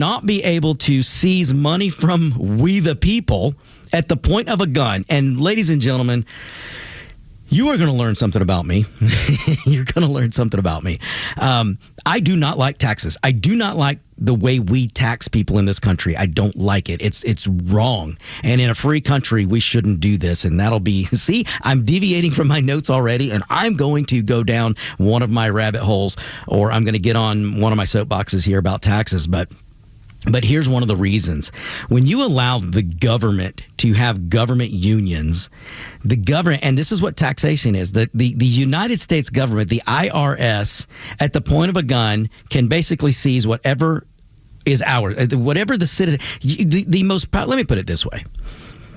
not be able to seize money from we the people at the point of a gun. And ladies and gentlemen, you are going to learn something about me. You're going to learn something about me. I do not like taxes. I do not like the way we tax people in this country. I don't like it. It's wrong. And in a free country, we shouldn't do this. And that'll be, see, I'm deviating from my notes already, and I'm going to go down one of my rabbit holes, or I'm going to get on one of my soapboxes here about taxes. But here's one of the reasons. When you allow the government to have government unions, the government, and this is what taxation is, the United States government, the IRS, at the point of a gun, can basically seize whatever is ours, whatever the citizen, let me put it this way.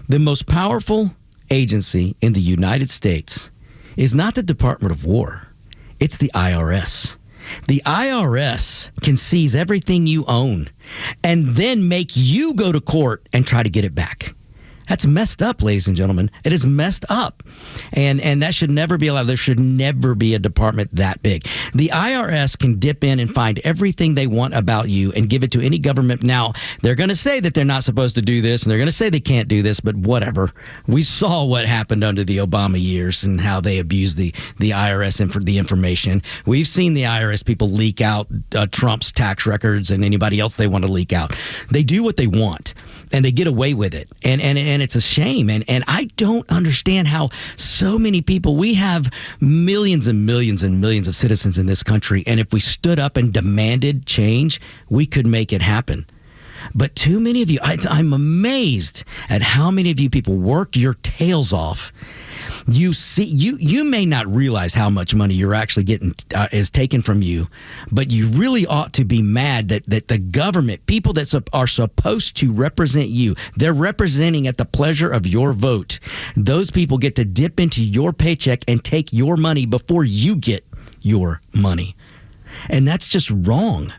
The most powerful agency in the United States is not the Department of War. It's the IRS. The IRS can seize everything you own and then make you go to court and try to get it back. That's messed up, ladies and gentlemen. It is messed up. And that should never be allowed. There should never be a department that big. The IRS can dip in and find everything they want about you and give it to any government. Now, they're going to say that they're not supposed to do this, and they're going to say they can't do this, but whatever. We saw what happened under the Obama years and how they abused the IRS and the information. We've seen the IRS people leak out Trump's tax records and anybody else they want to leak out. They do what they want, and they get away with it. And it's a shame. And I don't understand how so many people, we have millions and millions and millions of citizens in this country. And if we stood up and demanded change, we could make it happen. But too many of you, I'm amazed at how many of you people work your tails off. You see, you may not realize how much money you're actually getting is taken from you, but you really ought to be mad that the government, people that are supposed to represent you, they're representing at the pleasure of your vote. Those people get to dip into your paycheck and take your money before you get your money. And that's just wrong.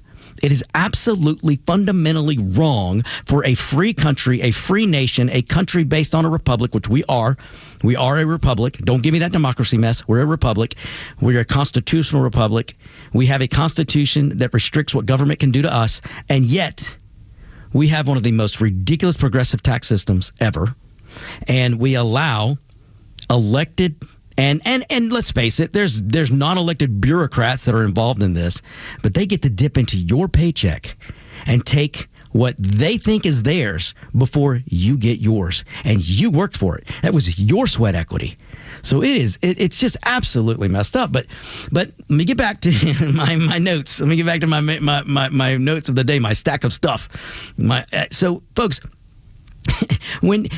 It is absolutely fundamentally wrong for a free country, a free nation, a country based on a republic, which we are. We are a republic. Don't give me that democracy mess. We're a republic. We're a constitutional republic. We have a constitution that restricts what government can do to us. And yet, we have one of the most ridiculous progressive tax systems ever. And we allow elected and let's face it, there's non-elected bureaucrats that are involved in this, but they get to dip into your paycheck and take what they think is theirs before you get yours. And you worked for it. That was your sweat equity. So it's just absolutely messed up. But let me get back to my notes. Let me get back to my notes of the day, my stack of stuff. So folks,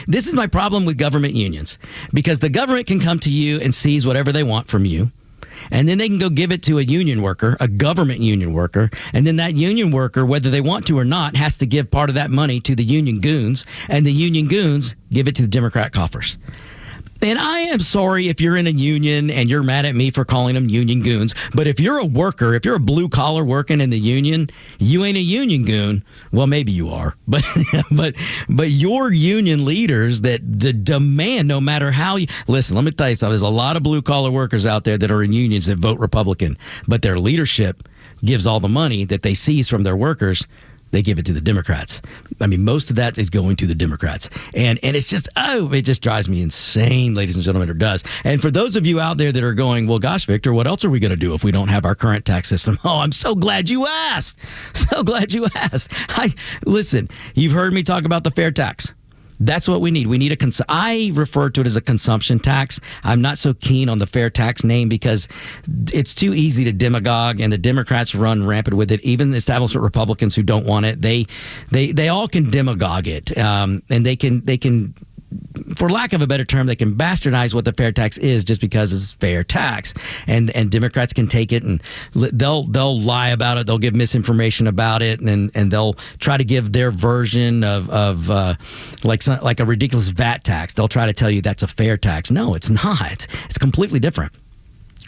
this is my problem with government unions, because the government can come to you and seize whatever they want from you, and then they can go give it to a union worker, a government union worker, and then that union worker, whether they want to or not, has to give part of that money to the union goons, and the union goons give it to the Democrat coffers. And I am sorry if you're in a union and you're mad at me for calling them union goons. But if you're a worker, if you're a blue collar working in the union, you ain't a union goon. Well, maybe you are. But your union leaders that demand, no matter how you listen, let me tell you something. There's a lot of blue collar workers out there that are in unions that vote Republican, but their leadership gives all the money that they seize from their workers. They give it to the Democrats. I mean, most of that is going to the Democrats. And it's just, it just drives me insane, ladies and gentlemen, it does. And for those of you out there that are going, well, gosh, Victor, what else are we going to do if we don't have our current tax system? Oh, I'm so glad you asked. So glad you asked. Listen, you've heard me talk about the fair tax. That's what we need. We need I refer to it as a consumption tax. I'm not so keen on the fair tax name because it's too easy to demagogue, and the Democrats run rampant with it. Even the establishment Republicans who don't want it, they all can demagogue it, and they can, for lack of a better term, they can bastardize what the fair tax is just because it's fair tax, and Democrats can take it and they'll lie about it, they'll give misinformation about it, and they'll try to give their version of like a ridiculous VAT tax. They'll try to tell you that's a fair tax. No, it's not. It's completely different.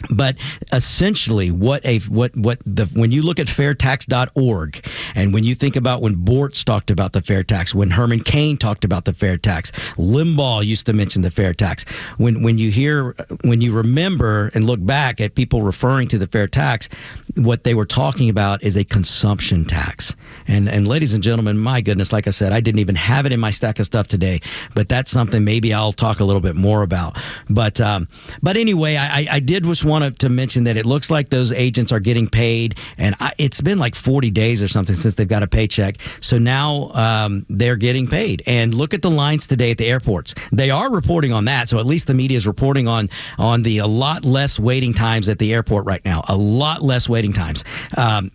But essentially, when you look at fairtax.org, and when you think about when Bortz talked about the fair tax, when Herman Cain talked about the fair tax, Limbaugh used to mention the fair tax. When you remember and look back at people referring to the fair tax, what they were talking about is a consumption tax. And ladies and gentlemen, my goodness, like I said, I didn't even have it in my stack of stuff today, but that's something maybe I'll talk a little bit more about. But anyway, I did just want to mention that it looks like those agents are getting paid, and it's been like 40 days or something since they've got a paycheck. So now they're getting paid. And look at the lines today at the airports. They are reporting on that, so at least the media is reporting on the a lot less waiting times at the airport right now. A lot less waiting times.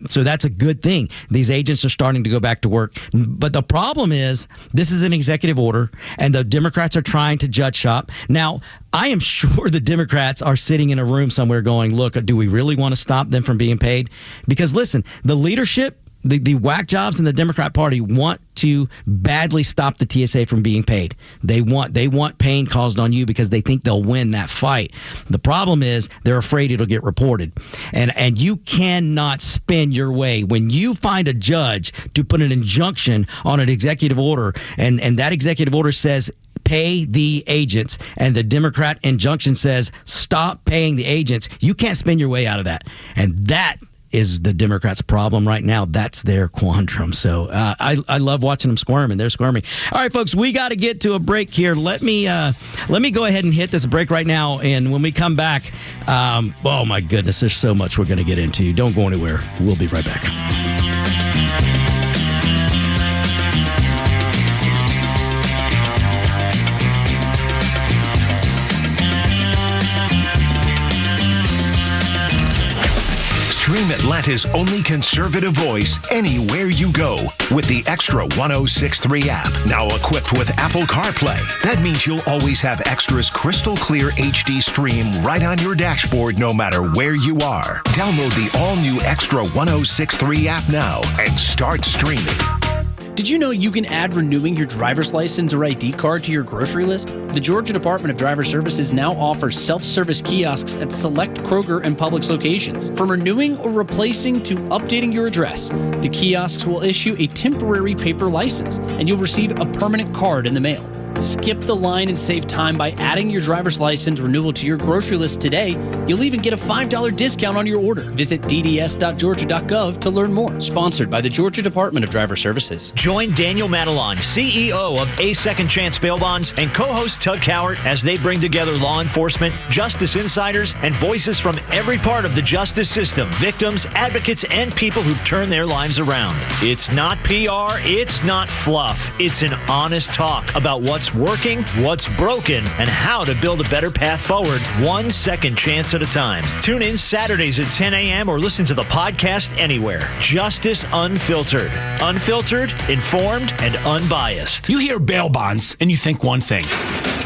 So that's a good thing. These agents are starting to go back to work. But the problem is, this is an executive order, and the Democrats are trying to judge shop. Now, I am sure the Democrats are sitting in a room somewhere going, look, do we really want to stop them from being paid? Because listen, the leadership, the whack jobs in the Democrat Party want to badly stop the TSA from being paid. They want pain caused on you because they think they'll win that fight. The problem is they're afraid it'll get reported. And you cannot spin your way. When you find a judge to put an injunction on an executive order, and that executive order says pay the agents, and the Democrat injunction says stop paying the agents, you can't spin your way out of that. And that is the Democrats' problem right now. That's their quandrum. So I love watching them squirm, and they're squirming. All right, folks, we got to get to a break here. Let me go ahead and hit this break right now, and when we come back, oh my goodness, there's so much we're going to get into. Don't go anywhere. We'll be right back. Stream Atlanta's only conservative voice anywhere you go with the Extra 106.3 app. Now equipped with Apple CarPlay. That means you'll always have Extra's crystal clear HD stream right on your dashboard no matter where you are. Download the all-new Extra 106.3 app now and start streaming. Did you know you can add renewing your driver's license or ID card to your grocery list? The Georgia Department of Driver Services now offers self-service kiosks at select Kroger and Publix locations. From renewing or replacing to updating your address, the kiosks will issue a temporary paper license, and you'll receive a permanent card in the mail. Skip the line and save time by adding your driver's license renewal to your grocery list today. You'll even get a $5 discount on your order. Visit dds.georgia.gov to learn more. Sponsored by the Georgia Department of Driver Services. Join Daniel Matalon, CEO of A Second Chance Bail Bonds, and co-host Tug Cowart as they bring together law enforcement, justice insiders, and voices from every part of the justice system, victims, advocates, and people who've turned their lives around. It's not PR, it's not fluff. It's an honest talk about what's working, what's broken, and how to build a better path forward, one second chance at a time. Tune in Saturdays at 10 a.m. or listen to the podcast anywhere. Justice Unfiltered. Unfiltered, informed, and unbiased. You hear bail bonds and you think one thing: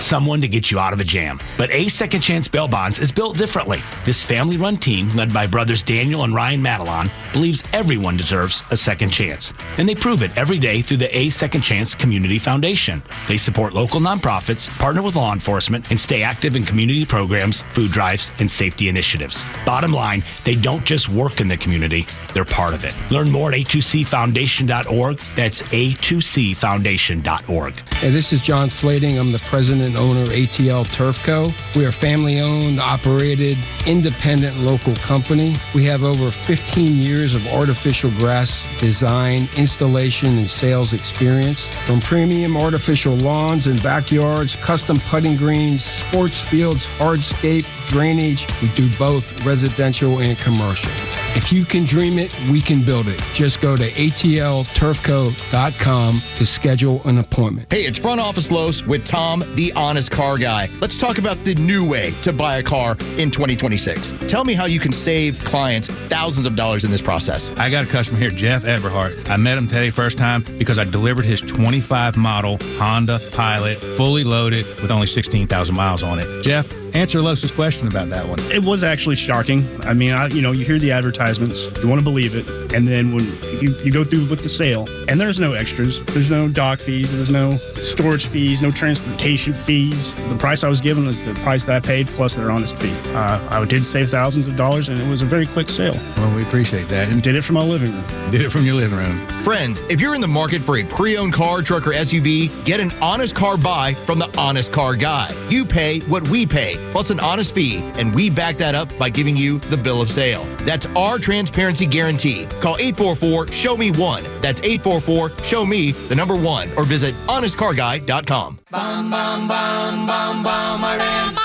someone to get you out of a jam. But A Second Chance Bail Bonds is built differently. This family-run team, led by brothers Daniel and Ryan Matalon, believes everyone deserves a second chance. And they prove it every day through the A Second Chance Community Foundation. They support local nonprofits, partner with law enforcement, and stay active in community programs, food drives, and safety initiatives. Bottom line, they don't just work in the community, they're part of it. Learn more at a2cfoundation.org. That's a2cfoundation.org. Hey, this is John Flading. I'm the president and owner of ATL Turf Co. We are a family-owned, operated, independent local company. We have over 15 years of artificial grass design, installation, and sales experience. From premium artificial lawns and backyards, custom putting greens, sports fields, hardscape, drainage, we do both residential and commercial. If you can dream it, we can build it. Just go to atlturfco.com to schedule an appointment. Hey, it's Front Office Los with Tom, the honest car guy. Let's talk about the new way to buy a car in 2026. Tell me how you can save clients thousands of dollars in this process. I got a customer here, Jeff Everhart. I met him today first time because I delivered his 25 model Honda Pilot, fully loaded with only 16,000 miles on it. Jeff, answer Los's question about that one. It was actually shocking. I mean, you hear the advertisements, you want to believe it, And then when you go through with the sale, and there's no extras, there's no dock fees, there's no storage fees, no transportation fees. The price I was given was the price that I paid plus their honest fee. I did save thousands of dollars, and it was a very quick sale. Well, we appreciate that. And did it from my living room. Did it from your living room. Friends, if you're in the market for a pre-owned car, truck, or SUV, get an honest car buy from the Honest Car Guy. You pay what we pay, plus an honest fee, and we back that up by giving you the bill of sale. That's our transparency guarantee. Call 844-SHOW-ME-1. That's 844-SHOW-ME-1, or visit honestcarguy.com. Bum, bum, bum, bum, bum, Iran.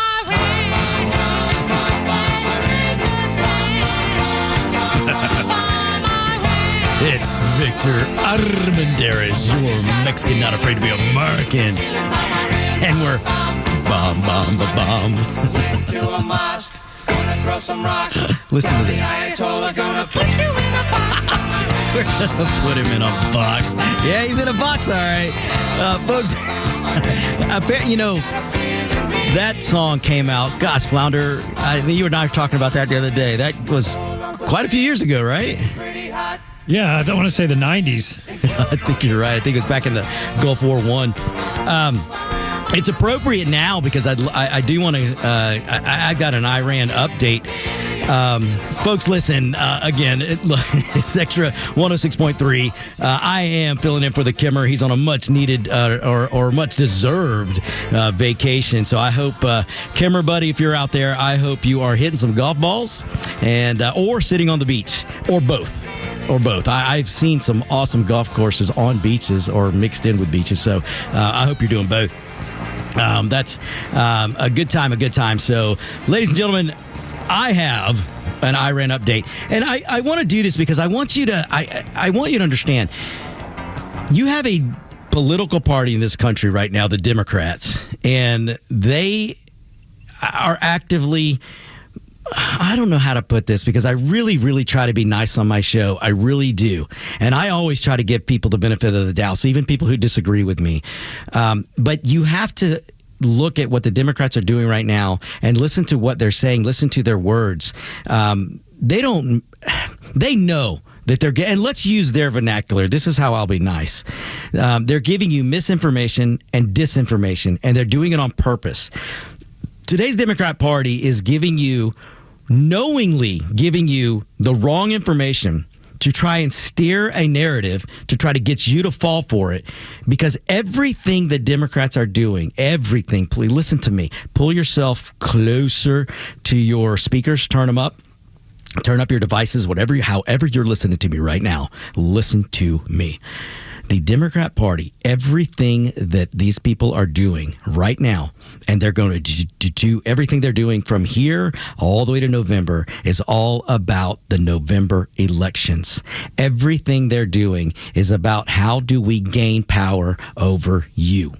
It's Victor Armendariz, your Mexican not afraid to be American. And we're bomb, bomb, the bomb. Listen to this. We're gonna put him in a box. Yeah, he's in a box, all right. Folks, you know, that song came out. Gosh, Flounder, you and I were talking about that the other day. That was quite a few years ago, right? Yeah, I don't want to say the 90s. I think you're right. I think it was back in the Gulf War I. It's appropriate now because I do want to. I've got an Iran update. Folks, listen, again, it's Extra 106.3. I am filling in for the Kimmer. He's on a much needed or much deserved vacation. So I hope, Kimmer, buddy, if you're out there, I hope you are hitting some golf balls and or sitting on the beach or both. I've seen some awesome golf courses on beaches or mixed in with beaches. So I hope you're doing both. That's a good time. So, ladies and gentlemen, I have an Iran update, and I want to do this because I want you to I want you to understand. You have a political party in this country right now, the Democrats, and they are actively. I don't know how to put this because I really, really try to be nice on my show. I really do. And I always try to give people the benefit of the doubt, so even people who disagree with me. But you have to look at what the Democrats are doing right now and listen to what they're saying, listen to their words. They know that they're getting, and let's use their vernacular. This is how I'll be nice. They're giving you misinformation and disinformation, and they're doing it on purpose. Today's Democrat Party is knowingly giving you the wrong information to try and steer a narrative to try to get you to fall for it. Because everything the Democrats are doing, everything, please listen to me. Pull yourself closer to your speakers, turn them up. Turn up your devices, however you're listening to me right now. Listen to me. The Democrat Party, everything that these people are doing right now, and they're going to do everything they're doing from here all the way to November, is all about the November elections. Everything they're doing is about how do we gain power over you.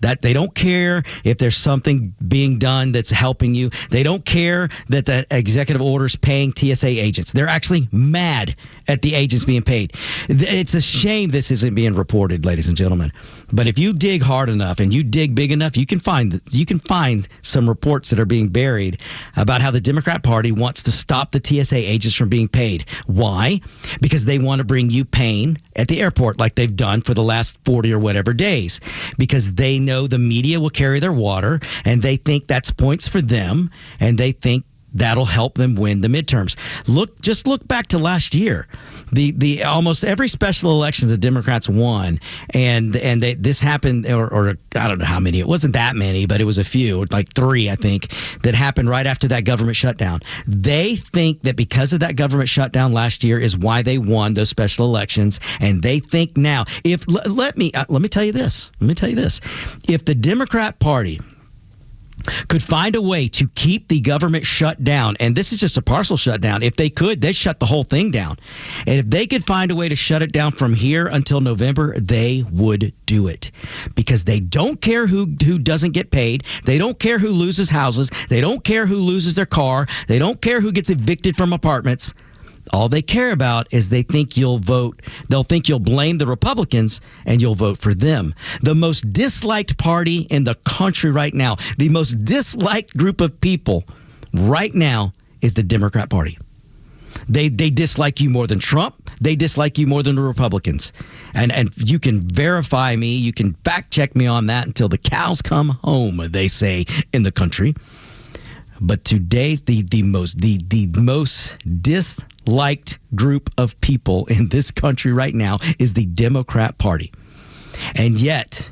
That they don't care if there's something being done that's helping you. They don't care that the executive order is paying TSA agents. They're actually mad at the agents being paid. It's a shame this isn't being reported, ladies and gentlemen. But if you dig hard enough and you dig big enough, you can find some reports that are being buried about how the Democrat Party wants to stop the TSA agents from being paid. Why? Because they want to bring you pain at the airport like they've done for the last 40 or whatever days. Because they know the media will carry their water, and they think that's points for them, and they think that'll help them win the midterms. Just look back to last year. The almost every special election the Democrats won, and this happened, or I don't know how many. It wasn't that many, but it was a few, like 3, I think, that happened right after that government shutdown. They think that because of that government shutdown last year is why they won those special elections, and they think now, let me tell you this. If the Democrat Party could find a way to keep the government shut down, and this is just a partial shutdown. If they could, they'd shut the whole thing down. And if they could find a way to shut it down from here until November, they would do it. Because they don't care who doesn't get paid. They don't care who loses houses. They don't care who loses their car. They don't care who gets evicted from apartments. All they care about is they think you'll vote. They'll think you'll blame the Republicans and you'll vote for them. The most disliked party in the country right now, the most disliked group of people right now is the Democrat Party. They dislike you more than Trump. they dislike you more than the Republicans. And you can verify me, you can fact check me on that until the cows come home, they say in the country. But today's the most disliked group of people in this country right now is the Democrat Party. And yet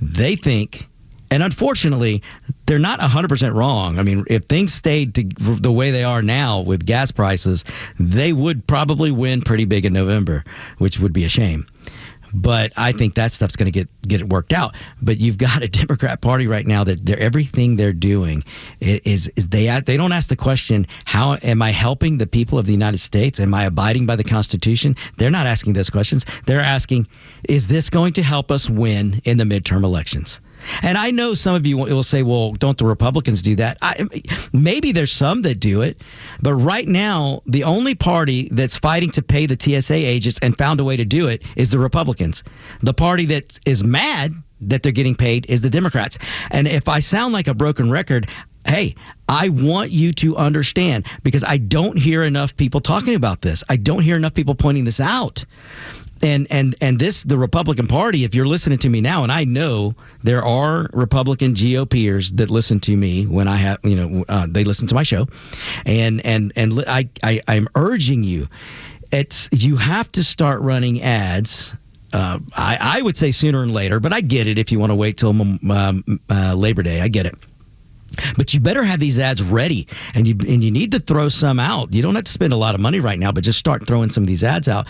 they think, and unfortunately, they're not 100% wrong. I mean, if things stayed the way they are now with gas prices, they would probably win pretty big in November, which would be a shame. But I think that stuff's going to get it worked out. But you've got a Democrat Party right now that everything they're doing is they don't ask the question, how am I helping the people of the United States? Am I abiding by the Constitution? They're not asking those questions. They're asking, is this going to help us win in the midterm elections? And I know some of you will say, well, don't the Republicans do that? Maybe there's some that do it. But right now, the only party that's fighting to pay the TSA agents and found a way to do it is the Republicans. The party that is mad that they're getting paid is the Democrats. And if I sound like a broken record, hey, I want you to understand, because I don't hear enough people talking about this. I don't hear enough people pointing this out. And the Republican Party, if you're listening to me now, and I know there are Republican GOPers that listen to me when I have, they listen to my show, and I'm urging you, you have to start running ads. I would say sooner than later, but I get it if you want to wait till Labor Day. I get it. But you better have these ads ready, and you need to throw some out. You don't have to spend a lot of money right now, but just start throwing some of these ads out.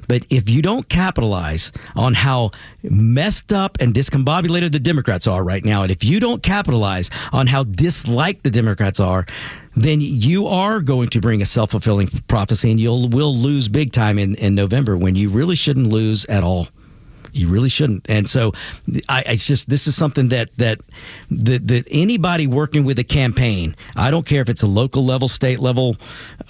But if you don't capitalize on how messed up and discombobulated the Democrats are right now, and if you don't capitalize on how disliked the Democrats are, then you are going to bring a self-fulfilling prophecy, and will lose big time in November when you really shouldn't lose at all. You really shouldn't. And so this is something that anybody working with a campaign, I don't care if it's a local level, state level,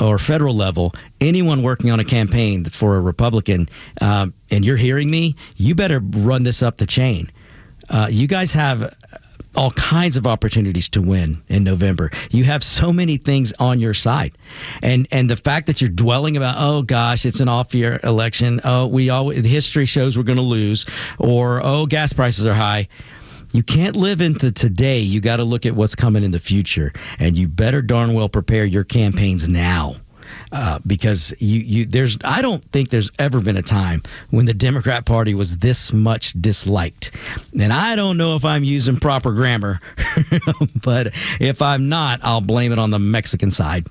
or federal level, anyone working on a campaign for a Republican, and you're hearing me, you better run this up the chain. You guys have all kinds of opportunities to win in November. You have so many things on your side. And the fact that you're dwelling about, oh gosh, it's an off-year election. Oh, history shows we're going to lose. Or, oh, gas prices are high. You can't live into today. You got to look at what's coming in the future. And you better darn well prepare your campaigns now. Because I don't think there's ever been a time when the Democrat Party was this much disliked. And I don't know if I'm using proper grammar, but if I'm not, I'll blame it on the Mexican side.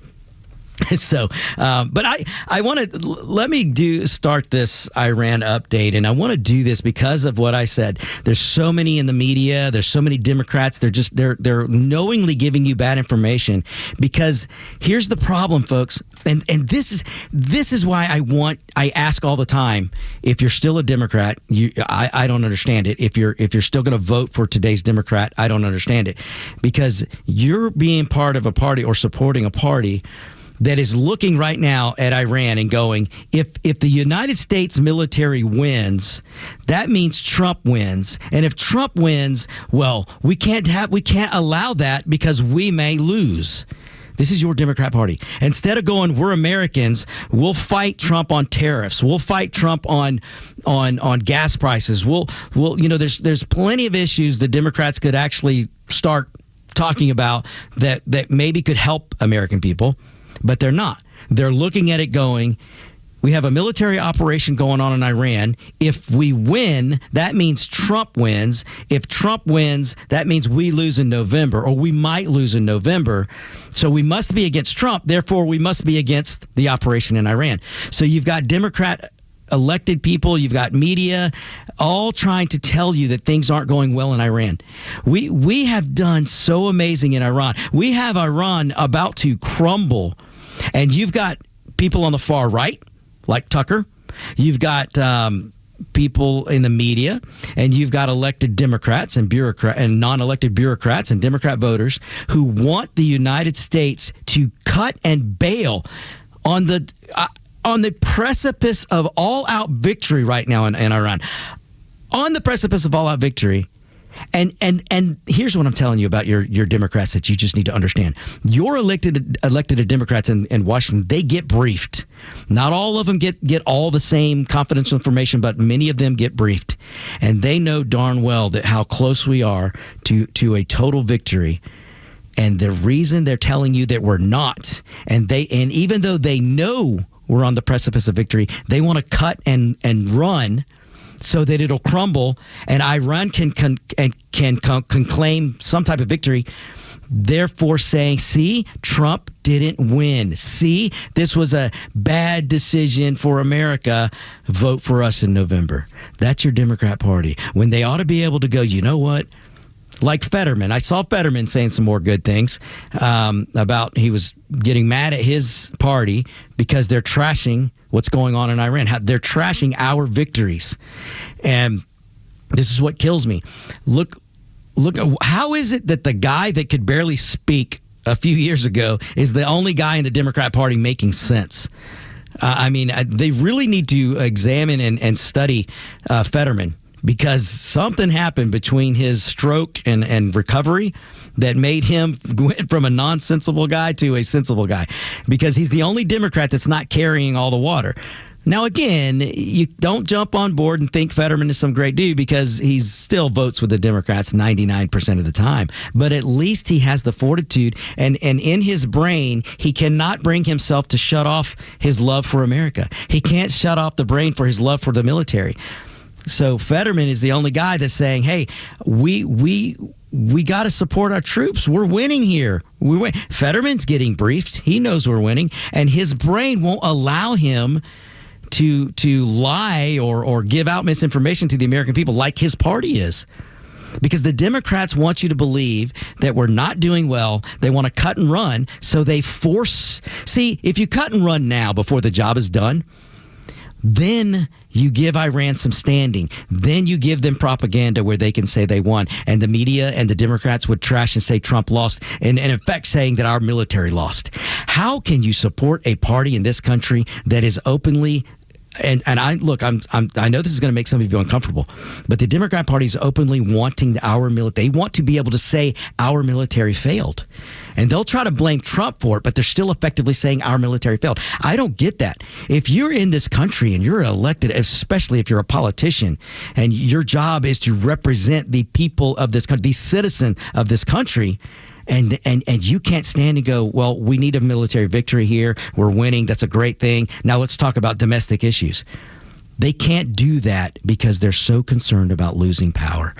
So, but I want to let me start this Iran update, and I want to do this because of what I said. There's so many in the media. There's so many Democrats. They're knowingly giving you bad information, because here's the problem, folks. And this is why I ask all the time, if you're still a Democrat, I don't understand it. If you're still going to vote for today's Democrat, I don't understand it, because you're being part of a party or supporting a party that is looking right now at Iran and going, if the United States military wins, that means Trump wins. And if Trump wins, well, we can't allow that because we may lose. This is your Democrat Party. Instead of going, we're Americans, we'll fight Trump on tariffs. We'll fight Trump on gas prices. There's plenty of issues the Democrats could actually start talking about that maybe could help American people. But they're not. They're looking at it going, we have a military operation going on in Iran. If we win, that means Trump wins. If Trump wins, that means we lose in November, or we might lose in November. So we must be against Trump. Therefore, we must be against the operation in Iran. So you've got Democrat elected people, you've got media, all trying to tell you that things aren't going well in Iran. We have done so amazing in Iran. We have Iran about to crumble. And you've got people on the far right, like Tucker. You've got people in the media, and you've got elected Democrats and non-elected bureaucrats and Democrat voters who want the United States to cut and bail on the precipice of all-out victory right now in Iran. On the precipice of all-out victory, And here's what I'm telling you about your Democrats that you just need to understand. Your elected Democrats in Washington, they get briefed. Not all of them get all the same confidential information, but many of them get briefed. And they know darn well that how close we are to a total victory. And the reason they're telling you that we're not, and even though they know we're on the precipice of victory, they want to cut and run so that it'll crumble and Iran can claim some type of victory, therefore saying, see, Trump didn't win. See, this was a bad decision for America. Vote for us in November. That's your Democrat Party. When they ought to be able to go, you know what? Like Fetterman. I saw Fetterman saying some more good things about he was getting mad at his party because they're trashing what's going on in Iran. They're trashing our victories. And this is what kills me. Look, how is it that the guy that could barely speak a few years ago is the only guy in the Democrat Party making sense? They really need to examine and study Fetterman, because something happened between his stroke and recovery that made him went from a nonsensible guy to a sensible guy, because he's the only Democrat that's not carrying all the water. Now, again, you don't jump on board and think Fetterman is some great dude, because he still votes with the Democrats 99% of the time. But at least he has the fortitude, and in his brain, he cannot bring himself to shut off his love for America. He can't shut off the brain for his love for the military. So Fetterman is the only guy that's saying, hey, we got to support our troops. We're winning here. Fetterman's getting briefed. He knows we're winning, and his brain won't allow him to lie or give out misinformation to the American people like his party is. Because the Democrats want you to believe that we're not doing well. They want to cut and run, so they force. See, if you cut and run now before the job is done, then you give Iran some standing. Then you give them propaganda where they can say they won. And the media and the Democrats would trash and say Trump lost, and in effect saying that our military lost. How can you support a party in this country that is openly... And I know this is going to make some of you uncomfortable, but the Democrat Party is openly wanting our military. They want to be able to say our military failed. And they'll try to blame Trump for it, but they're still effectively saying our military failed. I don't get that. If you're in this country and you're elected, especially if you're a politician, and your job is to represent the people of this country, the citizen of this country, and you can't stand and go, well, we need a military victory here. We're winning. That's a great thing. Now let's talk about domestic issues. They can't do that because they're so concerned about losing power.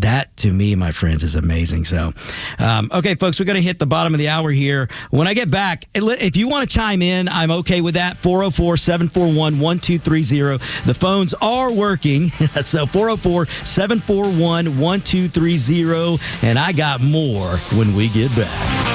That, to me, my friends, is amazing. So, okay, folks, we're going to hit the bottom of the hour here. When I get back, if you want to chime in, I'm okay with that. 404-741-1230. The phones are working. So 404-741-1230. And I got more when we get back.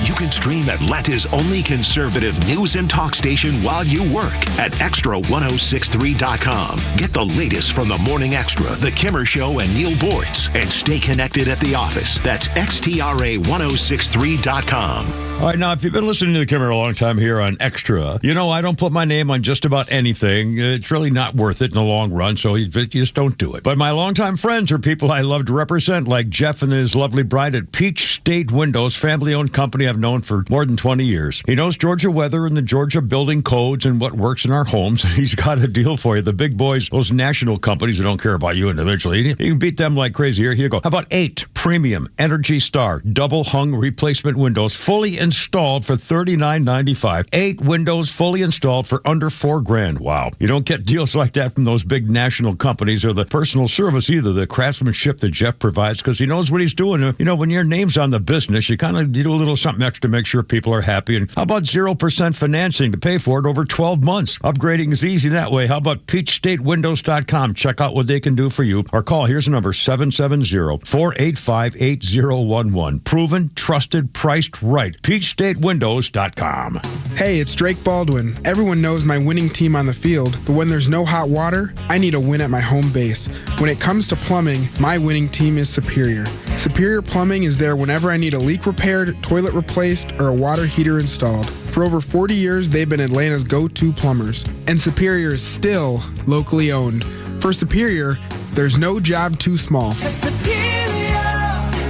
You can stream Atlanta's only conservative news and talk station while you work at extra1063.com. Get the latest from the Morning Extra, The Kimmer Show, and Neil Bortz, and stay connected at the office. That's xtra1063.com. All right, now, if you've been listening to The Kimmer a long time here on Extra, you know I don't put my name on just about anything. It's really not worth it in the long run, so you just don't do it. But my longtime friends are people I love to represent, like Jeff and his lovely bride at Peach State Windows, family-owned company I've known for more than 20 years. He knows Georgia weather and the Georgia building codes and what works in our homes. He's got a deal for you. The big boys, those national companies that don't care about you individually, you can beat them like crazy. Here you go. How about 8 premium Energy Star double-hung replacement windows, fully installed for $39.95. 8 windows fully installed for under $4,000. Wow. You don't get deals like that from those big national companies or the personal service either, the craftsmanship that Jeff provides, because he knows what he's doing. You know, when your name's on the business, you kind of do a little something extra to make sure people are happy. And how about 0% financing to pay for it over 12 months? Upgrading is easy that way. How about peachstatewindows.com? Check out what they can do for you. Or call, here's the number, 770-485-8011. Proven, trusted, priced right. PeachStateWindows.com. Hey, it's Drake Baldwin. Everyone knows my winning team on the field, but when there's no hot water, I need a win at my home base. When it comes to plumbing, my winning team is Superior. Superior Plumbing is there whenever I need a leak repaired, toilet replaced, or a water heater installed. For over 40 years, they've been Atlanta's go-to plumbers. And Superior is still locally owned. For Superior, there's no job too small. For Superior,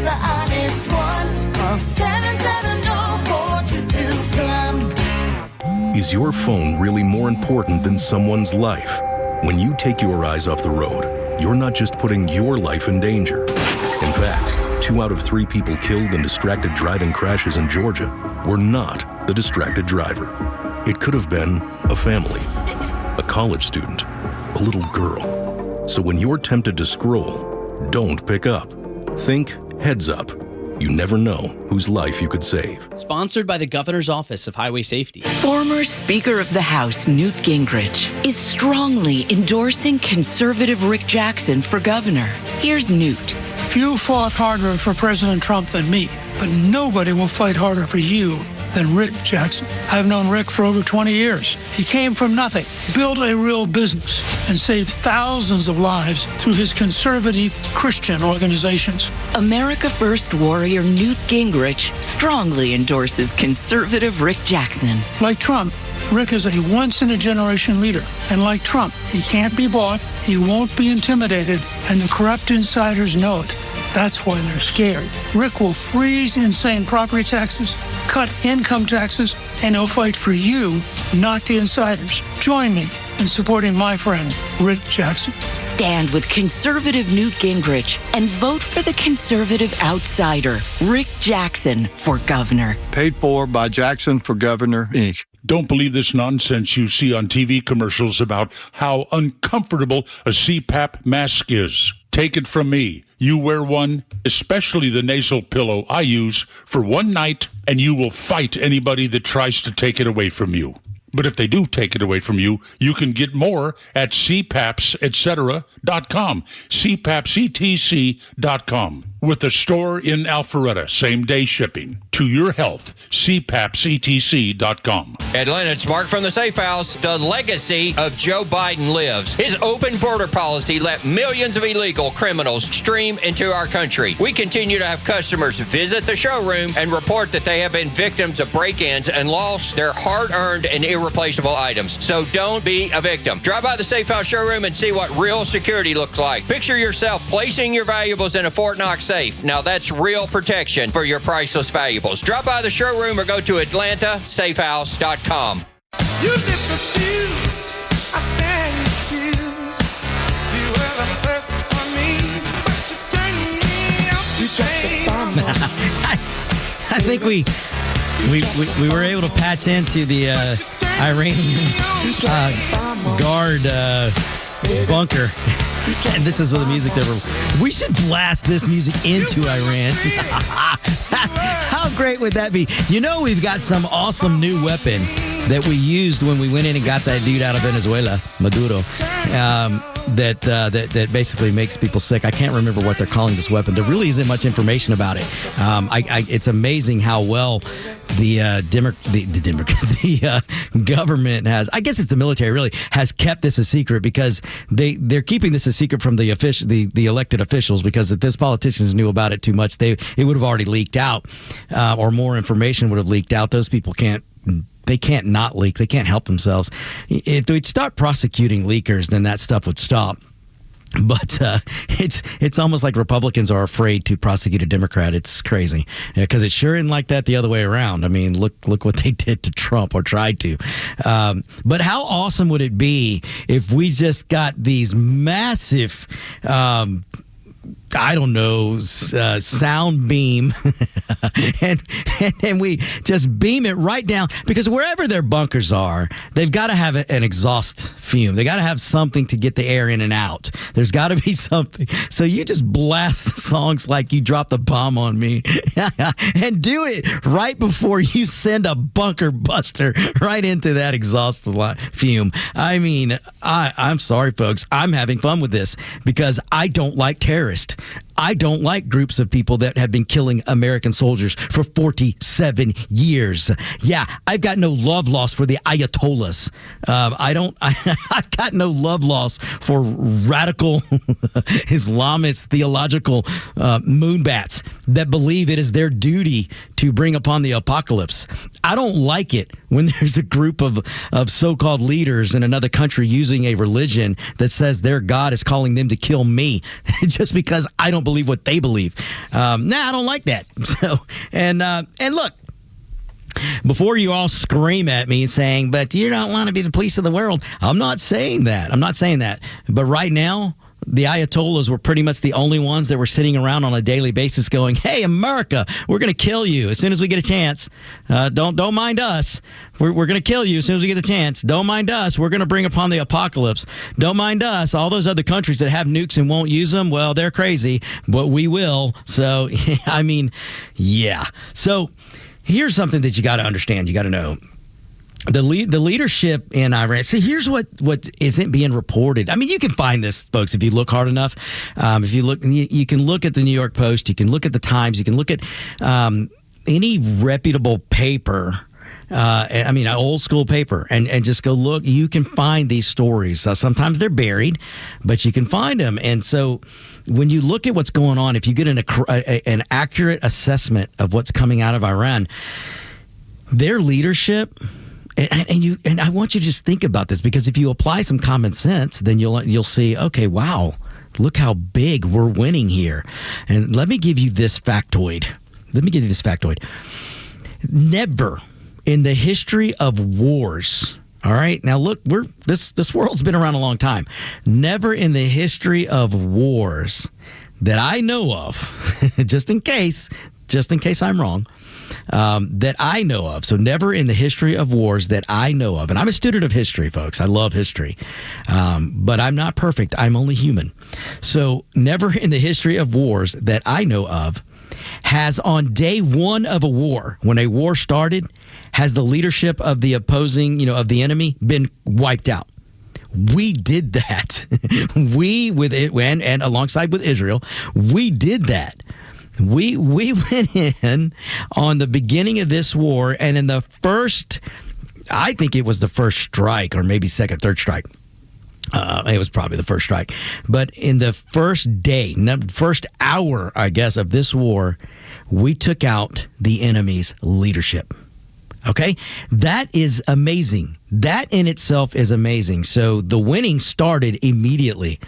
the honest one, call 770-422-PLUM. Is your phone really more important than someone's life? When you take your eyes off the road, you're not just putting your life in danger. In fact, 2 out of 3 people killed in distracted driving crashes in Georgia were not the distracted driver. It could have been a family, a college student, a little girl. So when you're tempted to scroll, don't pick up. Think heads up. You never know whose life you could save. Sponsored by the Governor's Office of Highway Safety. Former Speaker of the House Newt Gingrich is strongly endorsing conservative Rick Jackson for governor. Here's Newt. Few fought harder for President Trump than me, but nobody will fight harder for you than Rick Jackson. I've known Rick for over 20 years. He came from nothing, built a real business, and saved thousands of lives through his conservative Christian organizations. America First warrior Newt Gingrich strongly endorses conservative Rick Jackson. Like Trump, Rick is a once-in-a-generation leader. And like Trump, he can't be bought, he won't be intimidated, and the corrupt insiders know it. That's why they're scared. Rick will freeze insane property taxes, cut income taxes, and he'll fight for you, not the insiders. Join me in supporting my friend, Rick Jackson. Stand with conservative Newt Gingrich and vote for the conservative outsider, Rick Jackson, for governor. Paid for by Jackson for Governor, Inc. Don't believe this nonsense you see on TV commercials about how uncomfortable a CPAP mask is. Take it from me. You wear one, especially the nasal pillow I use, for one night, and you will fight anybody that tries to take it away from you. But if they do take it away from you, you can get more at cpapsetc.com, cpapsetc.com, with a store in Alpharetta, same-day shipping. To your health, cpapsetc.com. Atlanta, it's Mark from the Safe House. The legacy of Joe Biden lives. His open border policy let millions of illegal criminals stream into our country. We continue to have customers visit the showroom and report that they have been victims of break-ins and lost their hard-earned and irreplaceable items. So don't be a victim. Drive by the Safe House showroom and see what real security looks like. Picture yourself placing your valuables in a Fort Knox safe. Now that's real protection for your priceless valuables. Drop by the showroom or go to AtlantaSafeHouse.com. You refuse, I stand refused. You were the first for me, but you turned me out to change. I think we were able to patch into the Iranian guard bunker. And this is the music that we should blast this music into Iran. How great would that be? You know, we've got some awesome new weapon that we used when we went in and got that dude out of Venezuela, Maduro, that basically makes people sick. I can't remember what they're calling this weapon. There really isn't much information about it. It's amazing how well the government has, I guess it's the military really, has kept this a secret, because they're keeping this a secret from the elected officials, because if these politicians knew about it too much, it would have already leaked out, or more information would have leaked out. Those people can't not leak. They can't help themselves. If we'd start prosecuting leakers, then that stuff would stop. But it's almost like Republicans are afraid to prosecute a Democrat. It's crazy, because it sure isn't like that the other way around. I mean, look what they did to Trump, or tried to. But how awesome would it be if we just got these massive sound beam and we just beam it right down, because wherever their bunkers are, they've got to have an exhaust fume. They got to have something to get the air in and out. There's got to be something. So you just blast songs like You Dropped the Bomb on Me and do it right before you send a bunker buster right into that exhaust fume. I mean, I'm sorry, folks. I'm having fun with this because I don't like terrorists. I don't like groups of people that have been killing American soldiers for 47 years. Yeah, I've got no love lost for the Ayatollahs. I've got no love lost for radical Islamist theological moonbats that believe it is their duty to bring upon the apocalypse. I don't like it when there's a group of so-called leaders in another country using a religion that says their God is calling them to kill me just because I don't believe what they believe. I don't like that. So, and look, before you all scream at me saying, but you don't want to be the police of the world, I'm not saying that. But right now, the Ayatollahs were pretty much the only ones that were sitting around on a daily basis going, hey, America, we're going to kill you as soon as we get a chance. Don't mind us. We're going to kill you as soon as we get the chance. Don't mind us. We're going to bring upon the apocalypse. Don't mind us. All those other countries that have nukes and won't use them, well, they're crazy, but we will. So, I mean, yeah. So here's something that you got to understand. You got to know. The leadership in Iran. See, here's what isn't being reported. I mean, you can find this, folks, if you look hard enough. If you look, you can look at the New York Post. You can look at the Times. You can look at any reputable paper. An old school paper, and just go look. You can find these stories. Sometimes they're buried, but you can find them. And so, when you look at what's going on, if you get an accurate assessment of what's coming out of Iran, their leadership. And I want you to just think about this, because if you apply some common sense, then you'll see, okay, wow, look how big we're winning here. And let me give you this factoid. Never in the history of wars. All right, now look, this world's been around a long time. Never in the history of wars that I know of, just in case I'm wrong. That I know of. So never in the history of wars that I know of. And I'm a student of history, folks. I love history. But I'm not perfect. I'm only human. So never in the history of wars that I know of has, on day one of a war, when a war started, has the leadership of the opposing, of the enemy been wiped out. We did that. We, with it, and alongside with Israel, we did that. We went in on the beginning of this war, and in the first, I think it was the first strike, or maybe second, third strike. It was probably the first strike. But in the first day, first hour, I guess, of this war, we took out the enemy's leadership. Okay? That is amazing. That in itself is amazing. So the winning started immediately.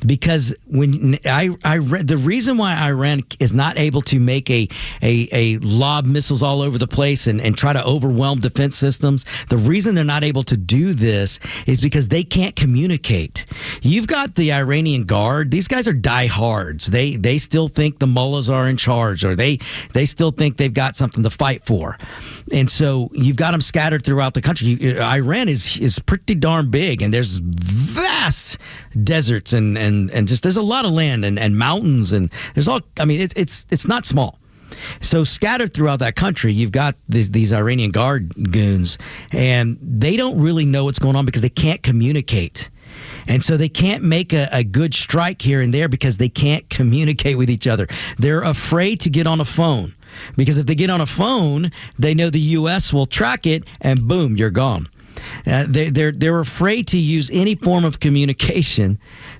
Because when I read, the reason why Iran is not able to make a lob missiles all over the place and try to overwhelm defense systems, the reason they're not able to do this is because they can't communicate. You've got the Iranian Guard; these guys are diehards. They still think the mullahs are in charge, or they still think they've got something to fight for, and so you've got them scattered throughout the country. Iran is pretty darn big, and there's vast deserts and just there's a lot of land and mountains, and there's all, I mean, it's not small. So scattered throughout that country, you've got these Iranian Guard goons, and they don't really know what's going on because they can't communicate. And so they can't make a good strike here and there because they can't communicate with each other. They're afraid to get on a phone, because if they get on a phone, they know the U.S. will track it, and boom, you're gone. They're afraid to use any form of communication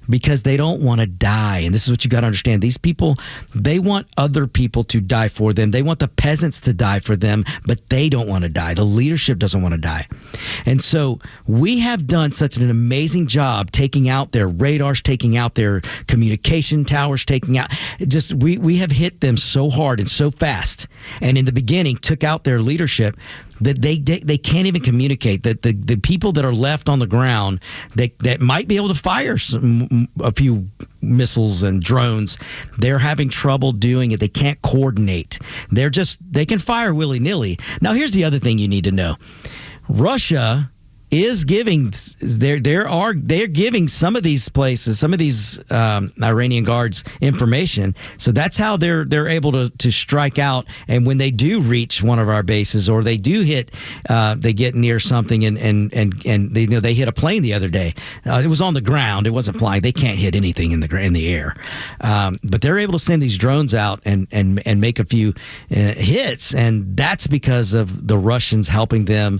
because they don't want to die. And this is what you got to understand. These people, they want other people to die for them. They want the peasants to die for them, but they don't want to die. The leadership doesn't want to die. And so we have done such an amazing job taking out their radars, taking out their communication towers, we have hit them so hard and so fast. And in the beginning, took out their leadership that they can't even communicate. That the people that are left on the ground that might be able to fire a few missiles and drones, they're having trouble doing it. They can't coordinate. They can fire willy-nilly. Now, here's the other thing you need to know. Russia is giving they're giving some of these places, some of these Iranian guards information. So that's how they're able to strike out. And when they do reach one of our bases, or they do hit, they get near something, and they hit a plane the other day. It was on the ground. It wasn't flying. They can't hit anything in the air. But they're able to send these drones out and make a few hits, and that's because of the Russians helping them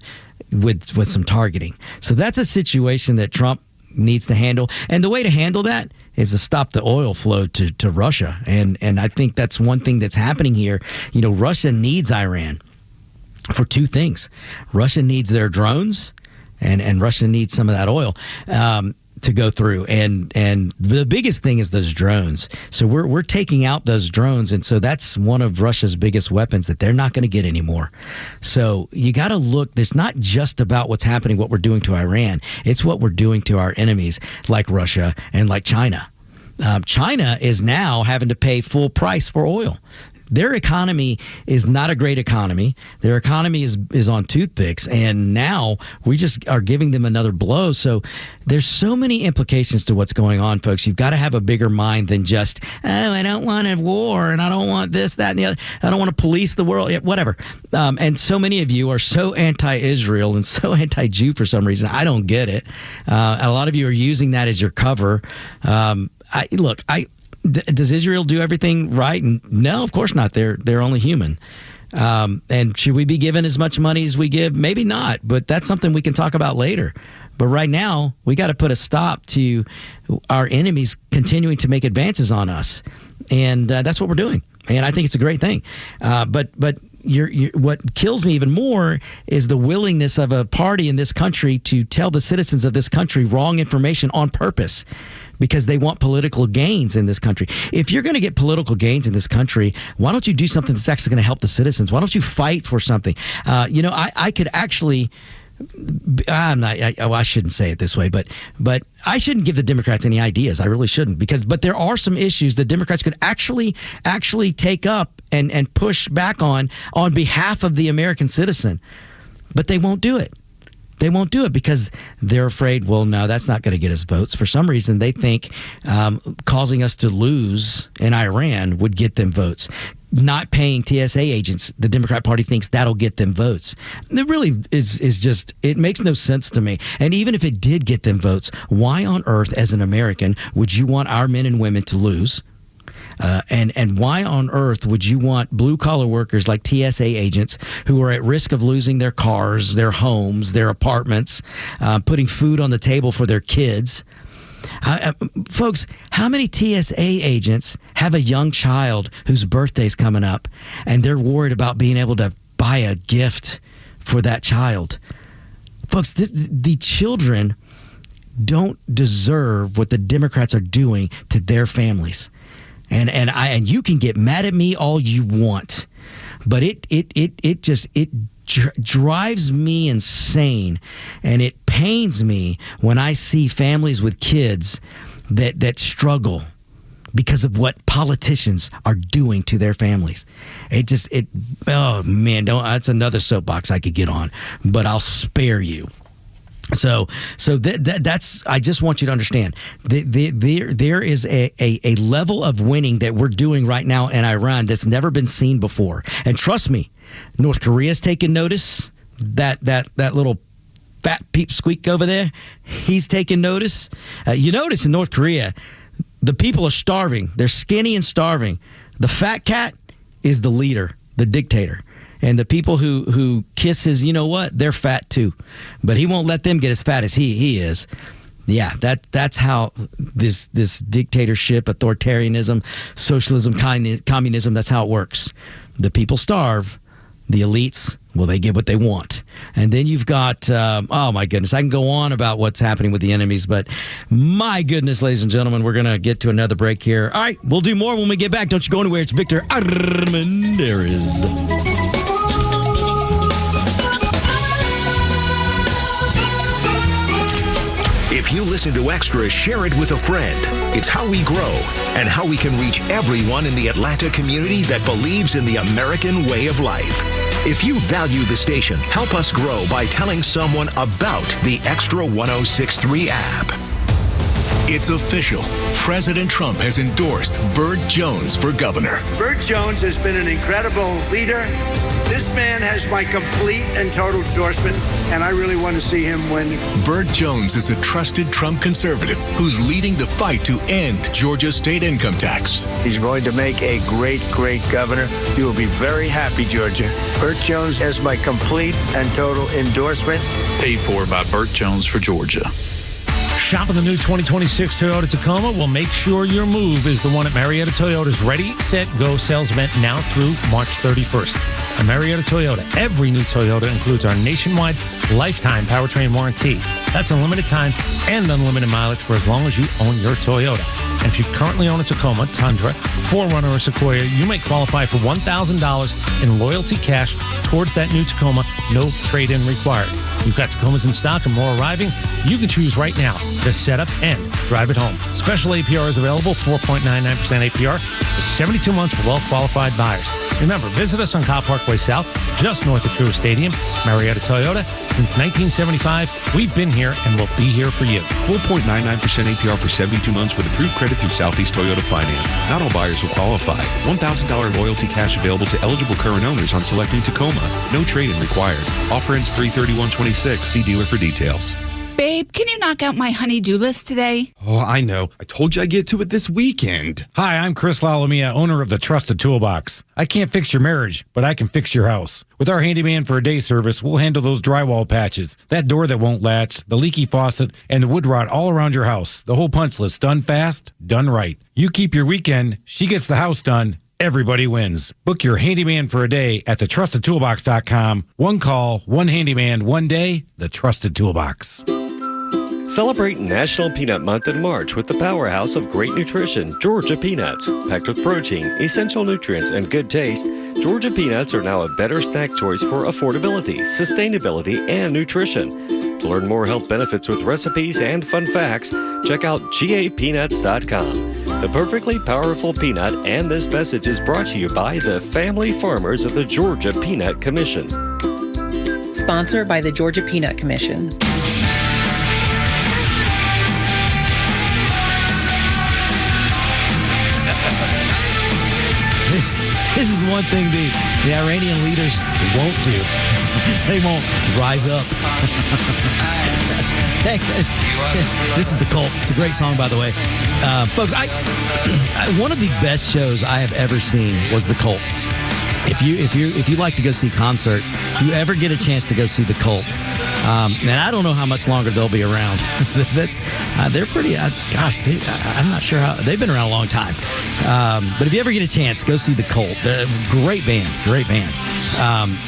with some targeting. So that's a situation that Trump needs to handle. And the way to handle that is to stop the oil flow to Russia. And I think that's one thing that's happening here. You know, Russia needs Iran for two things. Russia needs their drones, and Russia needs some of that oil to go through. And the biggest thing is those drones. So we're taking out those drones, and so that's one of Russia's biggest weapons that they're not going to get anymore. So you got to look. It's not just about what's happening, what we're doing to Iran. It's what we're doing to our enemies like Russia and like China. China is now having to pay full price for oil. Their economy is not a great economy. Their economy is on toothpicks, and now we just are giving them another blow. So there's so many implications to what's going on, folks. You've got to have a bigger mind than just, I don't want a war, and I don't want this, that, and the other. I don't want to police the world, whatever. And so many of you are so anti-Israel and so anti-Jew for some reason. I don't get it. A lot of you are using that as your cover. Does Israel do everything right? No, of course not. They're only human. And should we be given as much money as we give? Maybe not, but that's something we can talk about later. But right now, we got to put a stop to our enemies continuing to make advances on us. And that's what we're doing. And I think it's a great thing. But what kills me even more is the willingness of a party in this country to tell the citizens of this country wrong information on purpose, because they want political gains in this country. If you're going to get political gains in this country, why don't you do something that's actually going to help the citizens? Why don't you fight for something? I could actually... I shouldn't say it this way, but I shouldn't give the Democrats any ideas. I really shouldn't, but there are some issues the Democrats could actually take up and push back on behalf of the American citizen, but they won't do it. They won't do it because they're afraid, well, no, that's not going to get us votes. For some reason, they think causing us to lose in Iran would get them votes. Not paying TSA agents, the Democrat Party thinks that'll get them votes. It really is just, it makes no sense to me. And even if it did get them votes, why on earth, as an American, would you want our men and women to lose? And why on earth would you want blue-collar workers like TSA agents who are at risk of losing their cars, their homes, their apartments, putting food on the table for their kids? Folks, how many TSA agents have a young child whose birthday's coming up and they're worried about being able to buy a gift for that child? Folks, the children don't deserve what the Democrats are doing to their families. And you can get mad at me all you want, but it just drives me insane, and it pains me when I see families with kids that struggle because of what politicians are doing to their families. Oh man, that's another soapbox I could get on, but I'll spare you. So that's. I just want you to understand. There is a level of winning that we're doing right now in Iran that's never been seen before. And trust me, North Korea's taking notice. That little fat peep squeak over there, he's taking notice. You notice in North Korea, the people are starving. They're skinny and starving. The fat cat is the leader, the dictator. And the people who kiss his, you know what, they're fat too. But he won't let them get as fat as he is. Yeah, that's how this dictatorship, authoritarianism, socialism, communism, that's how it works. The people starve. The elites, well, they get what they want. And then you've got, oh my goodness, I can go on about what's happening with the enemies, but my goodness, ladies and gentlemen, we're going to get to another break here. All right, we'll do more when we get back. Don't you go anywhere. It's Victor Armendariz. If you listen to Extra, share it with a friend. It's how we grow and how we can reach everyone in the Atlanta community that believes in the American way of life. If you value the station, help us grow by telling someone about the Extra 106.3 app. It's official. President Trump has endorsed Burt Jones for governor. Burt Jones has been an incredible leader. This man has my complete and total endorsement, and I really want to see him win. Burt Jones is a trusted Trump conservative who's leading the fight to end Georgia's state income tax. He's going to make a great, great governor. You will be very happy, Georgia. Burt Jones has my complete and total endorsement. Paid for by Burt Jones for Georgia. Shop in the new 2026 Toyota Tacoma. Well, make sure your move is the one at Marietta Toyota's Ready, Set, Go sales event now through March 31st. At Marietta Toyota, every new Toyota includes our nationwide lifetime powertrain warranty. That's unlimited time and unlimited mileage for as long as you own your Toyota. And if you currently own a Tacoma, Tundra, 4Runner, or Sequoia, you may qualify for $1,000 in loyalty cash towards that new Tacoma, no trade-in required. We've got Tacomas in stock and more arriving. You can choose right now to set up and drive it home. Special APR is available, 4.99% APR for 72 months for well-qualified buyers. Remember, visit us on Kyle Parkway South, just north of Truist Stadium. Marietta Toyota, since 1975, we've been here and we'll be here for you. 4.99% APR for 72 months with approved credit through Southeast Toyota Finance. Not all buyers will qualify. $1,000 loyalty cash available to eligible current owners on selecting Tacoma. No trade-in required. Offer ends 3/31/26. See dealer for details. Babe, can you knock out my honey-do list today? Oh, I know. I told you I'd get to it this weekend. Hi, I'm Chris Lalomia, owner of the Trusted Toolbox. I can't fix your marriage, but I can fix your house. With our handyman for a day service, we'll handle those drywall patches, that door that won't latch, the leaky faucet, and the wood rot all around your house. The whole punch list, done fast, done right. You keep your weekend, she gets the house done. Everybody wins. Book your handyman for a day at thetrustedtoolbox.com. One call, one handyman, one day, the Trusted Toolbox. Celebrate National Peanut Month in March with the powerhouse of great nutrition, Georgia Peanuts. Packed with protein, essential nutrients, and good taste, Georgia Peanuts are now a better snack choice for affordability, sustainability, and nutrition. To learn more health benefits with recipes and fun facts, check out gapeanuts.com. The perfectly powerful peanut, and this message is brought to you by the family farmers of the Georgia Peanut Commission. Sponsored by the Georgia Peanut Commission. This is one thing the Iranian leaders won't do. They won't rise up. This is The Cult. It's a great song, by the way. Folks, one of the best shows I have ever seen was The Cult. If you like to go see concerts, if you ever get a chance to go see The Cult, and I don't know how much longer they'll be around. They're pretty. I'm not sure how they've been around a long time. But if you ever get a chance, go see The Cult. Great band.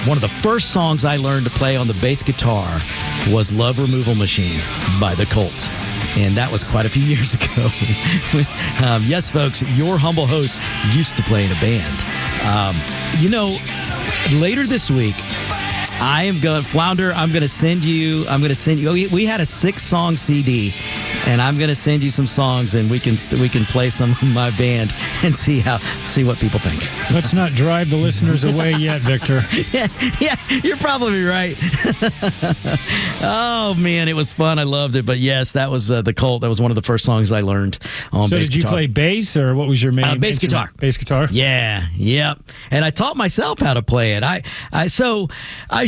One of the first songs I learned to play on the bass guitar was "Love Removal Machine" by The Cult. And that was quite a few years ago. Yes, folks, your humble host used to play in a band. Later this week, I am going, Flounder, I'm going to send you, we had a 6-song CD, and I'm going to send you some songs, and we can play some of my band and see what people think. Let's not drive the listeners away yet, Victor. Yeah, you're probably right. Oh, man, it was fun. I loved it. But yes, that was The Cult. That was one of the first songs I learned on bass guitar. So did you play bass, or what was your main bass guitar. Bass guitar? Yeah, yep. And I taught myself how to play it. I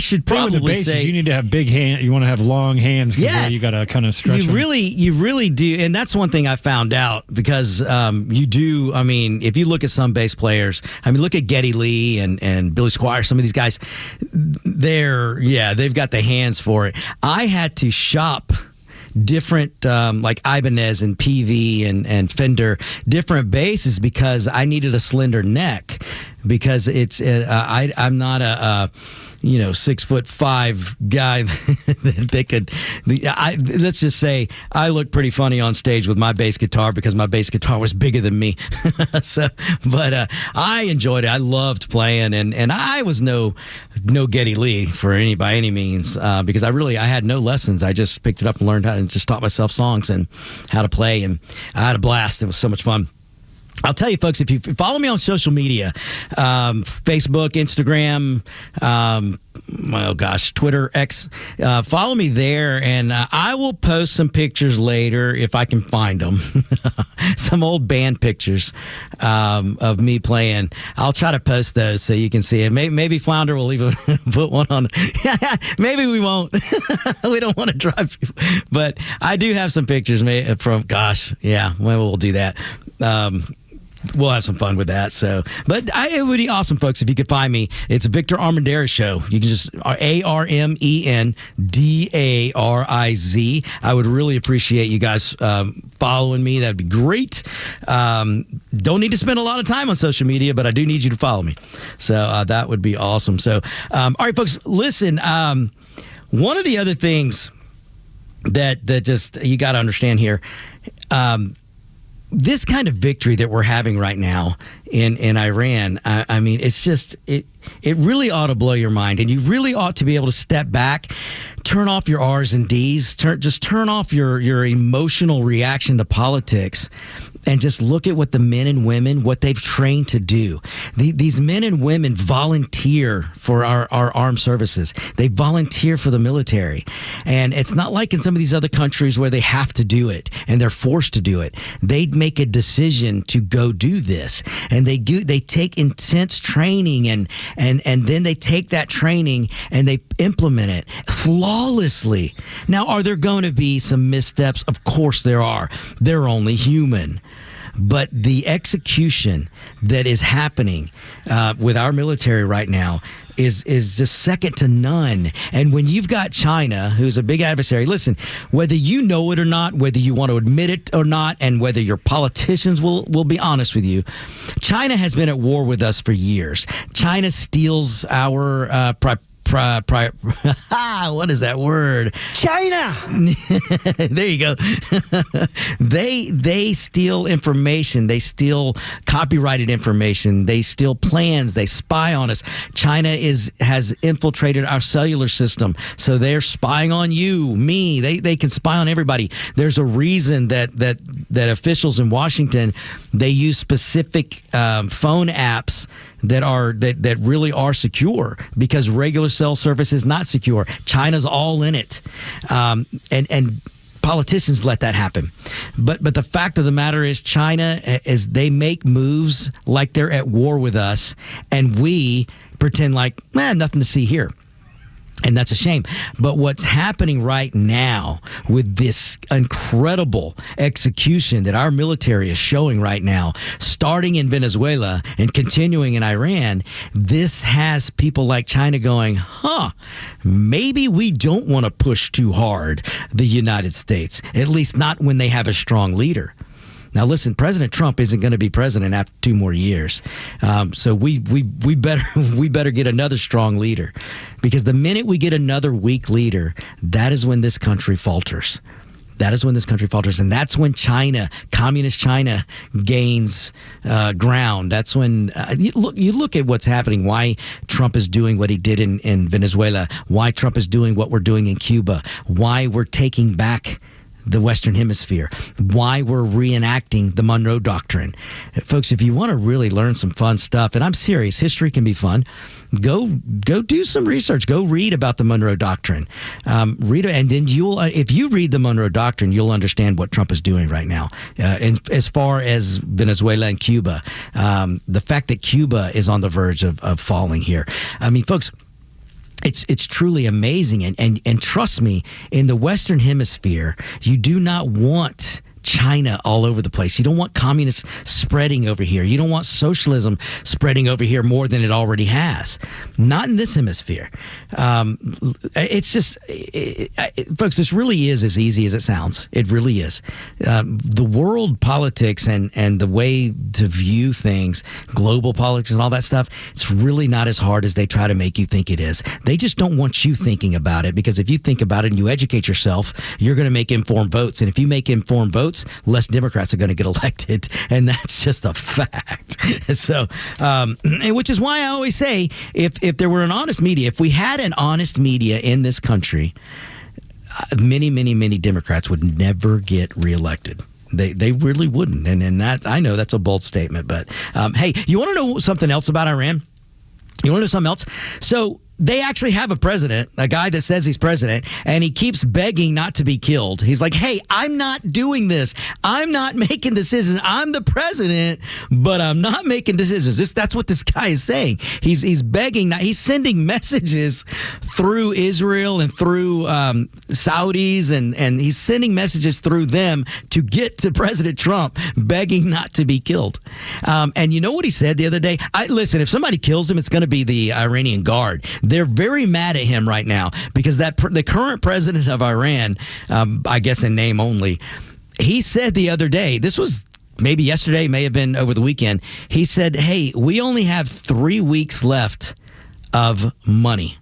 should probably say you need to have big hands. You want to have long hands. Yeah, you got to kind of stretch. You really do, and that's one thing I found out because you do. I mean, if you look at some bass players, look at Geddy Lee and Billy Squire. Some of these guys, they've got the hands for it. I had to shop different like Ibanez and PV and Fender different basses because I needed a slender neck because it's I'm not a 6'5" guy that could. Let's just say I look pretty funny on stage with my bass guitar because my bass guitar was bigger than me. But I enjoyed it. I loved playing, and I was no Geddy Lee by any means because I had no lessons. I just picked it up and learned how and just taught myself songs and how to play, and I had a blast. It was so much fun. I'll tell you, folks, if you follow me on social media, Facebook, Instagram, Twitter, X, follow me there, and I will post some pictures later if I can find them. Some old band pictures of me playing. I'll try to post those so you can see it. Maybe Flounder will even put one on. Maybe we won't. We don't want to drive people. But I do have some pictures from, we'll do that. We'll have some fun with that. It would be awesome, folks, if you could find me. It's Victor Armendariz Show. You can just ARMENDARIZ. I would really appreciate you guys following me. That'd be great. Don't need to spend a lot of time on social media, but I do need you to follow me. So that would be awesome. So, all right, folks, listen. One of the other things that just you got to understand here. This kind of victory that we're having right now in Iran, I mean, it's just, it really ought to blow your mind. And you really ought to be able to step back, turn off your R's and D's, just turn off your emotional reaction to politics, and just look at what the men and women, what they've trained to do. These men and women volunteer for our armed services. They volunteer for the military. And it's not like in some of these other countries where they have to do it and they're forced to do it. They make a decision to go do this. And they take intense training and then they take that training and they implement it flawlessly. Now, are there going to be some missteps? Of course there are. They're only human. But the execution that is happening with our military right now is just second to none. And when you've got China, who's a big adversary, listen, whether you know it or not, whether you want to admit it or not, and whether your politicians will be honest with you, China has been at war with us for years. China steals our what is that word? China. There you go. They steal information. They steal copyrighted information. They steal plans. They spy on us. China has infiltrated our cellular system, so they're spying on you, me. They can spy on everybody. There's a reason that officials in Washington, they use specific phone apps that really are secure, because regular cell service is not secure. China's all in it, and politicians let that happen. But the fact of the matter is, China is they make moves like they're at war with us, and we pretend like nothing to see here. And that's a shame. But what's happening right now with this incredible execution that our military is showing right now, starting in Venezuela and continuing in Iran, this has people like China going, maybe we don't want to push too hard the United States, at least not when they have a strong leader. Now, listen, President Trump isn't going to be president after 2 more years. So we better get another strong leader, because the minute we get another weak leader, that is when this country falters. That is when this country falters. And that's when China, communist China, gains ground. That's when you look at what's happening, why Trump is doing what he did in Venezuela, why Trump is doing what we're doing in Cuba, why we're taking back the Western Hemisphere, why we're reenacting the Monroe Doctrine. Folks, if you want to really learn some fun stuff, and I'm serious, history can be fun, go do some research. Go read about the Monroe Doctrine. Read it, and then if you read the Monroe Doctrine, you'll understand what Trump is doing right now. And as far as Venezuela and Cuba, the fact that Cuba is on the verge of falling here. I mean, folks, It's truly amazing. And trust me, in the Western Hemisphere, you do not want China all over the place. You don't want communists spreading over here. You don't want socialism spreading over here more than it already has. Not in this hemisphere. It's just, folks, this really is as easy as it sounds. It really is. The world politics and the way to view things, global politics and all that stuff, it's really not as hard as they try to make you think it is. They just don't want you thinking about it, because if you think about it and you educate yourself, you're going to make informed votes. And if you make informed votes, less Democrats are going to get elected, and that's just a fact. So, which is why I always say, if there were an honest media, if we had an honest media in this country, many Democrats would never get reelected. They really wouldn't. And that, I know that's a bold statement. But, hey, you want to know something else about Iran? You want to know something else? So they actually have a president, a guy that says he's president, and he keeps begging not to be killed. He's like, hey, I'm not doing this. I'm not making decisions. I'm the president, but I'm not making decisions. That's what this guy is saying. He's begging. He's sending messages through Israel and through Saudis, and he's sending messages through them to get to President Trump, begging not to be killed. And you know what he said the other day? Listen, if somebody kills him, it's going to be the Iranian Guard. They're very mad at him right now because the current president of Iran, I guess in name only, he said the other day, this was maybe yesterday, may have been over the weekend, he said, hey, we only have 3 weeks left of money.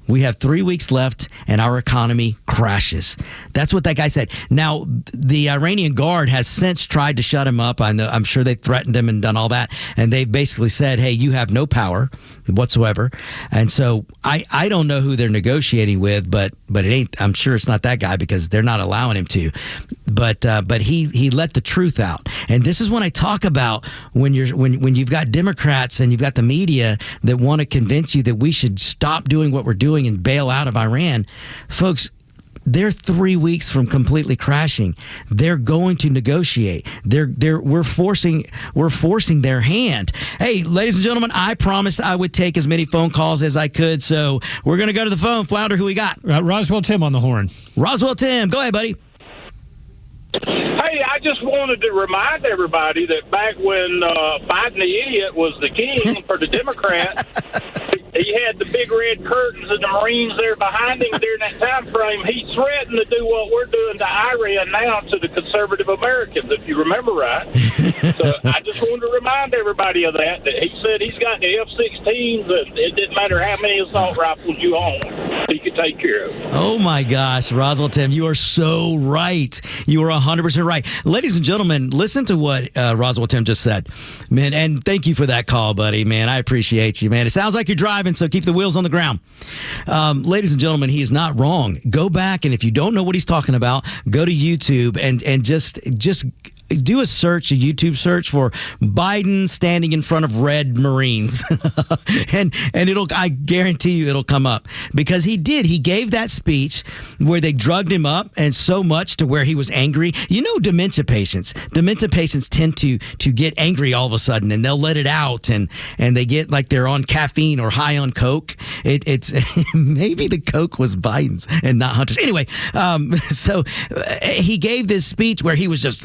We have 3 weeks left and our economy crashes. That's what that guy said. Now, the Iranian Guard has since tried to shut him up. I'm sure they threatened him and done all that. And they basically said, hey, you have no power whatsoever. And so I don't know who they're negotiating with, but it ain't, I'm sure it's not that guy because they're not allowing him to. But he let the truth out. And this is when I talk about when you've got Democrats and you've got the media that want to convince you that we should stop doing what we're doing and bail out of Iran. Folks, they're 3 weeks from completely crashing. They're going to negotiate. We're forcing their hand. Hey, ladies and gentlemen, I promised I would take as many phone calls as I could, so we're going to go to the phone. Flounder, who we got? Roswell Tim on the horn. Roswell Tim, go ahead, buddy. Hey, I just wanted to remind everybody that back when Biden the idiot was the king for the Democrats, he had the big red curtains and the Marines there behind him during that time frame. He threatened to do what we're doing to Iran now to the conservative Americans, if you remember right. So I just wanted to remind everybody of that he said he's got the F-16s, and it didn't matter how many assault rifles you own, he could take care of. Oh, my gosh, Roswell Tim, you are so right. You are 100% right. Ladies and gentlemen, listen to what Roswell Tim just said. Man, and thank you for that call, buddy. Man, I appreciate you, man. It sounds like you're driving, so keep the wheels on the ground. Ladies and gentlemen, he is not wrong. Go back, and if you don't know what he's talking about, go to YouTube and just do a search, a YouTube search for Biden standing in front of red Marines. and I guarantee you it'll come up because he gave that speech where they drugged him up and so much to where he was angry. You know, dementia patients tend to get angry all of a sudden and they'll let it out and they get like they're on caffeine or high on Coke. It's maybe the Coke was Biden's and not Hunter's. Anyway, so he gave this speech where he was just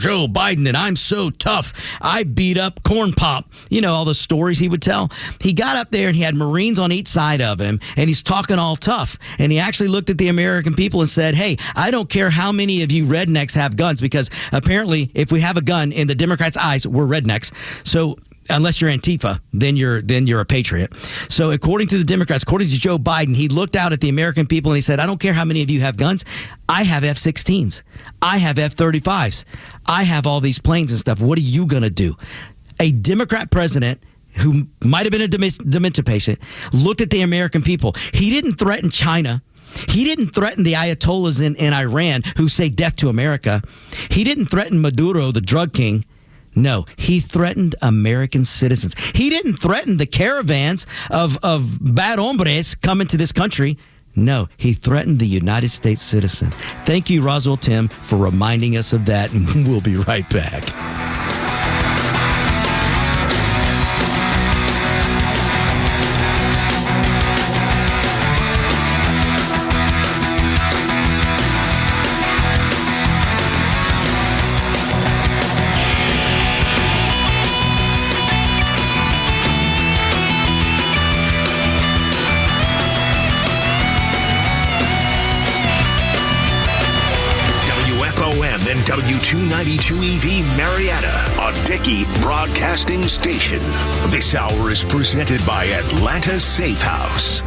Joe Biden and I'm so tough. I beat up Corn Pop. You know, all the stories he would tell. He got up there and he had Marines on each side of him and he's talking all tough. And he actually looked at the American people and said, hey, I don't care how many of you rednecks have guns because apparently if we have a gun in the Democrats' eyes, we're rednecks. So unless you're Antifa, then you're a patriot. So according to the Democrats, according to Joe Biden, he looked out at the American people and he said, I don't care how many of you have guns. I have F-16s. I have F-35s. I have all these planes and stuff. What are you going to do? A Democrat president who might have been a dementia patient looked at the American people. He didn't threaten China. He didn't threaten the Ayatollahs in Iran who say death to America. He didn't threaten Maduro, the drug king. No, he threatened American citizens. He didn't threaten the caravans of bad hombres coming to this country. No, he threatened the United States citizen. Thank you, Roswell Tim, for reminding us of that, and we'll be right back. W292 EV Marietta, a Dickey Broadcasting Station. This hour is presented by Atlanta Safe House.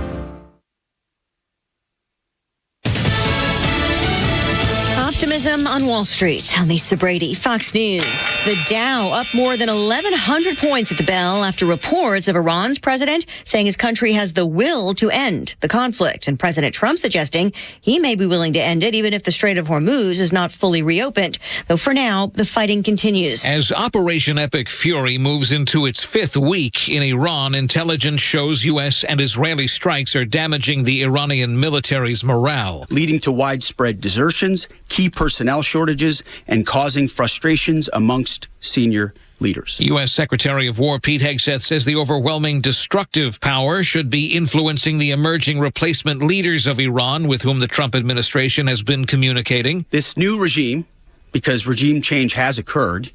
Optimism on Wall Street. Lisa Brady, Fox News. The Dow up more than 1,100 points at the bell after reports of Iran's president saying his country has the will to end the conflict, and President Trump suggesting he may be willing to end it even if the Strait of Hormuz is not fully reopened. Though for now, the fighting continues. As Operation Epic Fury moves into its fifth week in Iran, intelligence shows U.S. and Israeli strikes are damaging the Iranian military's morale, leading to widespread desertions, key personnel shortages, and causing frustrations amongst senior leaders. U.S. Secretary of War Pete Hegseth says the overwhelming destructive power should be influencing the emerging replacement leaders of Iran with whom the Trump administration has been communicating. This new regime, because regime change has occurred,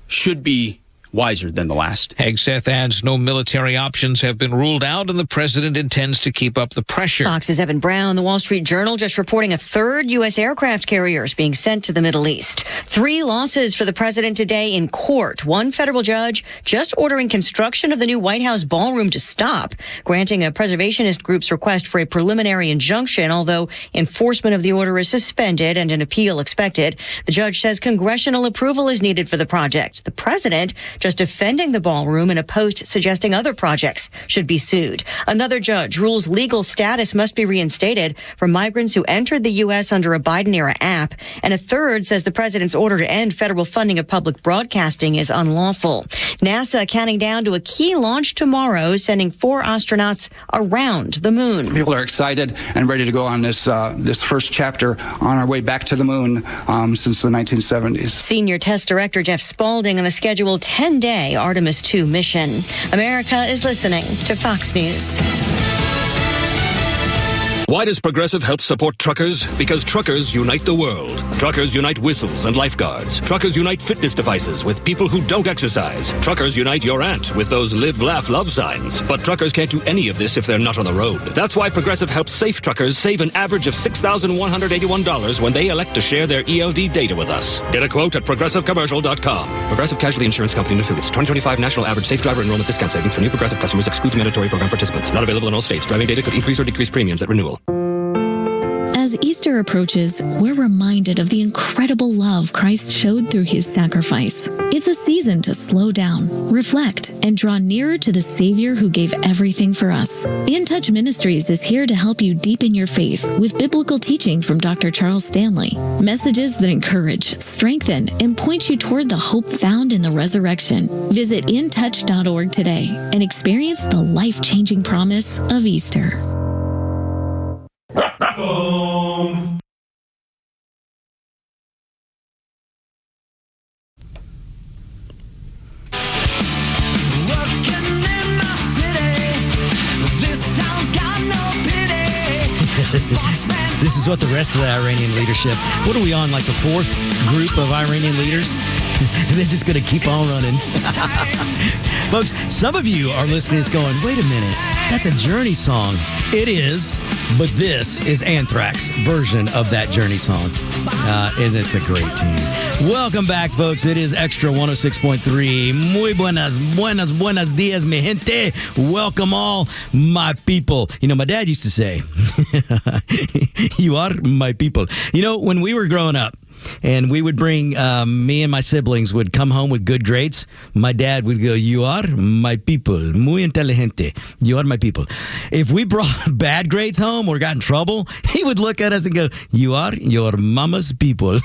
should be wiser than the last. Hegseth adds no military options have been ruled out, and the president intends to keep up the pressure. Fox's Evan Brown, the Wall Street Journal, just reporting a third U.S. aircraft carrier is being sent to the Middle East. 3 losses for the president today in court. One federal judge just ordering construction of the new White House ballroom to stop, granting a preservationist group's request for a preliminary injunction, although enforcement of the order is suspended and an appeal expected. The judge says congressional approval is needed for the project. The president just defending the ballroom in a post suggesting other projects should be sued. Another judge rules legal status must be reinstated for migrants who entered the U.S. under a Biden-era app. And a third says the president's order to end federal funding of public broadcasting is unlawful. NASA counting down to a key launch tomorrow, sending 4 astronauts around the moon. People are excited and ready to go on this first chapter on our way back to the moon since the 1970s. Senior test director Jeff Spaulding on the scheduled 10-day Artemis II mission. America is listening to Fox News. Why does Progressive help support truckers? Because truckers unite the world. Truckers unite whistles and lifeguards. Truckers unite fitness devices with people who don't exercise. Truckers unite your aunt with those live, laugh, love signs. But truckers can't do any of this if they're not on the road. That's why Progressive helps safe truckers save an average of $6,181 when they elect to share their ELD data with us. Get a quote at progressivecommercial.com. Progressive Casualty Insurance Company and Affiliates. 2025 National Average Safe Driver Enrollment Discount Savings for new Progressive customers excludes mandatory program participants. Not available in all states. Driving data could increase or decrease premiums at renewal. As Easter approaches, we're reminded of the incredible love Christ showed through his sacrifice. It's a season to slow down, reflect, and draw nearer to the Savior who gave everything for us. In Touch Ministries is here to help you deepen your faith with biblical teaching from Dr. Charles Stanley. Messages that encourage, strengthen, and point you toward the hope found in the resurrection. Visit intouch.org today and experience the life-changing promise of Easter. This is what the rest of the Iranian leadership, what are we on, like the 4th group of Iranian leaders? They're just going to keep on running. Folks, some of you are listening and going, wait a minute, that's a Journey song. It is, but this is Anthrax version of that Journey song. And it's a great tune. Welcome back, folks. It is Extra 106.3. Muy buenos dias, mi gente. Welcome all my people. You know, my dad used to say, you are my people. You know, when we were growing up, and we would bring, me and my siblings would come home with good grades. My dad would go, you are my people. Muy inteligente. You are my people. If we brought bad grades home or got in trouble, he would look at us and go, you are your mama's people.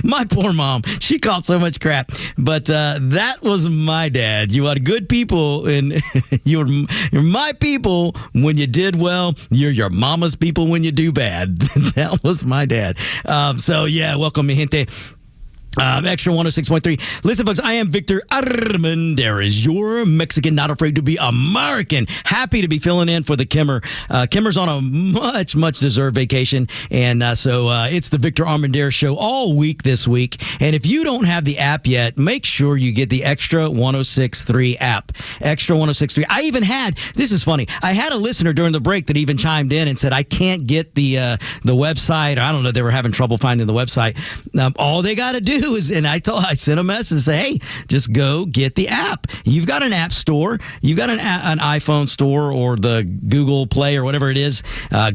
My poor mom. She caught so much crap. But that was my dad. You are good people, and you're my people when you did well. You're your mama's people when you do bad. That was my dad. So, yeah, welcome, mi gente. Extra 106.3. Listen, folks, I am Victor Armendariz, your Mexican, not afraid to be American. Happy to be filling in for the Kimmer. Kimmer's on a much deserved vacation, and so it's the Victor Armendariz Show all week this week. And if you don't have the app yet, make sure you get the Extra 106.3 app. Extra 106.3. I even had, this is funny, I had a listener during the break that even chimed in and said, I can't get the website. I don't know, they were having trouble finding the website. All they got to do do is, and I sent a message, say, hey, just go get the app. You've got an app store. You've got an iPhone store or the Google Play or whatever it is.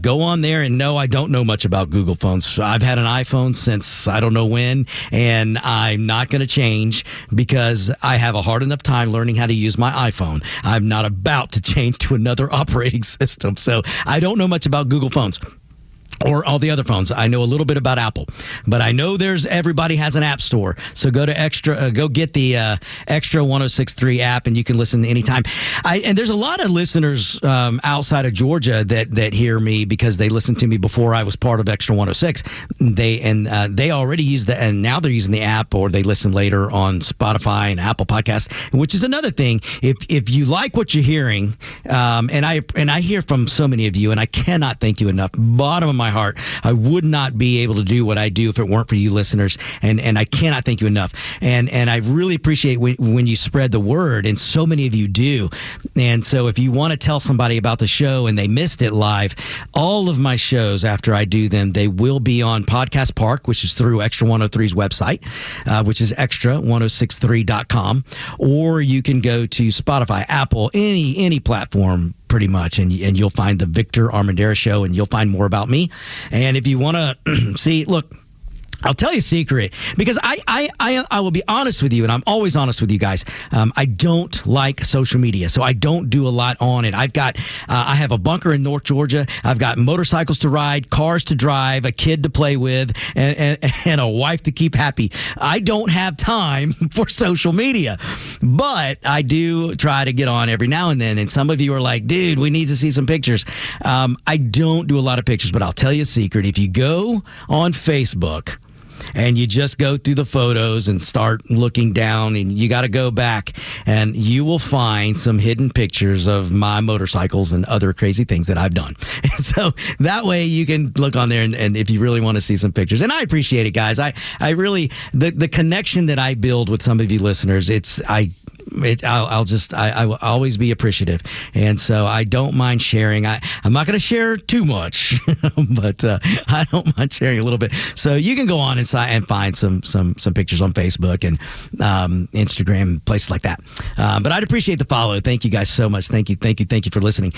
Go on there, and no, I don't know much about Google phones. I've had an iPhone since I don't know when, and I'm not going to change because I have a hard enough time learning how to use my iPhone. I'm not about to change to another operating system. So I don't know much about Google phones or all the other phones. I know a little bit about Apple, but I know everybody has an app store. So go to go get the Extra 106.3 app, and you can listen anytime. And there's a lot of listeners outside of Georgia that hear me because they listened to me before I was part of Extra 106. They already use and now they're using the app, or they listen later on Spotify and Apple Podcasts, which is another thing. If you like what you're hearing, and I hear from so many of you, and I cannot thank you enough. Bottom of my heart, I would not be able to do what I do if it weren't for you listeners, and I cannot thank you enough. And I really appreciate when you spread the word, and so many of you do. And so if you want to tell somebody about the show and they missed it live, all of my shows after I do them, they will be on Podcast Park, which is through Extra 103's website, which is extra1063.com, or you can go to Spotify, Apple, any platform pretty much, and you'll find the Victor Armendariz Show, and you'll find more about me. And if you want to see, look, I'll tell you a secret, because I will be honest with you, and I'm always honest with you guys. I don't like social media, so I don't do a lot on it. I have a bunker in North Georgia. I've got motorcycles to ride, cars to drive, a kid to play with, and a wife to keep happy. I don't have time for social media, but I do try to get on every now and then. And some of you are like, dude, we need to see some pictures. I don't do a lot of pictures, but I'll tell you a secret. If you go on Facebook and you just go through the photos and start looking down, and you got to go back, and you will find some hidden pictures of my motorcycles and other crazy things that I've done. So that way you can look on there, and if you really want to see some pictures. And I appreciate it, guys. I really, the connection that I build with some of you listeners, I will always be appreciative, and so I don't mind sharing. I'm not going to share too much, but I don't mind sharing a little bit. So you can go on and find some pictures on Facebook and Instagram, places like that. But I'd appreciate the follow. Thank you guys so much. Thank you for listening.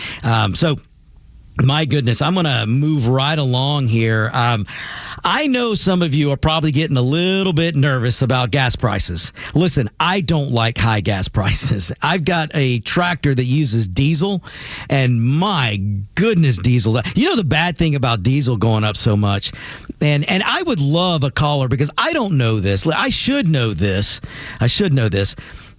My goodness, I'm going to move right along here. I know some of you are probably getting a little bit nervous about gas prices. Listen, I don't like high gas prices. I've got a tractor that uses diesel, and my goodness, diesel. You know the bad thing about diesel going up so much, and I would love a caller, because I don't know this. I should know this.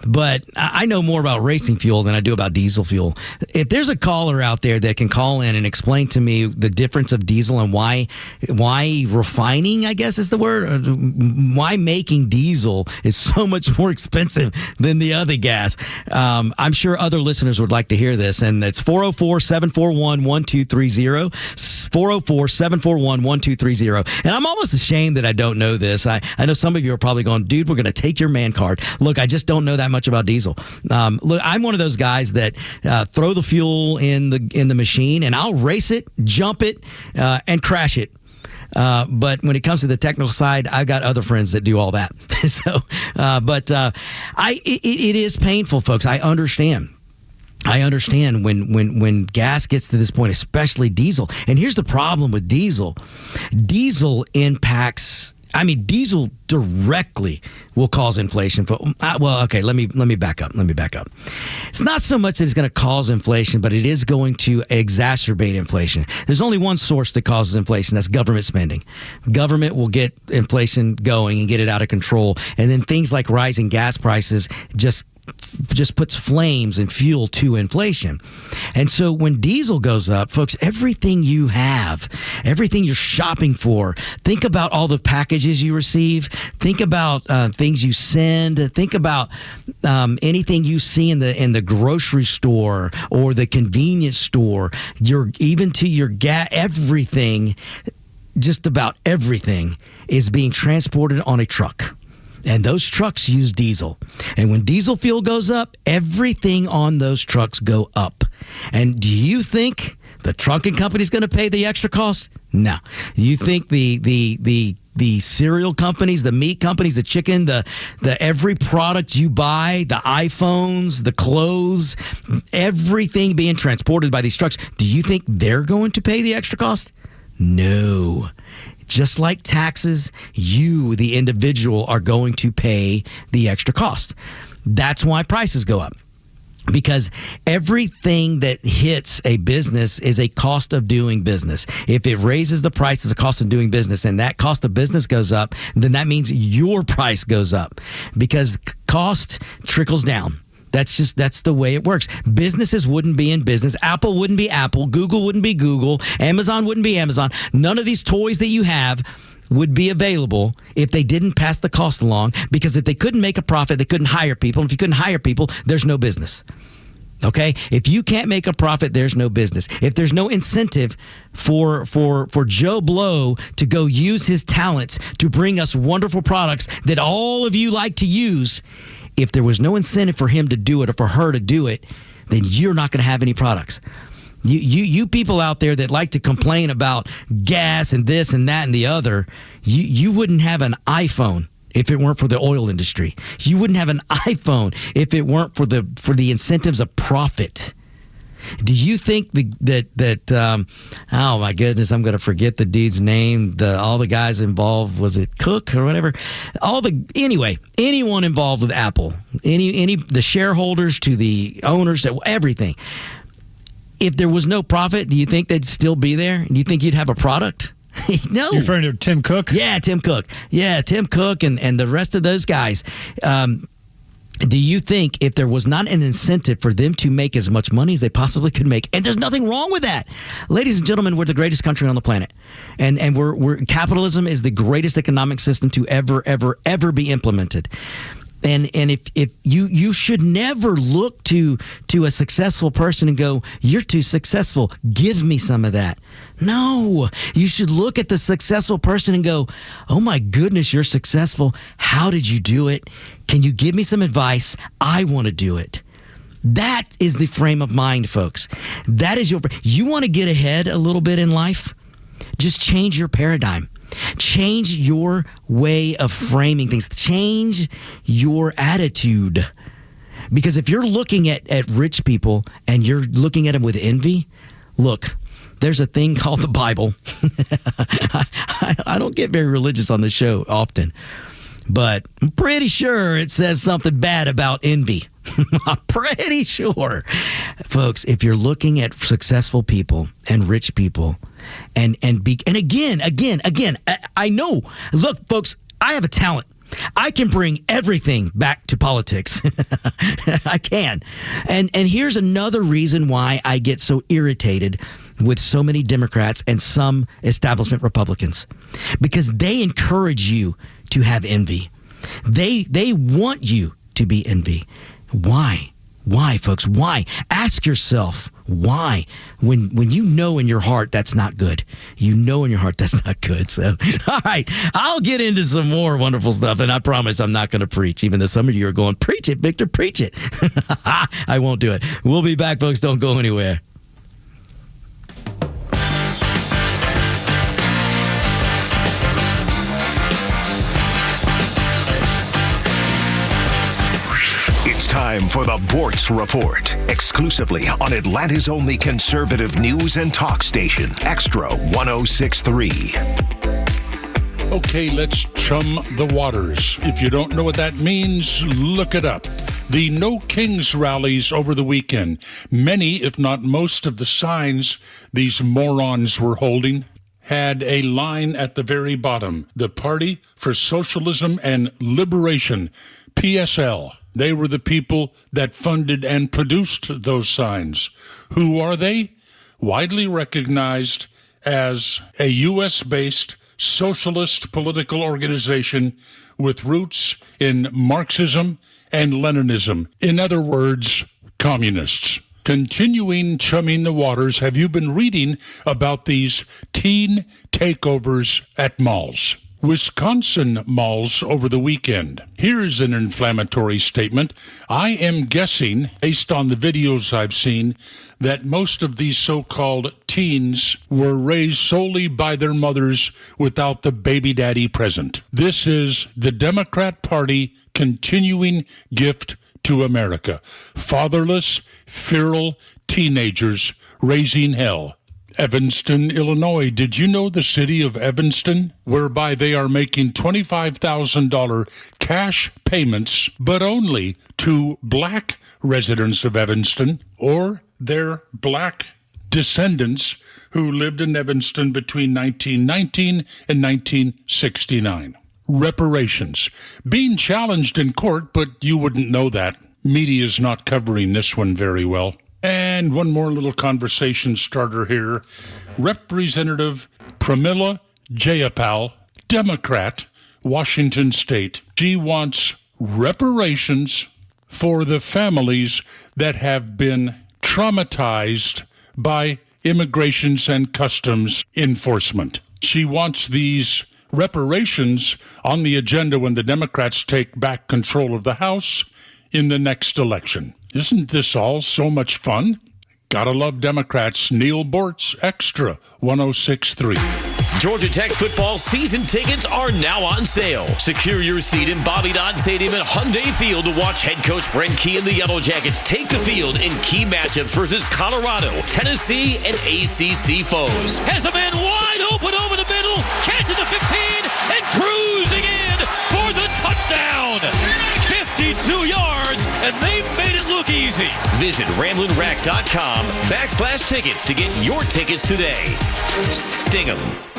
But I know more about racing fuel than I do about diesel fuel. If there's a caller out there that can call in and explain to me the difference of diesel and why refining, I guess is the word, why making diesel is so much more expensive than the other gas, I'm sure other listeners would like to hear this. And it's 404-741-1230, 404-741-1230. And I'm almost ashamed that I don't know this. I know some of you are probably going, dude, we're going to take your man card. Look, I just don't know that much about diesel. Look, I'm one of those guys that throw the fuel in the machine, and I'll race it, jump it, and crash it. But when it comes to the technical side, I've got other friends that do all that. It is painful, folks. I understand when gas gets to this point, especially diesel. And here's the problem with diesel. Diesel directly will cause inflation. Let me back up. It's not so much that it's going to cause inflation, but it is going to exacerbate inflation. There's only one source that causes inflation. That's government spending. Government will get inflation going and get it out of control. And then things like rising gas prices just puts flames and fuel to inflation. And so when diesel goes up, folks, everything you have, everything you're shopping for, think about all the packages you receive, think about things you send, think about anything you see in the grocery store or the convenience store, everything, just about everything is being transported on a truck. And those trucks use diesel. And when diesel fuel goes up, everything on those trucks go up. And do you think The trucking company's going to pay the extra cost? No. You think the cereal companies, the meat companies, the chicken, the every product you buy, the iPhones, the clothes, everything being transported by these trucks, do you think they're going to pay the extra cost? No. Just like taxes, you, the individual, are going to pay the extra cost. That's why prices go up. Because everything that hits a business is a cost of doing business. If it raises the price as a cost of doing business and that cost of business goes up, then that means your price goes up because cost trickles down. That's the way it works. Businesses wouldn't be in business. Apple wouldn't be Apple. Google wouldn't be Google. Amazon wouldn't be Amazon. None of these toys that you have would be available if they didn't pass the cost along, because if they couldn't make a profit, they couldn't hire people. And if you couldn't hire people, there's no business. Okay? If you can't make a profit, there's no business. If there's no incentive for Joe Blow to go use his talents to bring us wonderful products that all of you like to use, if there was no incentive for him to do it or for her to do it, then you're not going to have any products. You people out there that like to complain about gas and this and that and the other, you wouldn't have an iPhone if it weren't for the oil industry. You wouldn't have an iPhone if it weren't for the incentives of profit. Do you think that oh my goodness, I'm going to forget the dude's name. All the guys involved, was it Cook or whatever? Anyway, anyone involved with Apple, the shareholders to the owners, everything. If there was no profit, do you think they'd still be there? Do you think you'd have a product? No. You're referring to Tim Cook? Yeah, Tim Cook. Yeah, Tim Cook and the rest of those guys. Do you think if there was not an incentive for them to make as much money as they possibly could make, and there's nothing wrong with that. Ladies and gentlemen, we're the greatest country on the planet. And capitalism is the greatest economic system to ever be implemented. And if you should never look to a successful person and go, you're too successful, give me some of that. No, you should look at the successful person and go, oh my goodness, you're successful. How did you do it? Can you give me some advice? I want to do it. That is the frame of mind, folks. That is you want to get ahead a little bit in life? Just change your paradigm. Change your way of framing things. Change your attitude. Because if you're looking at rich people and you're looking at them with envy, look, there's a thing called the Bible. I don't get very religious on this show often, but I'm pretty sure it says something bad about envy. I'm pretty sure. Folks, if you're looking at successful people and rich people and again, I know, look, folks, I have a talent. I can bring everything back to politics. I can. And here's another reason why I get so irritated with so many Democrats and some establishment Republicans, because they encourage you to have envy. They want you to be envy. Why? Why, folks? Why? Ask yourself why. When you know in your heart that's not good. You know in your heart that's not good. So, all right, I'll get into some more wonderful stuff, and I promise I'm not going to preach, even though some of you are going, preach it, Victor, preach it. I won't do it. We'll be back, folks. Don't go anywhere. Time for the Bortz Report, exclusively on Atlanta's only conservative news and talk station, Extra 106.3. Okay, let's chum the waters. If you don't know what that means, look it up. The No Kings rallies over the weekend. Many, if not most, of the signs these morons were holding had a line at the very bottom. The Party for Socialism and Liberation, PSL. They were the people that funded and produced those signs. Who are they? Widely recognized as a U.S.-based socialist political organization with roots in Marxism and Leninism. In other words, communists. Continuing chumming the waters, have you been reading about these teen takeovers at malls? Wisconsin malls over the weekend. Here's an inflammatory statement. I am guessing, based on the videos I've seen, that most of these so-called teens were raised solely by their mothers without the baby daddy present. This is the Democrat Party continuing gift to America. Fatherless, feral teenagers raising hell. Evanston, Illinois. Did you know the city of Evanston, whereby they are making $25,000 cash payments, but only to black residents of Evanston or their black descendants who lived in Evanston between 1919 and 1969. Reparations. Being challenged in court, but you wouldn't know that. Media's not covering this one very well. And one more little conversation starter here. Representative Pramila Jayapal, Democrat, Washington State. She wants reparations for the families that have been traumatized by immigrations and customs enforcement. She wants these reparations on the agenda when the Democrats take back control of the House in the next election. Isn't this all so much fun? Gotta love Democrats. Neil Bortz, Extra 106.3. Georgia Tech football season tickets are now on sale. Secure your seat in Bobby Dodd Stadium at Hyundai Field to watch head coach Brent Key and the Yellow Jackets take the field in key matchups versus Colorado, Tennessee, and ACC foes. Has a man wide open over the middle, catches the 15, and cruising in for the touchdown. 52 yards, and they made it look easy. Visit RamblingWreck.com/tickets to get your tickets today. Sting 'em.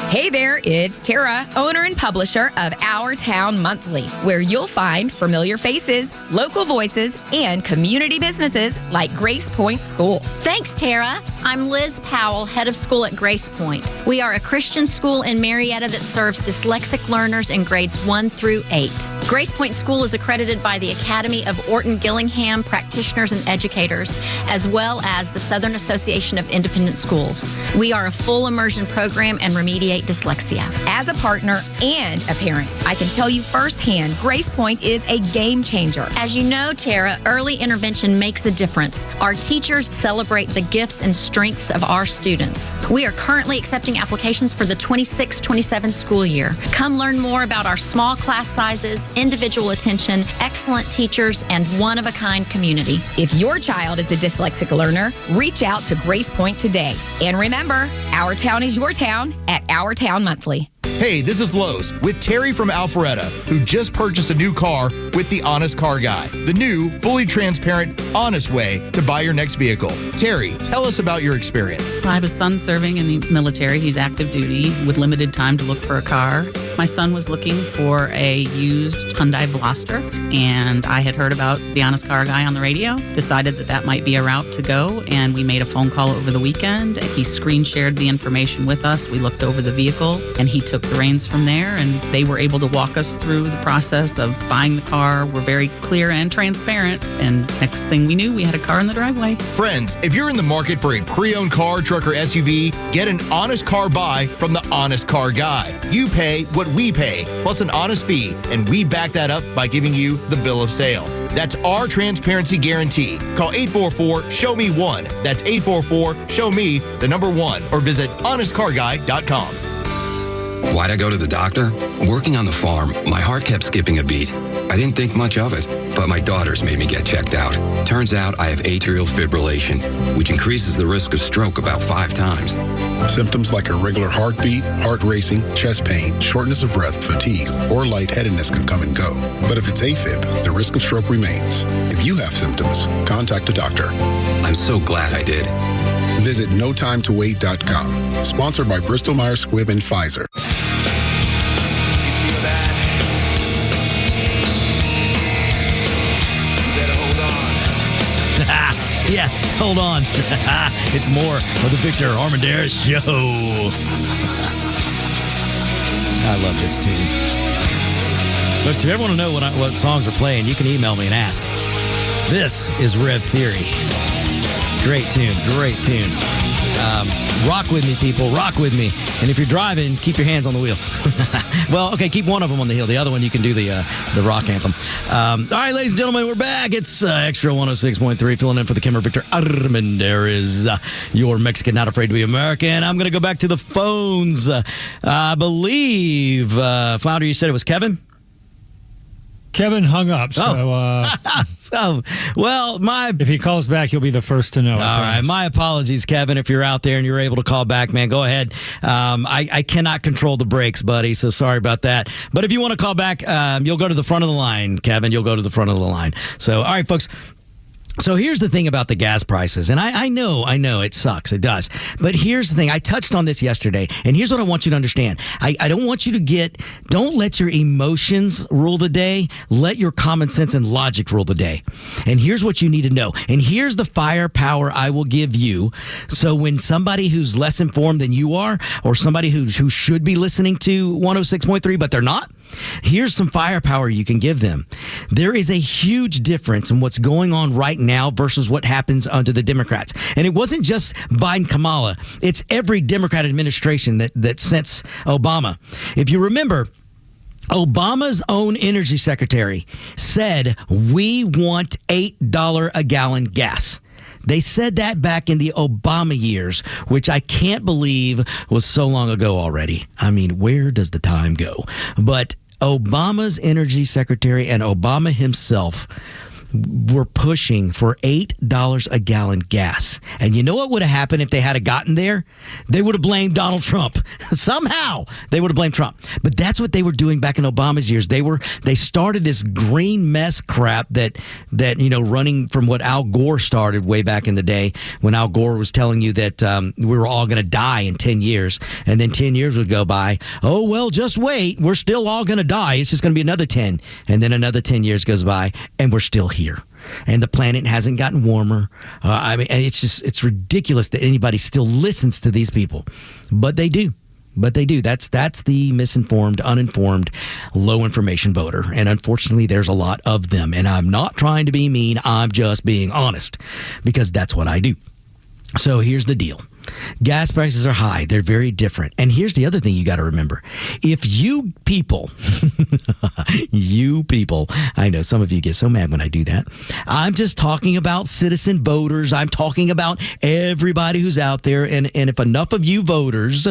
Hey there, it's Tara, owner and publisher of Our Town Monthly, where you'll find familiar faces, local voices, and community businesses like Grace Point School. Thanks, Tara. I'm Liz Powell, head of school at Grace Point. We are a Christian school in Marietta that serves dyslexic learners in grades 1 through 8. Grace Point School is accredited by the Academy of Orton Gillingham practitioners and educators, as well as the Southern Association of Independent Schools. We are a full immersion program and remediate dyslexia. As a partner and a parent, I can tell you firsthand, Grace Point is a game changer. As you know, Tara, early intervention makes a difference. Our teachers celebrate the gifts and strengths of our students. We are currently accepting applications for the 26-27 school year. Come learn more about our small class sizes, individual attention, excellent teachers, and one-of-a-kind community. If your child is a dyslexic learner, reach out to Grace Point today. And remember, our town is your town at Our Town Monthly. Hey, this is Lowe's with Terry from Alpharetta, who just purchased a new car with the Honest Car Guy, the new, fully transparent, honest way to buy your next vehicle. Terry, tell us about your experience. I have a son serving in the military. He's active duty with limited time to look for a car. My son was looking for a used Hyundai Veloster, and I had heard about the Honest Car Guy on the radio, decided that might be a route to go, and we made a phone call over the weekend. He screen shared the information with us. We looked over the vehicle, and he took the reins from there, and they were able to walk us through the process of buying the car. We're very clear and transparent, and next thing we knew, we had a car in the driveway. Friends, if you're in the market for a pre-owned car, truck, or SUV, get an honest car buy from the Honest Car Guy. You pay what we pay, plus an honest fee, and we back that up by giving you the bill of sale. That's our transparency guarantee. Call 844-SHOW-ME-1. That's 844-SHOW-ME, the number 1, or visit honestcarguy.com. Why'd I go to the doctor? Working on the farm, my heart kept skipping a beat. I didn't think much of it, but my daughters made me get checked out. Turns out I have atrial fibrillation, which increases the risk of stroke about 5 times. Symptoms like irregular heartbeat, heart racing, chest pain, shortness of breath, fatigue, or lightheadedness can come and go. But if it's AFib, the risk of stroke remains. If you have symptoms, contact a doctor. I'm so glad I did. Visit NoTimeToWait.com. Sponsored by Bristol Myers Squibb and Pfizer. Yeah, hold on. It's more of the Victor Armendariz Show. I love this tune. Look, to everyone to know what songs are playing, you can email me and ask. This is Rev Theory. Great tune, great tune. Rock with me, people. Rock with me. And if you're driving, keep your hands on the wheel. Well, okay, keep one of them on the hill. The other one, you can do the rock anthem. All right, ladies and gentlemen, we're back. It's Extra 106.3, filling in for the Kimmer Victor Armendariz, your Mexican, not afraid to be American. I'm going to go back to the phones. I believe, Flounder, you said it was Kevin? Kevin hung up. So, if he calls back, you'll be the first to know. All right. My apologies, Kevin. If you're out there and you're able to call back, man, go ahead. I cannot control the brakes, buddy, so sorry about that. But if you want to call back, you'll go to the front of the line, Kevin. You'll go to the front of the line. So, all right, folks. So here's the thing about the gas prices, and I know it sucks, it does. But here's the thing, I touched on this yesterday, and here's what I want you to understand. I don't want you to don't let your emotions rule the day, let your common sense and logic rule the day. And here's what you need to know, and here's the firepower I will give you, so when somebody who's less informed than you are, or somebody who should be listening to 106.3, but they're not, here's some firepower you can give them. There is a huge difference in what's going on right now versus what happens under the Democrats. And it wasn't just Biden-Kamala. It's every Democrat administration that since Obama. If you remember, Obama's own energy secretary said, we want $8 a gallon gas. They said that back in the Obama years, which I can't believe was so long ago already. I mean, where does the time go? But Obama's energy secretary and Obama himself were pushing for $8 a gallon gas. And you know what would have happened if they had gotten there? They would have blamed Donald Trump. Somehow they would have blamed Trump. But that's what they were doing back in Obama's years. They started this green mess crap that running from what Al Gore started way back in the day, when Al Gore was telling you that we were all going to die in 10 years. And then 10 years would go by. Oh, well, just wait. We're still all going to die. It's just going to be another 10. And then another 10 years goes by and we're still here. And the planet hasn't gotten warmer. And it's ridiculous that anybody still listens to these people, but they do. That's the misinformed, uninformed, low information voter. And unfortunately, there's a lot of them. And I'm not trying to be mean. I'm just being honest, because that's what I do. So here's the deal. Gas prices are high. They're very different. And here's the other thing you got to remember. If you people, I know some of you get so mad when I do that. I'm just talking about citizen voters. I'm talking about everybody who's out there. And if enough of you voters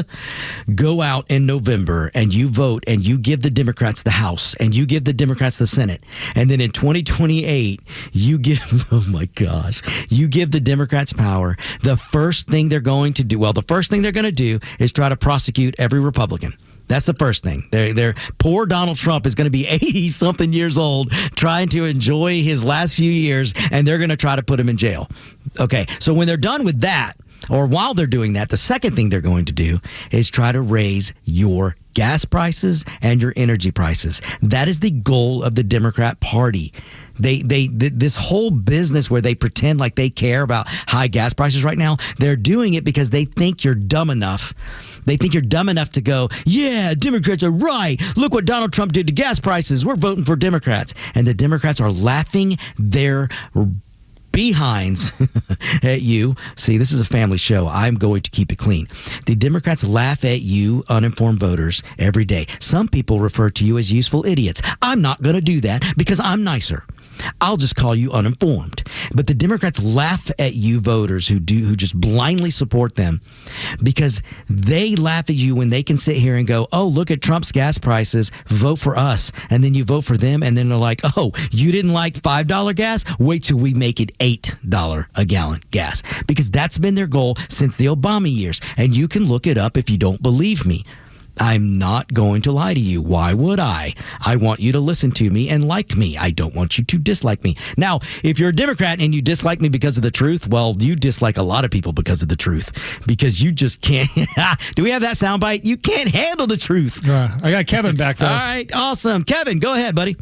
go out in November and you vote and you give the Democrats the House and you give the Democrats the Senate, and then in 2028, you give the Democrats power, the first thing they're going to do is try to prosecute every Republican. That's the first thing. Poor Donald Trump is going to be 80-something years old trying to enjoy his last few years, and they're going to try to put him in jail. Okay, so when they're done with that, or while they're doing that, the second thing they're going to do is try to raise your gas prices and your energy prices. That is the goal of the Democrat Party. This whole business where they pretend like they care about high gas prices right now, they're doing it because they think you're dumb enough. They think you're dumb enough to go, yeah, Democrats are right. Look what Donald Trump did to gas prices. We're voting for Democrats. And the Democrats are laughing their behinds at you. See, this is a family show. I'm going to keep it clean. The Democrats laugh at you, uninformed voters, every day. Some people refer to you as useful idiots. I'm not going to do that because I'm nicer. I'll just call you uninformed. But the Democrats laugh at you voters who just blindly support them, because they laugh at you when they can sit here and go, oh, look at Trump's gas prices, vote for us. And then you vote for them, and then they're like, oh, you didn't like $5 gas? Wait till we make it $8 a gallon gas. Because that's been their goal since the Obama years. And you can look it up if you don't believe me. I'm not going to lie to you. Why would I? I want you to listen to me and like me. I don't want you to dislike me. Now, if you're a Democrat and you dislike me because of the truth, well, you dislike a lot of people because of the truth, because you just can't. Do we have that soundbite? You can't handle the truth. I got Kevin back there. All right, awesome. Kevin, go ahead, buddy.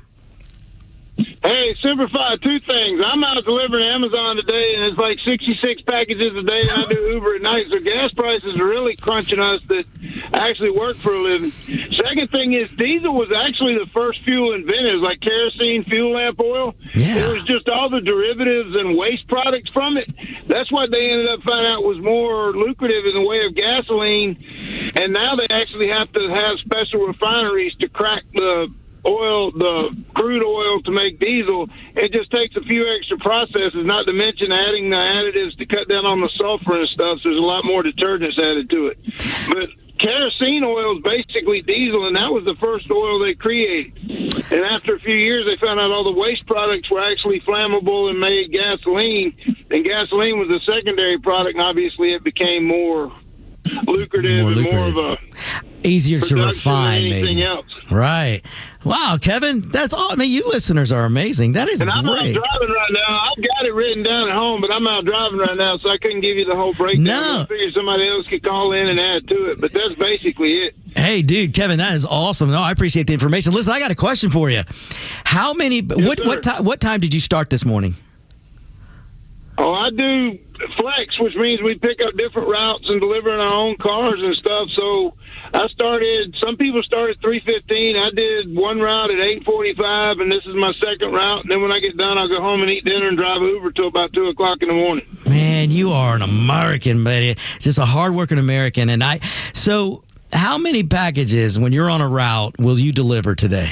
Hey, simplify two things. I'm out delivering Amazon today, and it's like 66 packages a day, and I do Uber at night. So gas prices are really crunching us that actually work for a living. Second thing is diesel was actually the first fuel invented. It was like kerosene, fuel lamp oil. Yeah. It was just all the derivatives and waste products from it. That's what they ended up finding out was more lucrative in the way of gasoline. And now they actually have to have special refineries to crack the crude oil to make diesel. It just takes a few extra processes, not to mention adding the additives to cut down on the sulfur and stuff. So there's a lot more detergents added to it. But kerosene oil is basically diesel, and that was the first oil they created. And after a few years, they found out all the waste products were actually flammable and made gasoline. And gasoline was a secondary product, and obviously it became more lucrative and more of a easier to refine, than anything maybe. else. Right. Wow, Kevin, that's all. I mean, you listeners are amazing. That is And I'm out great. driving right now. I've got it written down at home, but I'm out driving right now, so I couldn't give you the whole breakdown. No. I figured somebody else could call in and add to it, but that's basically it. Hey, dude, Kevin, that is awesome. No, I appreciate the information. Listen, I got a question for you. How many? What time did you start this morning? Oh, I do flex, which means we pick up different routes and deliver in our own cars and stuff. So some people start at 3:15. I did one route at 8:45, and this is my second route. And then when I get done, I'll go home and eat dinner and drive Uber till about 2 o'clock in the morning. Man, you are an American, buddy. Just a hardworking American. So how many packages, when you're on a route, will you deliver today?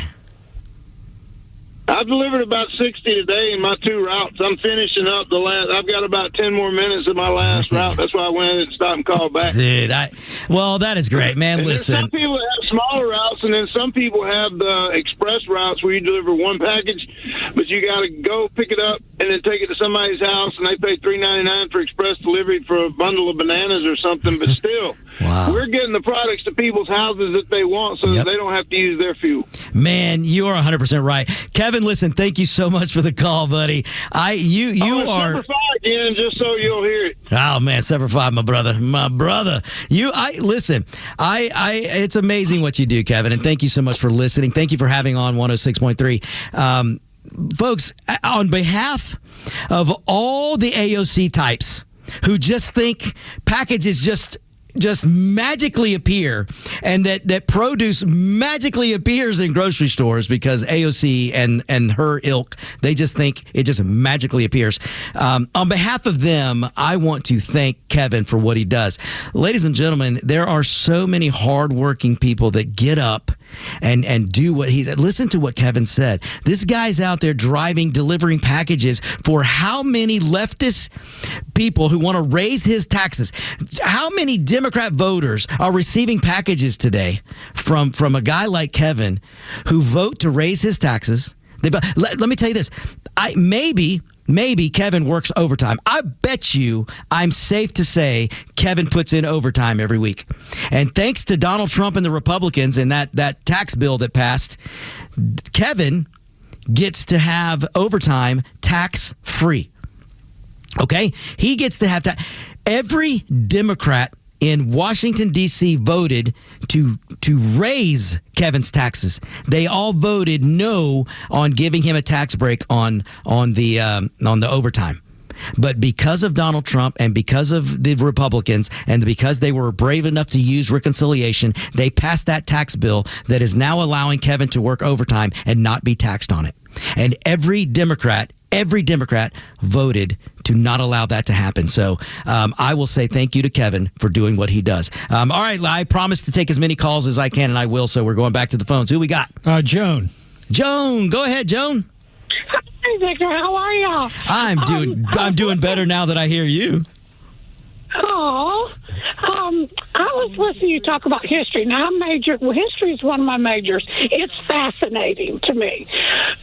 I've delivered about 60 today in my two routes. I'm finishing up I've got about 10 more minutes of my last route. That's why I went in and stopped and called back. Dude, well, that is great, man. And Listen. some people have smaller routes, and then some people have the express routes where you deliver one package, but you got to go pick it up and then take it to somebody's house, and they pay $3.99 for express delivery for a bundle of bananas or something. But still, we're getting the products to people's houses that they want so that they don't have to use their fuel. Man, you are 100% right. Kevin, listen, thank you so much for the call, buddy. You are Number 5 again, just so you'll hear it. Oh man, 7-5, my brother. It's amazing what you do, Kevin, and thank you so much for listening. Thank you for having on 106.3. Folks, on behalf of all the AOC types who just think packages just magically appear and that produce magically appears in grocery stores because AOC and her ilk, they just think it just magically appears. On behalf of them, I want to thank Kevin for what he does. Ladies and gentlemen, there are so many hardworking people that get up and do what he said. Listen to what Kevin said. This guy's out there delivering packages for how many leftist people who want to raise his taxes? How many Democrat voters are receiving packages today from a guy like Kevin who vote to raise his taxes? Let me tell you this. Maybe Kevin works overtime. I bet you I'm safe to say Kevin puts in overtime every week. And thanks to Donald Trump and the Republicans and that tax bill that passed, Kevin gets to have overtime tax-free. Okay? He gets to have every Democrat in Washington, D.C. voted to raise Kevin's taxes. They all voted no on giving him a tax break on the overtime. But because of Donald Trump and because of the Republicans and because they were brave enough to use reconciliation, they passed that tax bill that is now allowing Kevin to work overtime and not be taxed on it. And every Democrat voted to not allow that to happen. So I will say thank you to Kevin for doing what he does. All right, I promise to take as many calls as I can, and I will. So we're going back to the phones. Who we got? Joan. Joan, go ahead, Joan. Hey, Victor, how are y'all? I'm doing better now that I hear you. I was listening to you talk about history. Now, history is one of my majors. It's fascinating to me.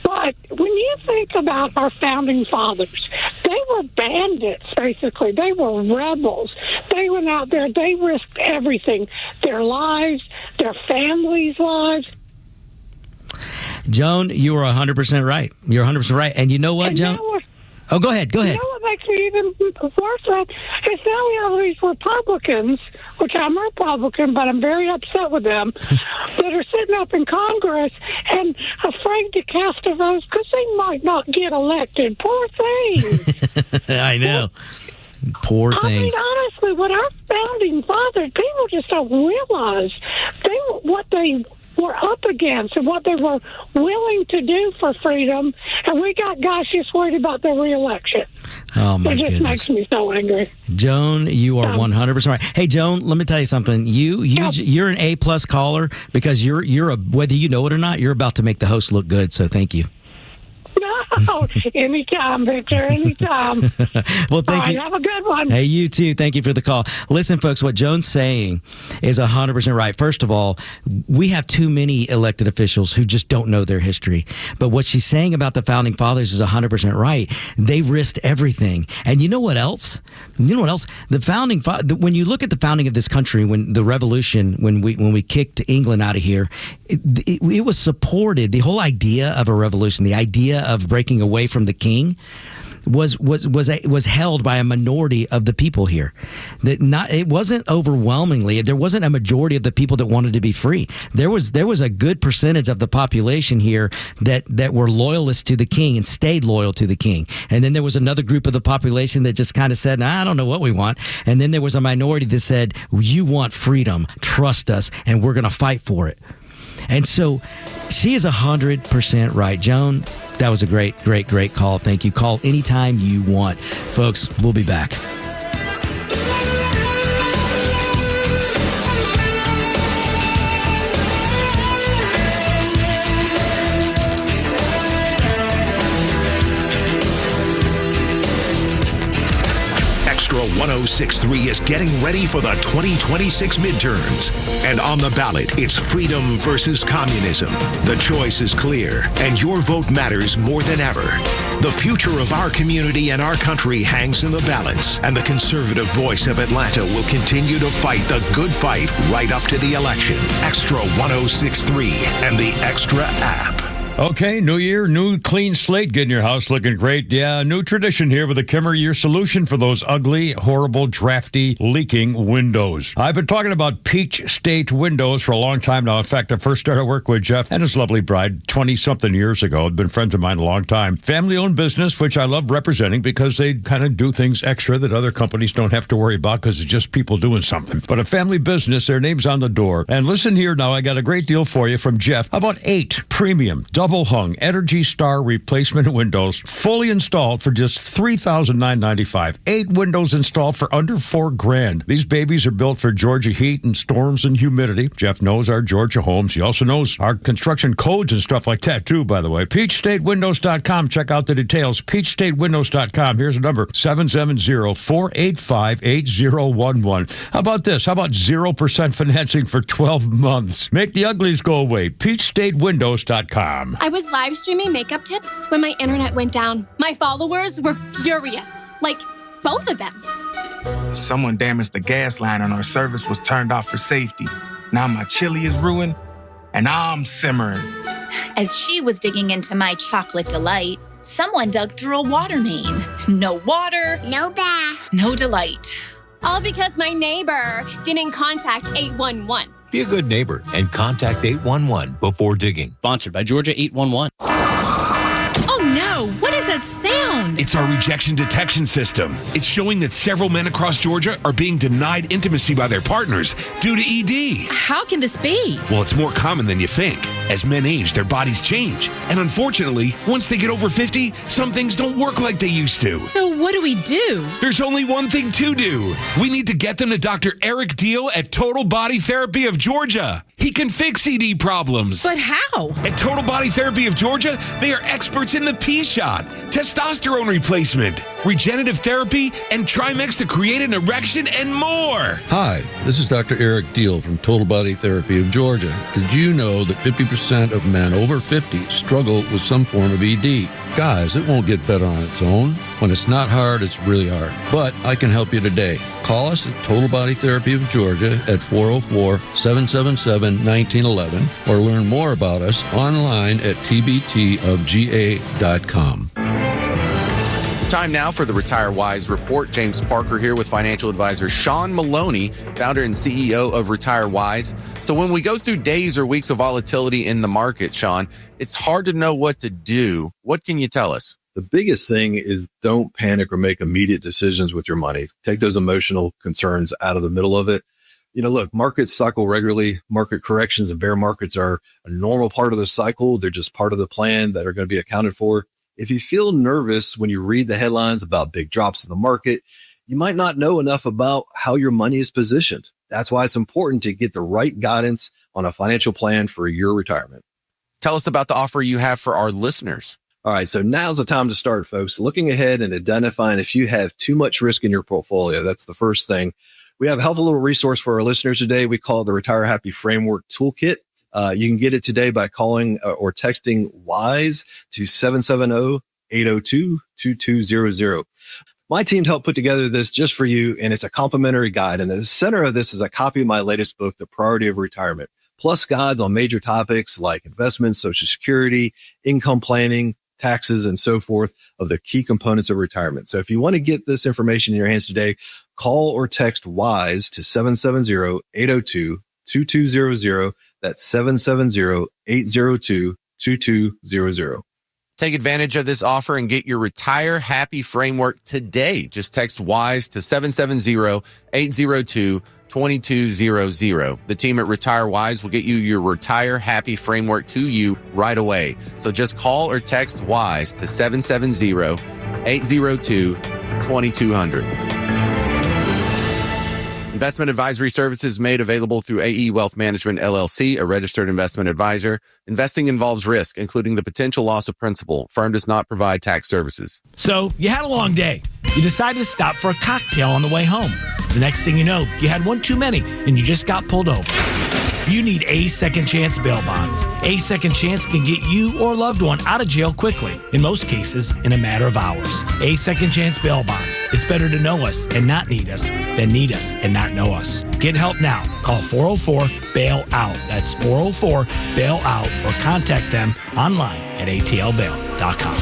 But when you think about our founding fathers, they were bandits, basically. They were rebels. They went out there. They risked everything, their lives, their families' lives. Joan, you are 100% right. You're 100% right. And you know what, Joan? Go ahead. You know what makes me even worse is now we have these Republicans which I'm a Republican, but I'm very upset with them, that are sitting up in Congress and afraid to cast a vote because they might not get elected. Poor things. I know. Poor things. I mean, honestly, what our founding fathers, people just don't realize what they were up against and what they were willing to do for freedom, and we got guys just worried about their reelection. Oh, my It just goodness. makes me so angry. Joan, you are 100% right. Hey, Joan, let me tell you something. You're an A+ caller because you're a, whether you know it or not, you're about to make the host look good, so thank you. No, anytime, Victor, anytime. Well, thank All you. right, have a good one. Hey, you too. Thank you for the call. Listen, folks, what Joan's saying is 100% right. First of all, we have too many elected officials who just don't know their history. But what she's saying about the founding fathers is 100% right. They risked everything. And you know what else? The founding, when you look at the founding of this country, when the revolution, when we kicked England out of here, it was supported. The whole idea of a revolution, the idea of breaking away from the king, was held by a minority of the people here. It wasn't overwhelmingly. There wasn't a majority of the people that wanted to be free. There was a good percentage of the population here that were loyalists to the king and stayed loyal to the king. And then there was another group of the population that just kind of said, I don't know what we want. And then there was a minority that said, you want freedom, trust us, and we're going to fight for it. And so she is 100% right. Joan, that was a great call. Thank you. Call anytime you want. Folks, we'll be back. Extra 106.3 is getting ready for the 2026 midterms. And on the ballot, it's freedom versus communism. The choice is clear, and your vote matters more than ever. The future of our community and our country hangs in the balance, and the conservative voice of Atlanta will continue to fight the good fight right up to the election. Extra 106.3 and the Extra app. Okay, new year, new clean slate, getting your house looking great. Yeah, new tradition here with the Kimmer, your solution for those ugly, horrible, drafty, leaking windows. I've been talking about Peach State windows for a long time now. In fact, I first started work with Jeff and his lovely bride 20-something years ago. They've been friends of mine a long time. Family-owned business, which I love representing because they kind of do things extra that other companies don't have to worry about because it's just people doing something. But a family business, their name's on the door. And listen here now, I got a great deal for you from Jeff. How about 8 premium double-hung Energy Star replacement windows, fully installed for just $3,995. 8 windows installed for under $4,000. These babies are built for Georgia heat and storms and humidity. Jeff knows our Georgia homes. He also knows our construction codes and stuff like that, too, by the way. PeachStateWindows.com. Check out the details. PeachStateWindows.com. Here's the number, 770-485-8011. How about this? How about 0% financing for 12 months? Make the uglies go away. PeachStateWindows.com. I was live streaming makeup tips when my internet went down. My followers were furious. Like, both of them. Someone damaged the gas line and our service was turned off for safety. Now my chili is ruined and I'm simmering. As she was digging into my chocolate delight, someone dug through a water main. No water, no bath, no delight. All because my neighbor didn't contact 811. Be a good neighbor and contact 811 before digging. Sponsored by Georgia 811. Oh no, what is that sound? It's our rejection detection system. It's showing that several men across Georgia are being denied intimacy by their partners due to ED. How can this be? Well, it's more common than you think. As men age, their bodies change. And unfortunately, once they get over 50, some things don't work like they used to. So what do we do? There's only one thing to do. We need to get them to Dr. Eric Deal at Total Body Therapy of Georgia. He can fix ED problems. But how? At Total Body Therapy of Georgia, they are experts in the P-shot, testosterone replacement, regenerative therapy, and Trimex to create an erection and more. Hi, this is Dr. Eric Deal from Total Body Therapy of Georgia. Did you know that 50% of men over 50 struggle with some form of ED? Guys, it won't get better on its own. When it's not hard, it's really hard. But I can help you today. Call us at Total Body Therapy of Georgia at 404-777-1911 or learn more about us online at tbtofga.com. Time now for the Retire Wise Report. James Parker here with financial advisor Sean Maloney, founder and CEO of Retire Wise. So when we go through days or weeks of volatility in the market, Sean, it's hard to know what to do. What can you tell us? The biggest thing is don't panic or make immediate decisions with your money. Take those emotional concerns out of the middle of it. Look, markets cycle regularly. Market corrections and bear markets are a normal part of the cycle. They're just part of the plan that are going to be accounted for. If you feel nervous when you read the headlines about big drops in the market, you might not know enough about how your money is positioned. That's why it's important to get the right guidance on a financial plan for your retirement. Tell us about the offer you have for our listeners. All right, so now's the time to start, folks. Looking ahead and identifying if you have too much risk in your portfolio. That's the first thing. We have a helpful little resource for our listeners today. We call it the Retire Happy Framework Toolkit. You can get it today by calling or texting WISE to 770-802-2200. My team helped put together this just for you, and it's a complimentary guide. And the center of this is a copy of my latest book, The Priority of Retirement, plus guides on major topics like investments, Social Security, income planning, taxes, and so forth of the key components of retirement. So if you want to get this information in your hands today, call or text WISE to 770-802-2200. That's 770-802-2200. Take advantage of this offer and get your Retire Happy Framework today. Just text WISE to 770-802-2200. The team at Retire Wise will get you your Retire Happy Framework to you right away. So just call or text WISE to 770-802-2200. Investment advisory services made available through AE Wealth Management, LLC, a registered investment advisor. Investing involves risk, including the potential loss of principal. Firm does not provide tax services. So, you had a long day. You decided to stop for a cocktail on the way home. The next thing you know, you had one too many and you just got pulled over. You need A Second Chance bail bonds. A Second Chance can get you or a loved one out of jail quickly, in most cases, in a matter of hours. A Second Chance bail bonds. It's better to know us and not need us than need us and not know us. Get help now. Call 404-BAIL-OUT. That's 404-BAIL-OUT or contact them online at atlbail.com.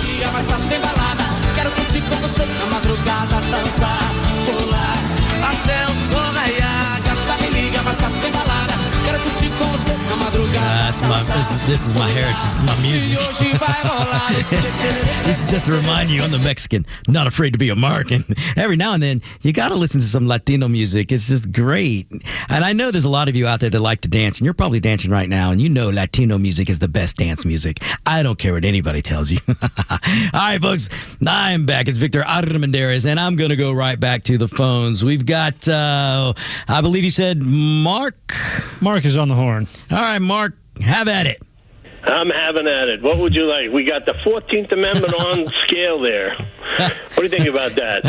This is my heritage. This is my music. This is just to remind you, I'm the Mexican, not afraid to be American. Every now and then, you got to listen to some Latino music. It's just great. And I know there's a lot of you out there that like to dance, and you're probably dancing right now, and you know Latino music is the best dance music. I don't care what anybody tells you. All right, folks, I'm back. It's Victor Armendariz, and I'm going to go right back to the phones. We've got, I believe you said Mark? Mark is on the horn. All right, Mark, have at it. I'm having at it. What would you like? We got the 14th Amendment on scale there. What do you think about that?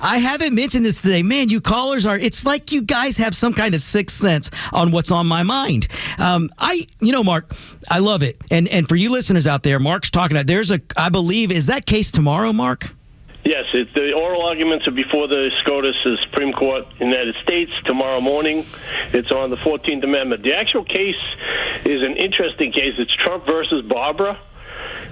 I haven't mentioned this today. Man, you callers it's like you guys have some kind of sixth sense on what's on my mind. Mark, I love it. And for you listeners out there, Mark's talking about, I believe, is that case tomorrow, Mark? Yes, the oral arguments are before the SCOTUS, the Supreme Court in the United States, tomorrow morning. It's on the 14th Amendment. The actual case is an interesting case. It's Trump versus Barbara.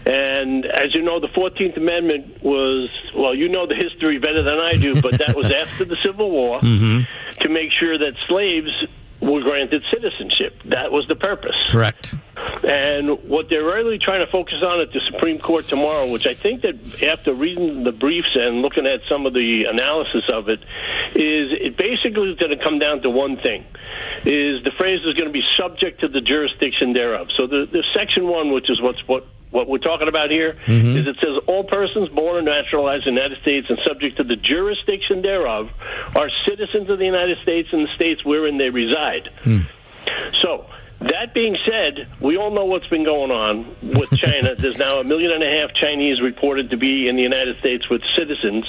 And as you know, the 14th Amendment was, well, you know the history better than I do, but that was after the Civil War to make sure that slaves were granted citizenship. That was the purpose. Correct. And what they're really trying to focus on at the Supreme Court tomorrow, which I think that after reading the briefs and looking at some of the analysis of it, is it basically is going to come down to one thing, is the phrase is going to be subject to the jurisdiction thereof. So the Section 1, which is what we're talking about here, is it says all persons born or naturalized in the United States and subject to the jurisdiction thereof are citizens of the United States and the states wherein they reside. So, that being said, we all know what's been going on with China. There's now 1.5 million Chinese reported to be in the United States with citizens.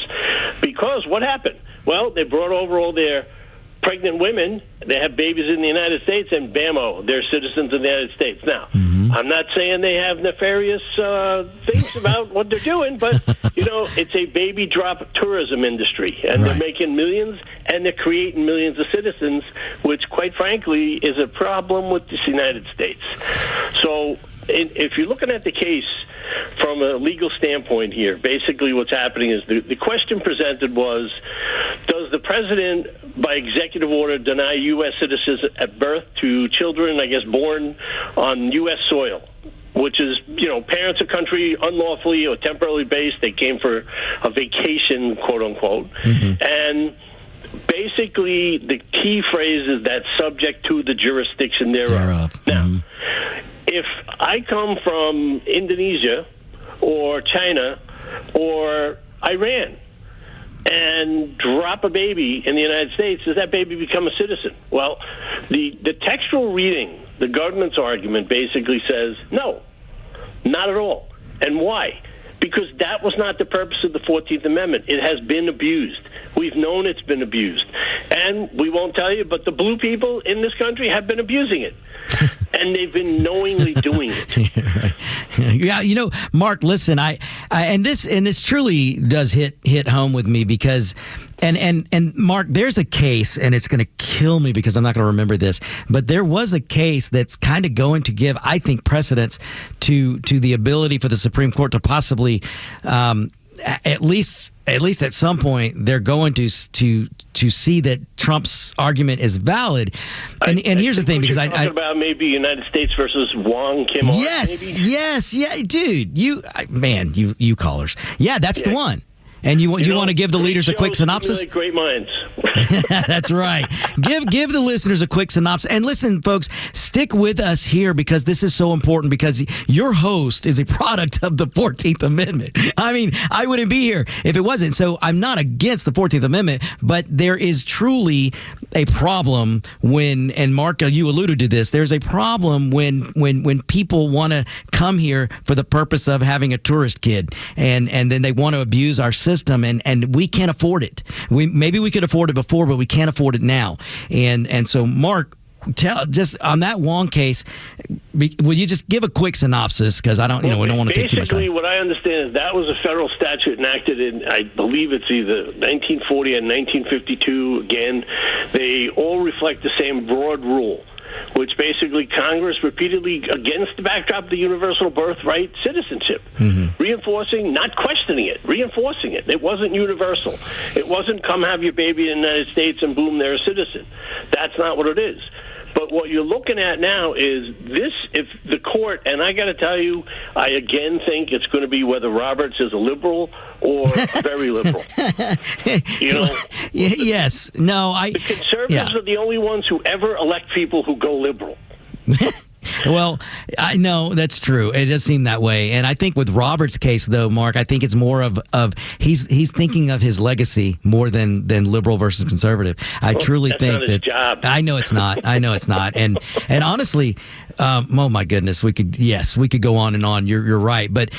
Because what happened? Well, they brought over all their pregnant women, they have babies in the United States, and bammo, they're citizens of the United States. Now, I'm not saying they have nefarious things about what they're doing, but, it's a baby drop tourism industry, and they're making millions, and they're creating millions of citizens, which, quite frankly, is a problem with this United States. So if you're looking at the case from a legal standpoint here, basically what's happening is the question presented was, does the president, by executive order, deny U.S. citizens at birth to children, I guess, born on U.S. soil? Which is, parents of country unlawfully or temporarily based. They came for a vacation, quote unquote. And basically, the key phrase is that subject to the jurisdiction thereof. Now, if I come from Indonesia or China or Iran and drop a baby in the United States, does that baby become a citizen? Well, the textual reading, the government's argument basically says, no, not at all. And why? Because that was not the purpose of the 14th Amendment. It has been abused. We've known it's been abused. And we won't tell you, but the blue people in this country have been abusing it. And they've been knowingly doing it. Yeah, Mark, listen, and this truly does hit home with me because and Mark, there's a case, and it's going to kill me because I'm not going to remember this, but there was a case that's kind of going to give, I think, precedence to the ability for the Supreme Court to possibly at least at some point they're going to see that Trump's argument is valid. And here's the thing, because you're talking about maybe United States versus Wong Kim. Yes, dude, you callers, that's the one. And you want to give the leaders a quick synopsis? Great minds. That's right. Give the listeners a quick synopsis. And listen, folks, stick with us here because this is so important, because your host is a product of the 14th Amendment. I mean, I wouldn't be here if it wasn't. So I'm not against the 14th Amendment, but there is truly a problem when, and Mark, you alluded to this, there's a problem when people want to come here for the purpose of having a tourist kid, and then they want to abuse our system, and we can't afford it. Maybe we could afford it before, but we can't afford it now. And so, Mark, tell just on that Wong case, will you just give a quick synopsis, because I don't, we don't want to take too much time. Basically, what I understand is that was a federal statute enacted in, I believe it's either 1940 and 1952. Again, they all reflect the same broad rule, which basically Congress repeatedly, against the backdrop of the universal birthright citizenship, reinforcing, not questioning it, reinforcing it. It wasn't universal. It wasn't come have your baby in the United States and boom, they're a citizen. That's not what it is. But what you're looking at now is this, if the court, and I got to tell you, I again think it's going to be whether Roberts is a liberal or a very liberal. Yes. No, the conservatives are the only ones who ever elect people who go liberal. Well, I know that's true. It does seem that way. And I think with Robert's case, though, Mark, I think it's more of he's thinking of his legacy more than liberal versus conservative. I truly think not his job. I know it's not. And honestly, oh my goodness, we could go on and on. You're right. But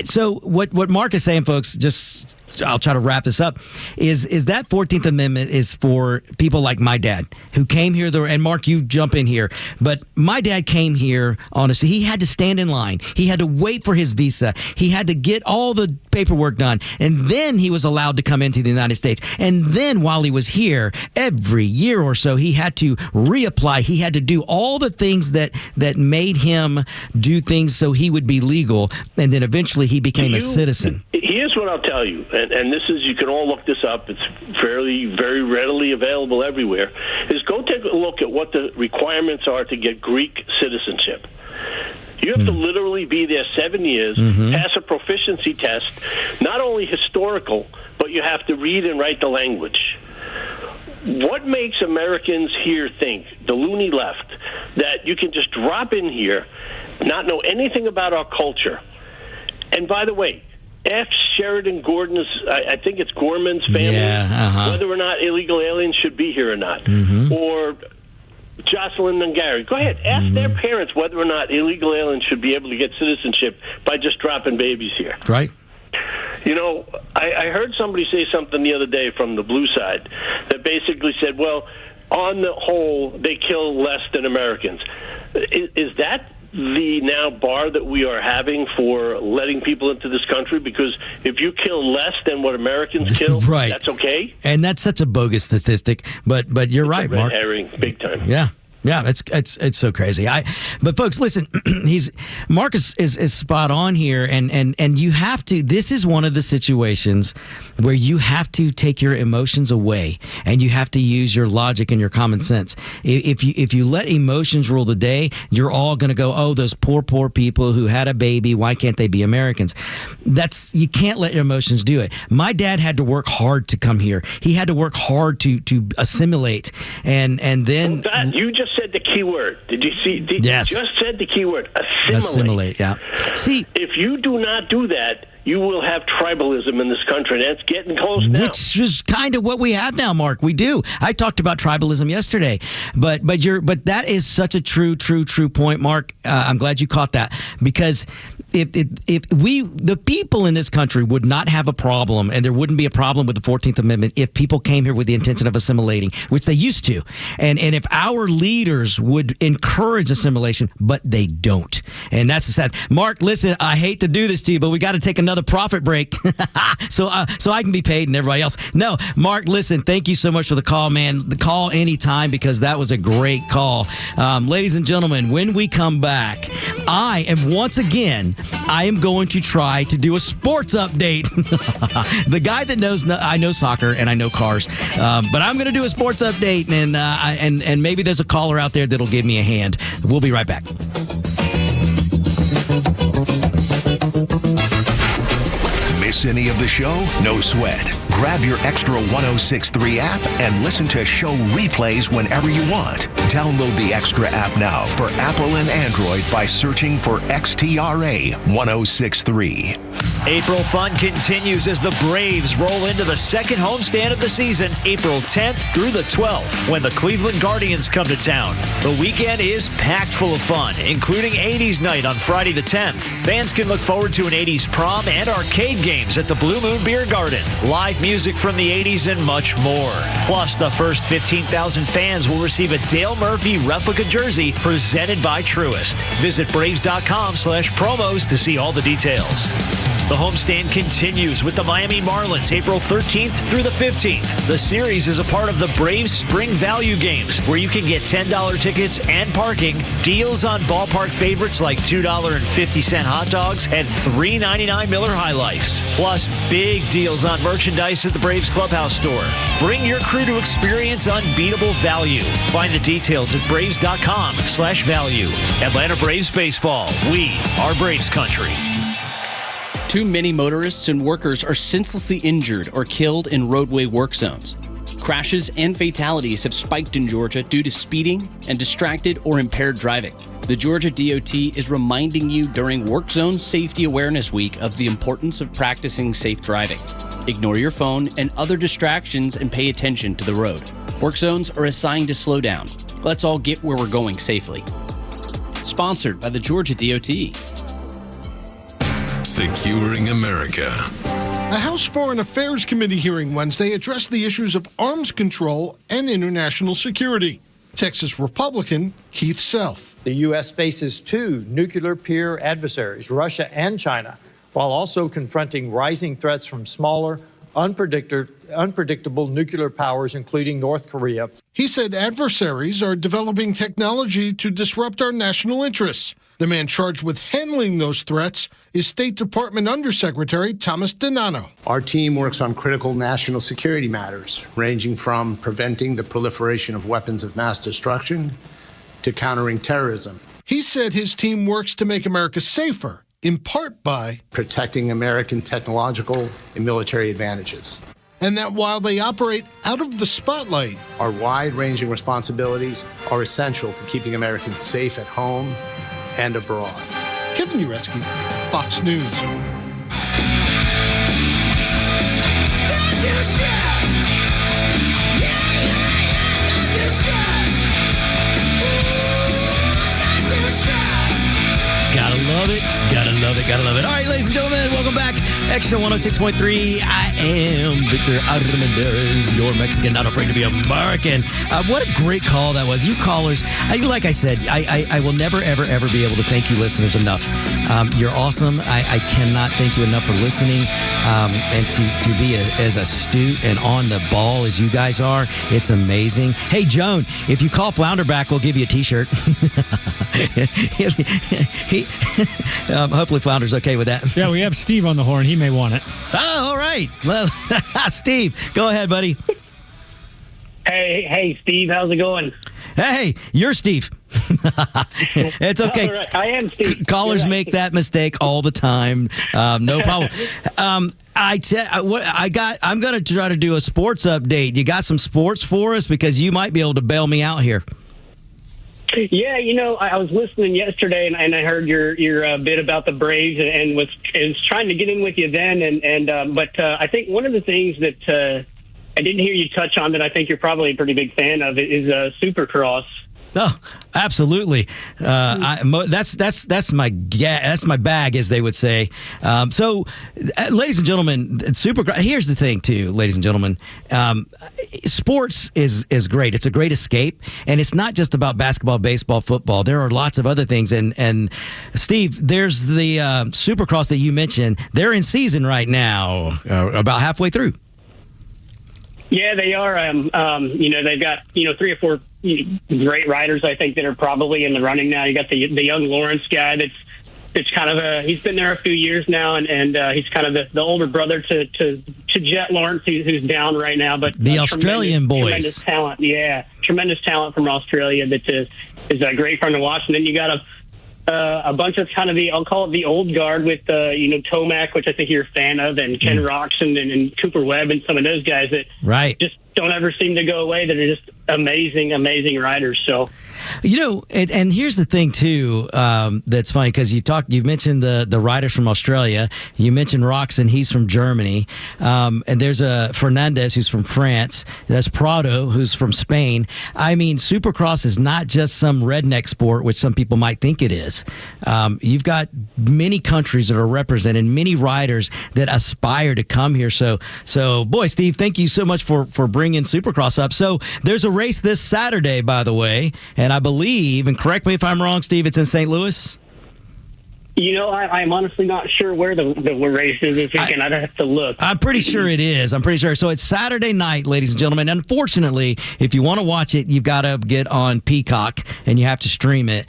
so what Mark is saying, folks, just I'll try to wrap this up, is that 14th Amendment is for people like my dad who came here, and Mark, you jump in here, but my dad came here, honestly, he had to stand in line. He had to wait for his visa. He had to get all the paperwork done, and then he was allowed to come into the United States. And then while he was here, every year or so, he had to reapply. He had to do all the things that made him do things so he would be legal, and then eventually he became a citizen. Here's what I'll tell you, and this is, you can all look this up, it's very readily available everywhere, is go take a look at what the requirements are to get Greek citizenship. You have to literally be there 7 years, pass a proficiency test, not only historical, but you have to read and write the language. What makes Americans here think, the loony left, that you can just drop in here, not know anything about our culture? And by the way, ask Sheridan Gordon's, I think it's Gorman's family, whether or not illegal aliens should be here or not. Or Jocelyn and Gary. Go ahead. Ask their parents whether or not illegal aliens should be able to get citizenship by just dropping babies here. Right. I heard somebody say something the other day from the blue side that basically said, well, on the whole, they kill less than Americans. Is that the now bar that we are having for letting people into this country? Because if you kill less than what Americans kill, that's okay? And that's such a bogus statistic, but you're right, Mark. Red herring, big time. Yeah. Yeah, it's so crazy. But folks, listen, Marcus is spot on here, and you have to. This is one of the situations where you have to take your emotions away, and you have to use your logic and your common sense. If you let emotions rule the day, you're all going to go, oh, those poor people who had a baby. Why can't they be Americans? You can't let your emotions do it. My dad had to work hard to come here. He had to work hard to assimilate, and then you just said the key word. Did you see? Yes. You just said the key word. Assimilate. Assimilate, yeah. See, if you do not do that, you will have tribalism in this country, and that's getting close now. Which is kind of what we have now, Mark. We do. I talked about tribalism yesterday, but that is such a true point, Mark. I'm glad you caught that, because if the people in this country would not have a problem, and there wouldn't be a problem with the 14th Amendment if people came here with the intention of assimilating, which they used to, and if our leaders would encourage assimilation, but they don't, and that's the sad. Mark, listen, I hate to do this to you, but we got to take another profit break so I can be paid and everybody else. No, Mark, listen, thank you so much for the call, man. The call anytime, because that was a great call. Ladies and gentlemen, when we come back, I am going to try to do a sports update. The guy that knows, I know soccer and I know cars, but I'm going to do a sports update, and maybe there's a caller out there that'll give me a hand. We'll be right back. Miss any of the show? No sweat. Grab your Extra 106.3 app and listen to show replays whenever you want. Download the Extra app now for Apple and Android by searching for XTRA 106.3. April fun continues as the Braves roll into the second homestand of the season, April 10th through the 12th, when the Cleveland Guardians come to town. The weekend is packed full of fun, including 80s night on Friday the 10th. Fans can look forward to an 80s prom and arcade games at the Blue Moon Beer Garden, live music from the 80s, and much more. Plus, the first 15,000 fans will receive a Dale Murphy replica jersey presented by Truist. Visit Braves.com/promos to see all the details. The homestand continues with the Miami Marlins April 13th through the 15th. The series is a part of the Braves Spring Value Games, where you can get $10 tickets and parking, deals on ballpark favorites like $2.50 hot dogs and $3.99 Miller High Lifes. Plus, big deals on merchandise at the Braves Clubhouse store. Bring your crew to experience unbeatable value. Find the details at Braves.com/value. Atlanta Braves Baseball. We are Braves Country. Too many motorists and workers are senselessly injured or killed in roadway work zones. Crashes and fatalities have spiked in Georgia due to speeding and distracted or impaired driving. The Georgia DOT is reminding you during Work Zone Safety Awareness Week of the importance of practicing safe driving. Ignore your phone and other distractions and pay attention to the road. Work zones are a sign to slow down. Let's all get where we're going safely. Sponsored by the Georgia DOT. Securing America. A House Foreign Affairs Committee hearing Wednesday addressed the issues of arms control and international security. Texas Republican Keith Self. The U.S. faces two nuclear peer adversaries, Russia and China, while also confronting rising threats from smaller, unpredictable nuclear powers, including North Korea. He said adversaries are developing technology to disrupt our national interests. The man charged with handling those threats is State Department Undersecretary Thomas Donano. Our team works on critical national security matters, ranging from preventing the proliferation of weapons of mass destruction to countering terrorism. He said his team works to make America safer, in part by protecting American technological and military advantages. And that while they operate out of the spotlight, our wide-ranging responsibilities are essential to keeping Americans safe at home and abroad. Kevin Uretsky, Fox News. Gotta love it. Gotta love it. Gotta love it. All right, ladies and gentlemen, welcome back. Extra 106.3. I am Victor Armendariz, your Mexican, not afraid to be American. What a great call that was. You callers, like I said, I will never, ever, ever be able to thank you listeners enough. You're awesome. I cannot thank you enough for listening and to be as astute and on the ball as you guys are. It's amazing. Hey, Joan, if you call Flounder back, we'll give you a T-shirt. Hopefully Flounder's okay with that. Yeah, we have Steve on the horn. He may want it. Oh, all right. Well, Steve, go ahead, buddy. Hey, Steve, how's it going? Hey, you're Steve. It's okay. All right, I am Steve. Callers make that mistake all the time. No problem. I'm going to try to do a sports update. You got some sports for us? Because you might be able to bail me out here. Yeah, I was listening yesterday, and I heard your bit about the Braves, and was trying to get in with you then, but I think one of the things that I didn't hear you touch on that I think you're probably a pretty big fan of is Supercross. Oh, absolutely. That's my bag, as they would say. So, ladies and gentlemen, here's the thing, too, ladies and gentlemen. Sports is great. It's a great escape, and it's not just about basketball, baseball, football. There are lots of other things. And Steve, there's the Supercross that you mentioned. They're in season right now, about halfway through. Yeah, they are. They've got 3 or 4 great riders, I think, that are probably in the running now. You got the young Lawrence guy that's kind of he's been there a few years now, and he's kind of the older brother to Jet Lawrence, who's down right now. But the Australian boys, tremendous talent. Yeah, tremendous talent from Australia that is a great fun to watch. And then you got a bunch of kind of I'll call it the old guard with Tomac, which I think you're a fan of, and Ken Roxon and Cooper Webb and some of those guys that just don't ever seem to go away, that are just amazing riders. So, and here's the thing too, that's funny, because you mentioned the riders from Australia. You mentioned Roxon, he's from Germany, and there's a Fernandez who's from France. There's Prado who's from Spain. I mean, Supercross is not just some redneck sport, which some people might think it is. You've got many countries that are represented, many riders that aspire to come here. So boy, Steve, thank you so much for bringing Supercross up. So there's a race this Saturday, by the way, and I believe, and correct me if I'm wrong, Steve, it's in St. Louis? I'm honestly not sure where the race is this weekend. I'd have to look. I'm pretty sure it is. I'm pretty sure. So it's Saturday night, ladies and gentlemen. Unfortunately, if you want to watch it, you've got to get on Peacock, and you have to stream it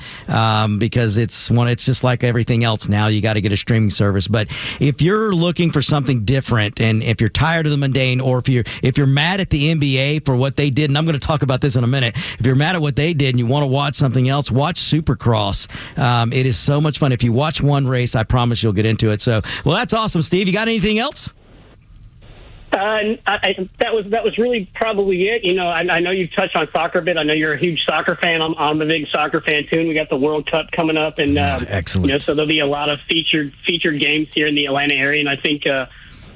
because it's just like everything else now. You got to get a streaming service. But if you're looking for something different, and if you're tired of the mundane, or if you're mad at the NBA for what they did, and I'm going to talk about this in a minute. If you're mad at what they did and you want to watch something else, watch Supercross. It is so much fun. If you watch one race, I promise you'll get into it. So, well, that's awesome, Steve. You got anything else? That was really probably it. I know you've touched on soccer a bit. I know you're a huge soccer fan. I'm a big soccer fan too. And we got the World Cup coming up, and excellent. So there'll be a lot of featured games here in the Atlanta area, and I think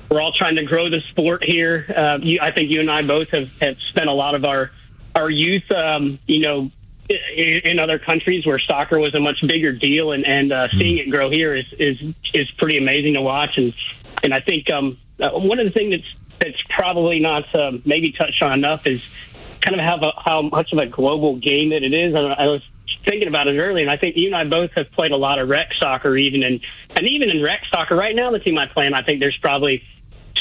we're all trying to grow the sport here. I think you and I both have spent a lot of our youth, in other countries where soccer was a much bigger deal, and seeing it grow here is pretty amazing to watch. And I think one of the things that's probably not maybe touched on enough is kind of how much of a global game that it is. I was thinking about it earlier, and I think you and I both have played a lot of rec soccer, even in rec soccer right now, the team I play in, I think there's probably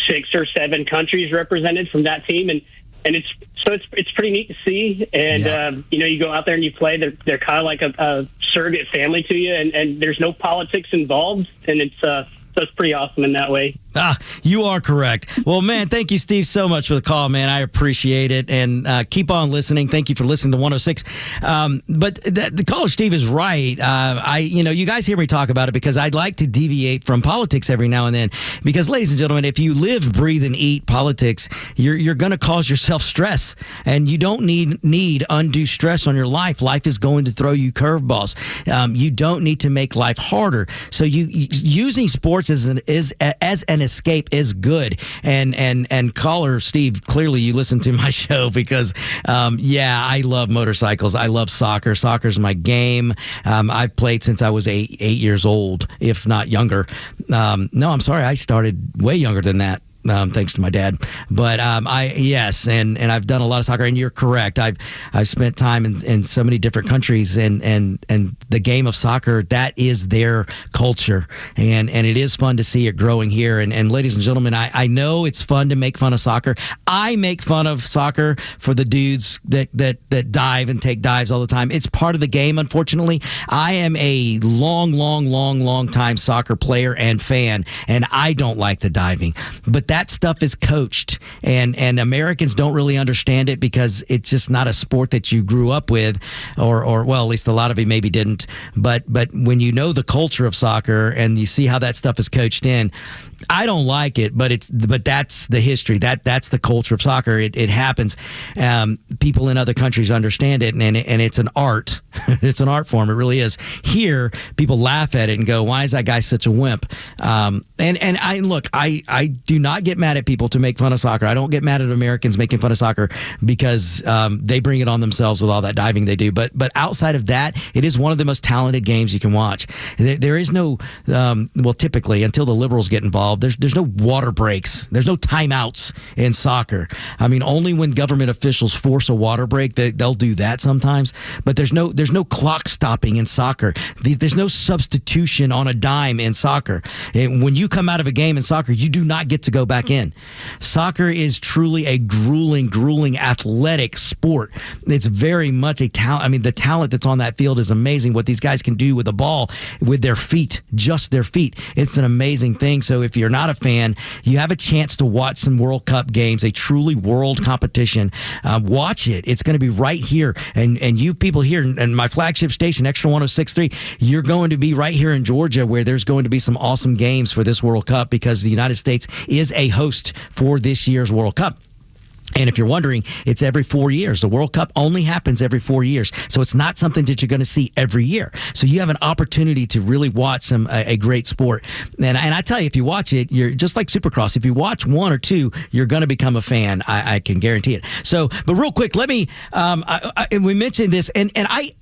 6 or 7 countries represented from that team, and it's pretty neat to see. And you go out there and you play. They're kind of like a surrogate family to you, and there's no politics involved, and it's pretty awesome in that way. You are correct. Well, man, thank you, Steve, so much for the call, man. I appreciate it, and keep on listening. Thank you for listening to 106. But the caller, Steve, is right. You guys hear me talk about it because I'd like to deviate from politics every now and then. Because, ladies and gentlemen, if you live, breathe, and eat politics, you're going to cause yourself stress, and you don't need undue stress on your life. Life is going to throw you curveballs. You don't need to make life harder. So using sports as an escape is good. And caller Steve, clearly you listen to my show because, I love motorcycles. I love soccer. Soccer's my game. I've played since I was eight years old, if not younger. No, I'm sorry. I started way younger than that. Thanks to my dad, but and I've done a lot of soccer. And you're correct. I've spent time in so many different countries, and the game of soccer, that is their culture, and it is fun to see it growing here. And ladies and gentlemen, I know it's fun to make fun of soccer. I make fun of soccer for the dudes that dive and take dives all the time. It's part of the game. Unfortunately, I am a long time soccer player and fan, and I don't like the diving, but that stuff is coached, and Americans don't really understand it because it's just not a sport that you grew up with, or well, at least a lot of you maybe didn't. But when you know the culture of soccer and you see how that stuff is coached in, I don't like it, but that's the history. That's the culture of soccer. It happens. People in other countries understand it, and it's an art. It's an art form. It really is. Here, people laugh at it and go, "Why is that guy such a wimp?" And I do not get mad at people to make fun of soccer. I don't get mad at Americans making fun of soccer because they bring it on themselves with all that diving they do. But outside of that, it is one of the most talented games you can watch. There is no, typically until the liberals get involved, there's no water breaks. There's no timeouts in soccer. I mean, only when government officials force a water break, they'll do that sometimes. But there's no clock stopping in soccer. There's no substitution on a dime in soccer. And when you come out of a game in soccer, you do not get to go back in. Soccer is truly a grueling athletic sport. It's very much a talent. I mean, the talent that's on that field is amazing. What these guys can do with the ball, with their feet, just their feet. It's an amazing thing. So if you're not a fan, you have a chance to watch some World Cup games, a truly world competition. Watch it. It's going to be right here. And you people here, and my flagship station, Extra 106.3, you're going to be right here in Georgia, where there's going to be some awesome games for this World Cup, because the United States is a host for this year's World Cup. And if you're wondering, it's every 4 years. The World Cup only happens every 4 years. So it's not something that you're going to see every year. So you have an opportunity to really watch a great sport. And I tell you, if you watch it, you're just like Supercross. If you watch one or two, you're going to become a fan. I can guarantee it. So, but real quick, let me, we mentioned this, and I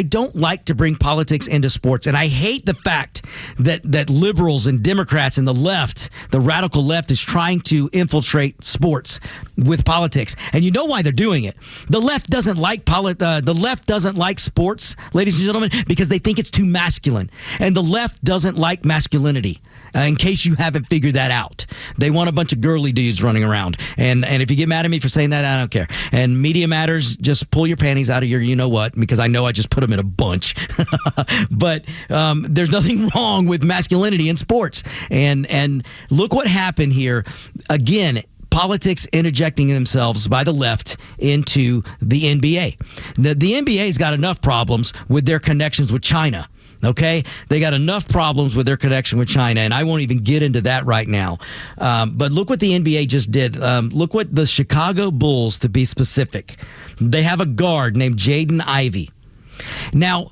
don't like to bring politics into sports, and I hate the fact that liberals and Democrats and the left, the radical left, is trying to infiltrate sports with politics. And you know why they're doing it. The left doesn't like sports, ladies and gentlemen, because they think it's too masculine. And the left doesn't like masculinity. In case you haven't figured that out, they want a bunch of girly dudes running around. And if you get mad at me for saying that, I don't care. And Media Matters, just pull your panties out of your you know what, because I know I just put them in a bunch. But there's nothing wrong with masculinity in sports. And look what happened here. Again, politics interjecting themselves by the left into the NBA. The NBA's got enough problems with their connections with China. Okay, they got enough problems with their connection with China, and I won't even get into that right now. But look what the NBA just did. Look what the Chicago Bulls, to be specific, they have a guard named Jaden Ivey. Now,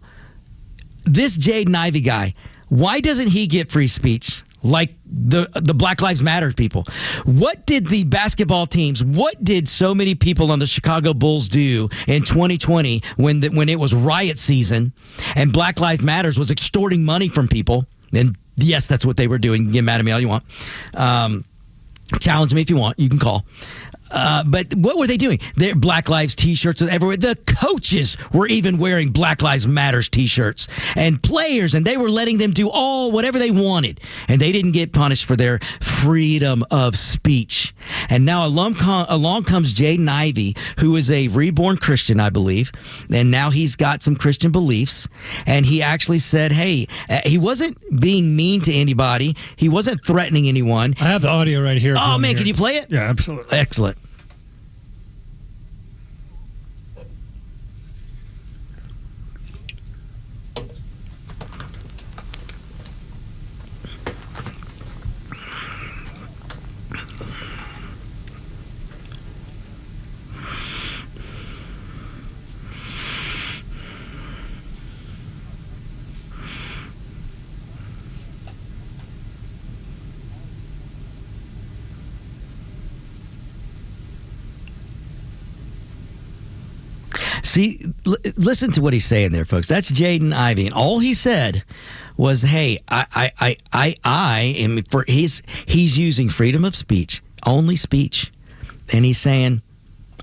this Jaden Ivey guy, why doesn't he get free speech like the Black Lives Matter people? What did the basketball teams, what did so many people on the Chicago Bulls do in 2020 when it was riot season and Black Lives Matters was extorting money from people? And yes, that's what they were doing. Get mad at me all you want. Challenge me if you want. You can call. But what were they doing? Their Black Lives T-shirts everywhere. The coaches were even wearing Black Lives Matters T-shirts, and players, and they were letting them do whatever they wanted, and they didn't get punished for their freedom of speech. And now along comes Jaden Ivey, who is a reborn Christian, I believe, and now he's got some Christian beliefs, and he actually said, hey, he wasn't being mean to anybody. He wasn't threatening anyone. I have the audio right here. Oh, man, can you play it? Yeah, absolutely. Excellent. See, listen to what he's saying there, folks. That's Jaden Ivey. And all he said was, hey, I am for he's using freedom of speech, only speech. And he's saying,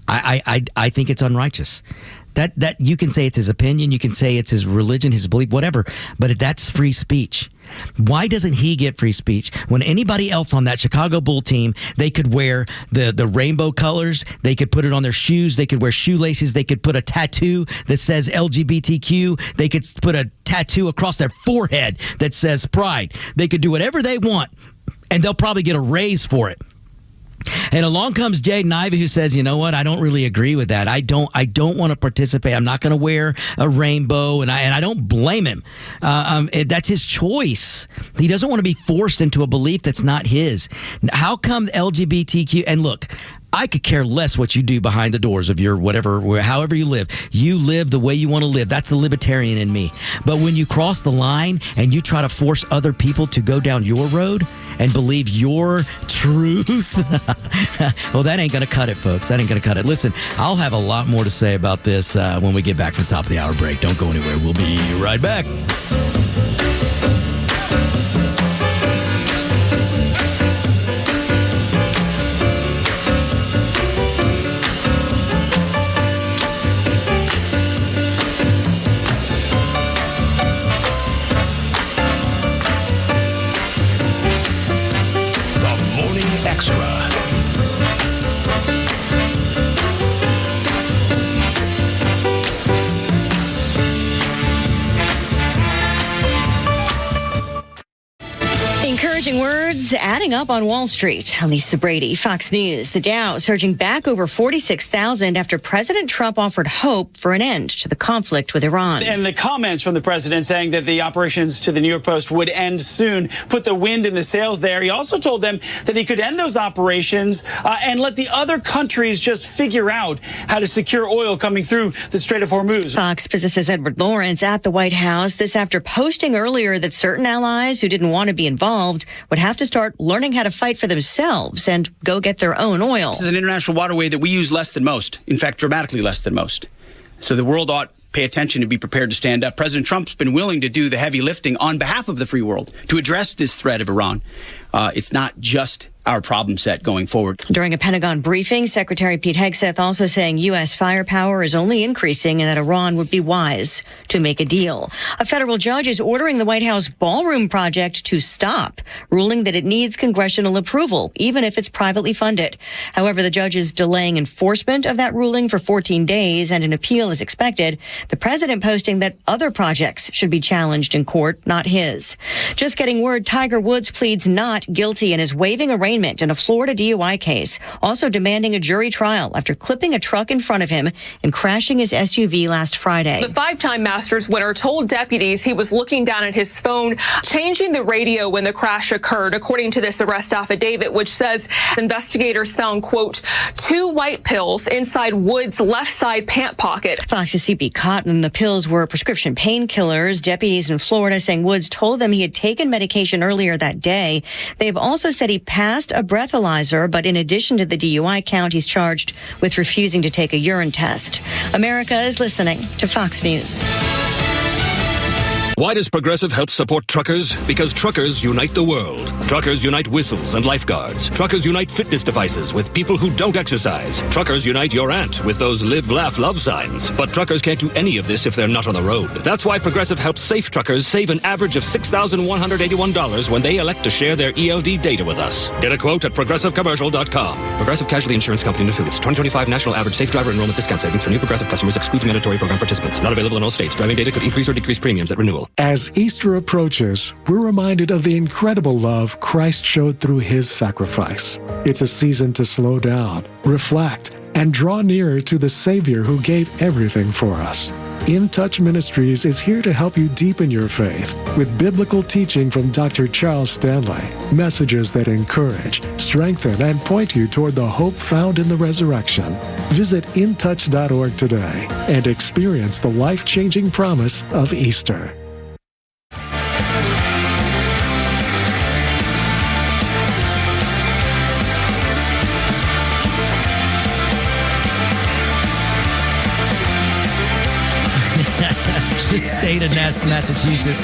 I think it's unrighteous. That you can say it's his opinion, you can say it's his religion, his belief, whatever, but that's free speech. Why doesn't he get free speech when anybody else on that Chicago Bull team, they could wear the rainbow colors, they could put it on their shoes, they could wear shoelaces, they could put a tattoo that says LGBTQ, they could put a tattoo across their forehead that says pride. They could do whatever they want, and they'll probably get a raise for it. And along comes Jaden Ivey, who says, you know what, I don't really agree with that. I don't want to participate. I'm not going to wear a rainbow, and I don't blame him. That's his choice. He doesn't want to be forced into a belief that's not his. How come LGBTQ, and look, I could care less what you do behind the doors of your whatever, however you live. You live the way you want to live. That's the libertarian in me. But when you cross the line and you try to force other people to go down your road and believe your truth, well, that ain't going to cut it, folks. That ain't going to cut it. Listen, I'll have a lot more to say about this when we get back from the top of the hour break. Don't go anywhere. We'll be right back. Encouraging words adding up on Wall Street. Lisa Brady, Fox News. The Dow surging back over 46,000 after President Trump offered hope for an end to the conflict with Iran. And the comments from the president saying that the operations, to the New York Post, would end soon put the wind in the sails there. He also told them that he could end those operations and let the other countries just figure out how to secure oil coming through the Strait of Hormuz. Fox Business's Edward Lawrence at the White House, this after posting earlier that certain allies who didn't want to be involved would have to start learning how to fight for themselves and go get their own oil. This is an international waterway that we use less than most, in fact, dramatically less than most. So the world ought to pay attention and be prepared to stand up. President Trump's been willing to do the heavy lifting on behalf of the free world to address this threat of Iran. It's not just our problem set going forward. During a Pentagon briefing, Secretary Pete Hegseth also saying U.S. firepower is only increasing and that Iran would be wise to make a deal. A federal judge is ordering the White House ballroom project to stop, ruling that it needs congressional approval, even if it's privately funded. However, the judge is delaying enforcement of that ruling for 14 days, and an appeal is expected. The president posting that other projects should be challenged in court, not his. Just getting word Tiger Woods pleads not guilty and is waiving arraignment in a Florida DUI case, also demanding a jury trial after clipping a truck in front of him and crashing his SUV last Friday. The five-time Masters winner told deputies he was looking down at his phone, changing the radio when the crash occurred, according to this arrest affidavit, which says investigators found, quote, 2 white pills inside Woods' left side pant pocket. Fox's CP Cotton, the pills were prescription painkillers. Deputies in Florida saying Woods told them he had taken medication earlier that day. They've also said he passed a breathalyzer, but in addition to the DUI count, he's charged with refusing to take a urine test. America is listening to Fox News. Why does Progressive help support truckers? Because truckers unite the world. Truckers unite whistles and lifeguards. Truckers unite fitness devices with people who don't exercise. Truckers unite your aunt with those live, laugh, love signs. But truckers can't do any of this if they're not on the road. That's why Progressive helps safe truckers save an average of $6,181 when they elect to share their ELD data with us. Get a quote at ProgressiveCommercial.com. Progressive Casualty Insurance Company and Affiliates. 2025 National Average Safe Driver Enrollment Discount Savings for new Progressive customers exclude mandatory program participants. Not available in all states. Driving data could increase or decrease premiums at renewal. As Easter approaches, we're reminded of the incredible love Christ showed through his sacrifice. It's a season to slow down, reflect, and draw nearer to the Savior who gave everything for us. In Touch Ministries is here to help you deepen your faith with biblical teaching from Dr. Charles Stanley, messages that encourage, strengthen, and point you toward the hope found in the resurrection. Visit intouch.org today and experience the life-changing promise of Easter. state of Massachusetts.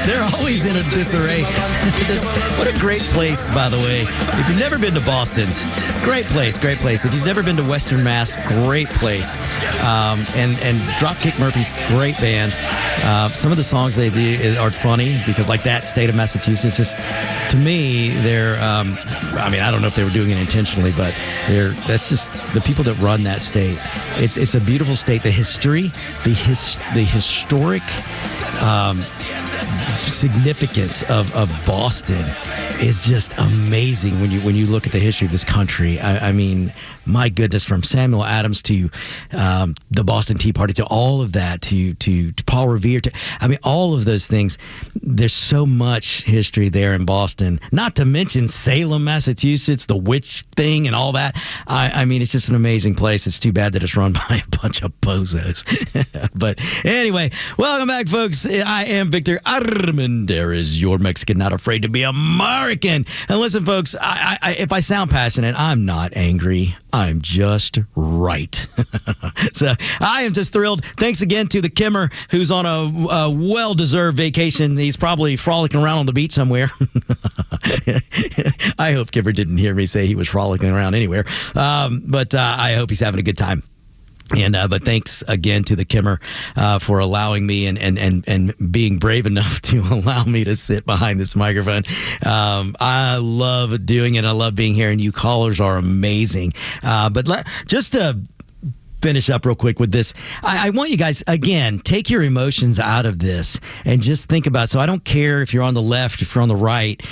They're always in a disarray. Just what a great place, by the way. If you've never been to Boston, great place. If you've never been to Western Mass, great place. And Dropkick Murphys, great band. Some of the songs they do are funny because, like that state of Massachusetts, just to me, they're. I don't know if they were doing it intentionally, but that's just the people that run that state. It's a beautiful state. The history, the historic significance of Boston is just amazing when you look at the history of this country. I mean, my goodness, from Samuel Adams to the Boston Tea Party to all of that to Paul Revere all of those things. There's so much history there in Boston. Not to mention Salem, Massachusetts, the witch thing and all that. I mean, it's just an amazing place. It's too bad that it's run by a bunch of bozos. But anyway, welcome back, folks. I am Victor Armendariz, your Mexican, not afraid to be American. And listen, folks, if I sound passionate, I'm not angry. I'm just right. So I am just thrilled. Thanks again to the Kimmer, who's on a well-deserved vacation. He's probably frolicking around on the beach somewhere. I hope Kimmer didn't hear me say he was frolicking around anywhere. But I hope he's having a good time. And but thanks again to the Kimmer for allowing me and being brave enough to allow me to sit behind this microphone. I love doing it. I love being here, and you callers are amazing. But just to finish up real quick with this, I want you guys, again, take your emotions out of this and just think about, so I don't care if you're on the left, if you're on the right.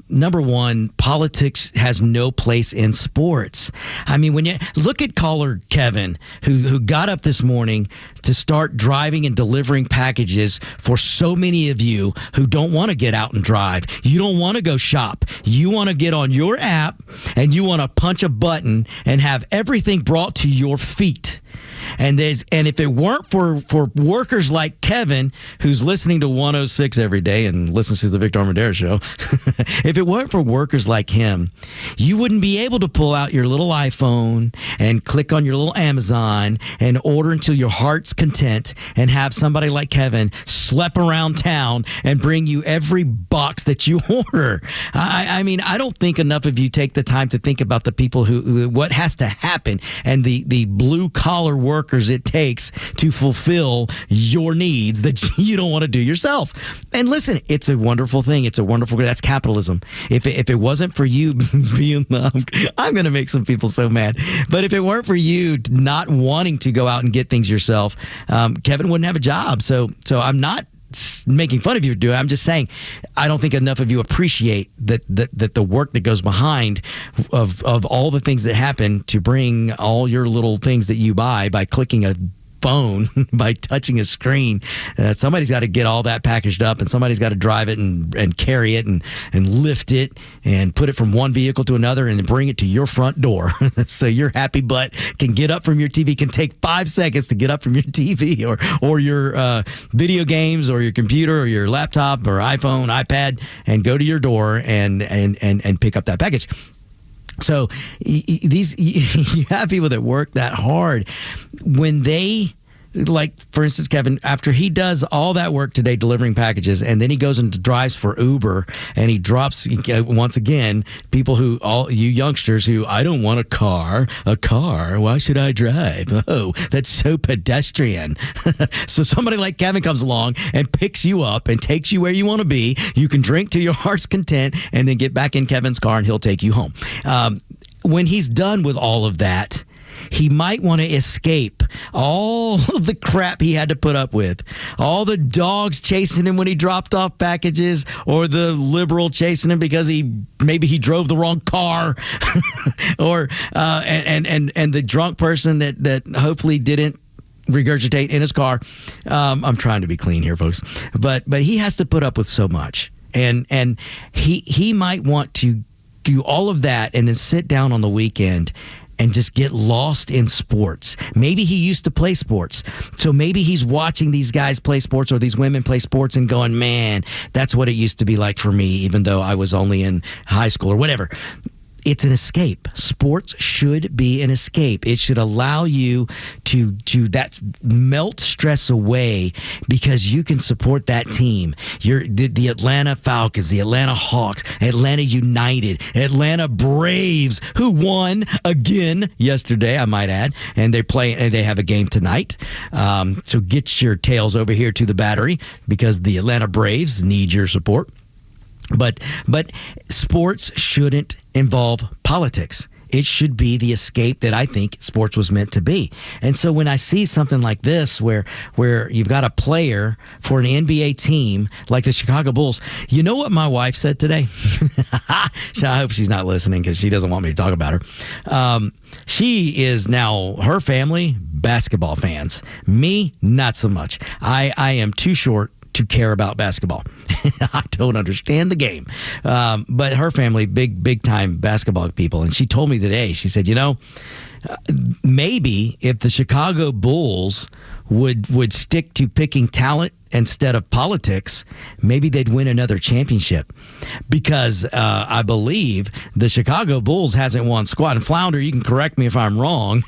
Number one, politics has no place in sports. I mean, when you look at caller Kevin, who got up this morning to start driving and delivering packages for so many of you who don't want to get out and drive. You don't want to go shop. You want to get on your app and you want to punch a button and have everything brought to your feet. And if it weren't for workers like Kevin, who's listening to 106 every day and listens to the Victor Armendariz show, if it weren't for workers like him, you wouldn't be able to pull out your little iPhone and click on your little Amazon and order until your heart's content and have somebody like Kevin schlep around town and bring you every box that you order. I mean, I don't think enough of you take the time to think about the people who what has to happen and the blue collar workers it takes to fulfill your needs that you don't want to do yourself. And listen, it's a wonderful thing. That's capitalism. If it wasn't for you being I'm going to make some people so mad. But if it weren't for you not wanting to go out and get things yourself, Kevin wouldn't have a job. So I'm not making fun of you do it. I'm just saying I don't think enough of you appreciate that the work that goes behind of all the things that happen to bring all your little things that you buy by clicking a phone, by touching a screen. Somebody's got to get all that packaged up and somebody's got to drive it and carry it and lift it and put it from one vehicle to another and bring it to your front door. So your happy butt can get up from your TV. Can take 5 seconds to get up from your TV or your video games or your computer or your laptop or iPhone, iPad, and go to your door and pick up that package. So you have people that work that hard when they, like, for instance, Kevin, after he does all that work today delivering packages and then he goes and drives for Uber and he drops, once again, people who, all you youngsters who, I don't want a car, why should I drive? Oh, that's so pedestrian. So somebody like Kevin comes along and picks you up and takes you where you want to be. You can drink to your heart's content and then get back in Kevin's car and he'll take you home. When he's done with all of that, he might want to escape all of the crap he had to put up with, all the dogs chasing him when he dropped off packages, or the liberal chasing him because maybe he drove the wrong car, or and the drunk person that hopefully didn't regurgitate in his car. I'm trying to be clean here, folks, but he has to put up with so much, and he might want to do all of that and then sit down on the weekend and just get lost in sports. Maybe he used to play sports. So maybe he's watching these guys play sports or these women play sports and going, man, that's what it used to be like for me, even though I was only in high school or whatever. it's an escape. Sports should be an escape. It should allow you to that melt stress away because you can support that team. You're the Atlanta Falcons, the Atlanta Hawks, Atlanta United, Atlanta Braves, who won again yesterday, I might add, and they have a game tonight. So get your tails over here to the Battery because the Atlanta Braves need your support. But sports shouldn't involve politics. It should be the escape that I think sports was meant to be. And so when I see something like this where you've got a player for an NBA team like the Chicago Bulls, you know what my wife said today? I hope she's not listening because she doesn't want me to talk about her. She is now, her family, basketball fans. Me, not so much. I am too short to care about basketball. I don't understand the game. But her family, big time basketball people. And she told me today, she said, maybe if the Chicago Bulls would stick to picking talent instead of politics, maybe they'd win another championship. Because I believe the Chicago Bulls hasn't won squad. And Flounder, you can correct me if I'm wrong.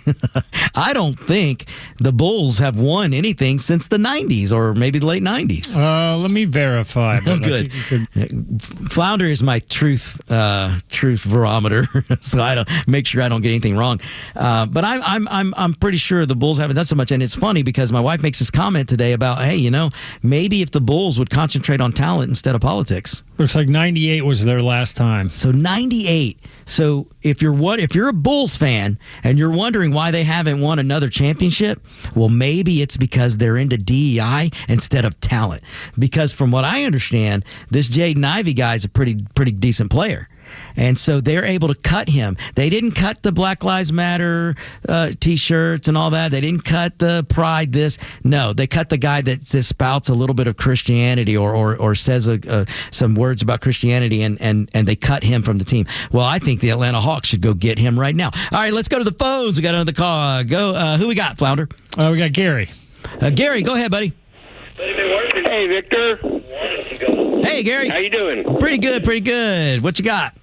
I don't think the Bulls have won anything since the 90s or maybe the late 90s. Let me verify. Oh, good. Flounder is my truth barometer, so I don't make sure I don't get anything wrong. But I'm pretty sure the Bulls haven't done so much. And it's funny because my wife makes this comment today about, hey, maybe if the Bulls would concentrate on talent instead of politics. Looks like 98 was their last time. So 98. So if you're a Bulls fan and you're wondering why they haven't won another championship, well, maybe it's because they're into DEI instead of talent. Because from what I understand, this Jaden Ivey guy is a pretty decent player. And so they're able to cut him. They didn't cut the Black Lives Matter T-shirts and all that. They didn't cut the Pride this. No, they cut the guy that spouts a little bit of Christianity or says some words about Christianity, and they cut him from the team. Well, I think the Atlanta Hawks should go get him right now. All right, let's go to the phones. We got another call. Who we got, Flounder? We got Gary. Gary, go ahead, buddy. Hey, Victor. Hey, Gary. How you doing? Pretty good. What you got?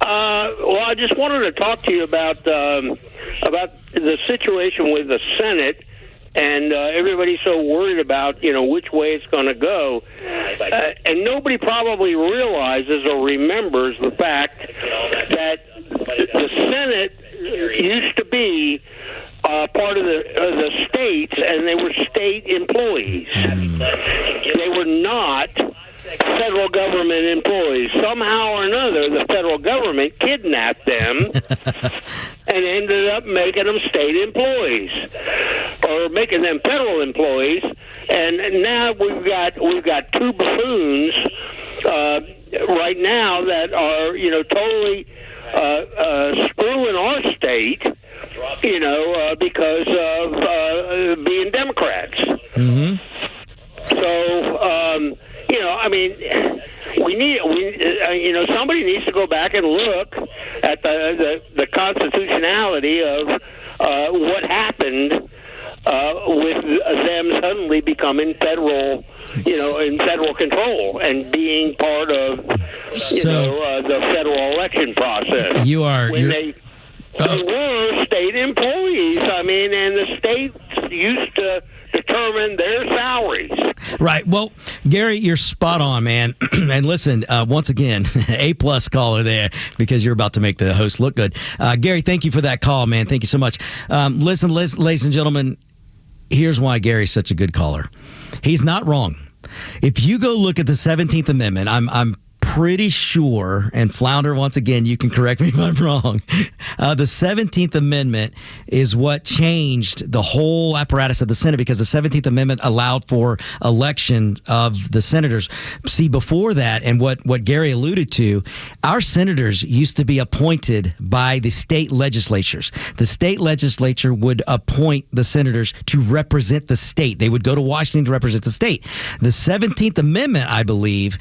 Well, I just wanted to talk to you about the situation with the Senate, and everybody's so worried about which way it's going to go, and nobody probably realizes or remembers the fact that the Senate used to be part of the states, and they were state employees. They were not federal government employees. Somehow or another, the federal government kidnapped them and ended up making them state employees or making them federal employees. And now we've got two buffoons right now that are totally screwing our state. Because of being Democrats. Mm-hmm. So, somebody needs to go back and look at the constitutionality of what happened with them suddenly becoming federal, in federal control and being part of, the federal election process. They were state employees. And the states used to determine their salaries. Right. Well, Gary, you're spot on, man. And listen, once again, A+ caller there because you're about to make the host look good. Gary, thank you for that call, man. Thank you so much. Listen, ladies and gentlemen, here's why Gary's such a good caller. He's not wrong. If you go look at the 17th Amendment, I'm pretty sure, and Flounder, once again, you can correct me if I'm wrong, the 17th Amendment is what changed the whole apparatus of the Senate because the 17th Amendment allowed for election of the senators. See, before that, and what Gary alluded to, our senators used to be appointed by the state legislatures. The state legislature would appoint the senators to represent the state. They would go to Washington to represent the state. The 17th Amendment, I believe,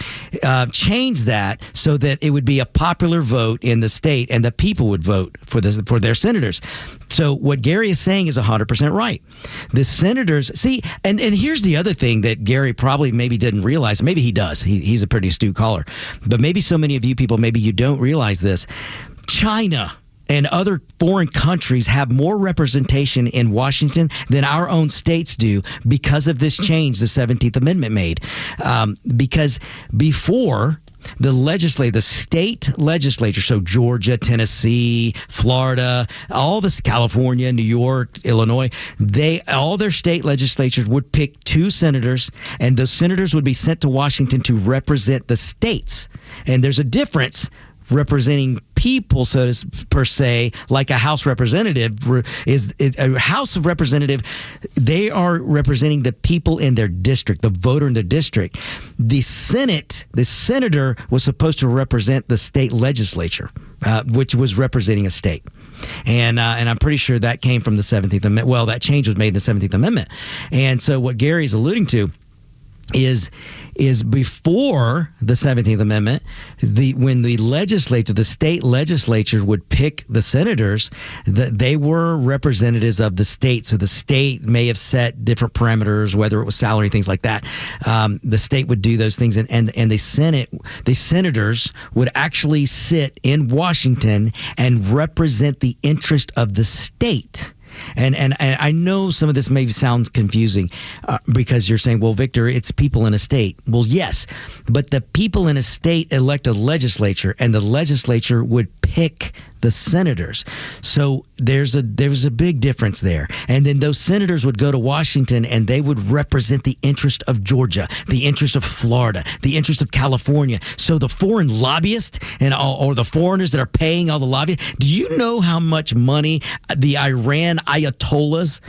changed that so that it would be a popular vote in the state and the people would vote for their senators. So what Gary is saying is 100% right. The senators, see, and here's the other thing that Gary probably maybe didn't realize. Maybe he does. He's a pretty astute caller. But maybe so many of you people, maybe you don't realize this. China and other foreign countries have more representation in Washington than our own states do because of this change the 17th Amendment made. Because before, the state legislature, so Georgia, Tennessee, Florida, all this, California, New York, Illinois, all their state legislatures would pick 2 senators, and those senators would be sent to Washington to represent the states. And there's a difference representing people, so to per se, like a House representative is a House of Representative. They are representing the people in their district, the voter in their district. The Senate, the senator was supposed to represent the state legislature, which was representing a state. And I'm pretty sure that came from the 17th Amendment. Well, that change was made in the 17th Amendment. And so what Gary's alluding to is before the 17th Amendment, when the state legislatures would pick the senators, they were representatives of the state. So the state may have set different parameters, whether it was salary, things like that. The state would do those things, and the senators would actually sit in Washington and represent the interest of the state. And I know some of this may sound confusing because you're saying, well, Victor, it's people in a state. Well, yes, but the people in a state elect a legislature, and the legislature would pick the senators. So there's a big difference there. And then those senators would go to Washington, and they would represent the interest of Georgia, the interest of Florida, the interest of California. So the foreign lobbyists or the foreigners that are paying all the lobbyists, do you know how much money the Iran Ayatollahs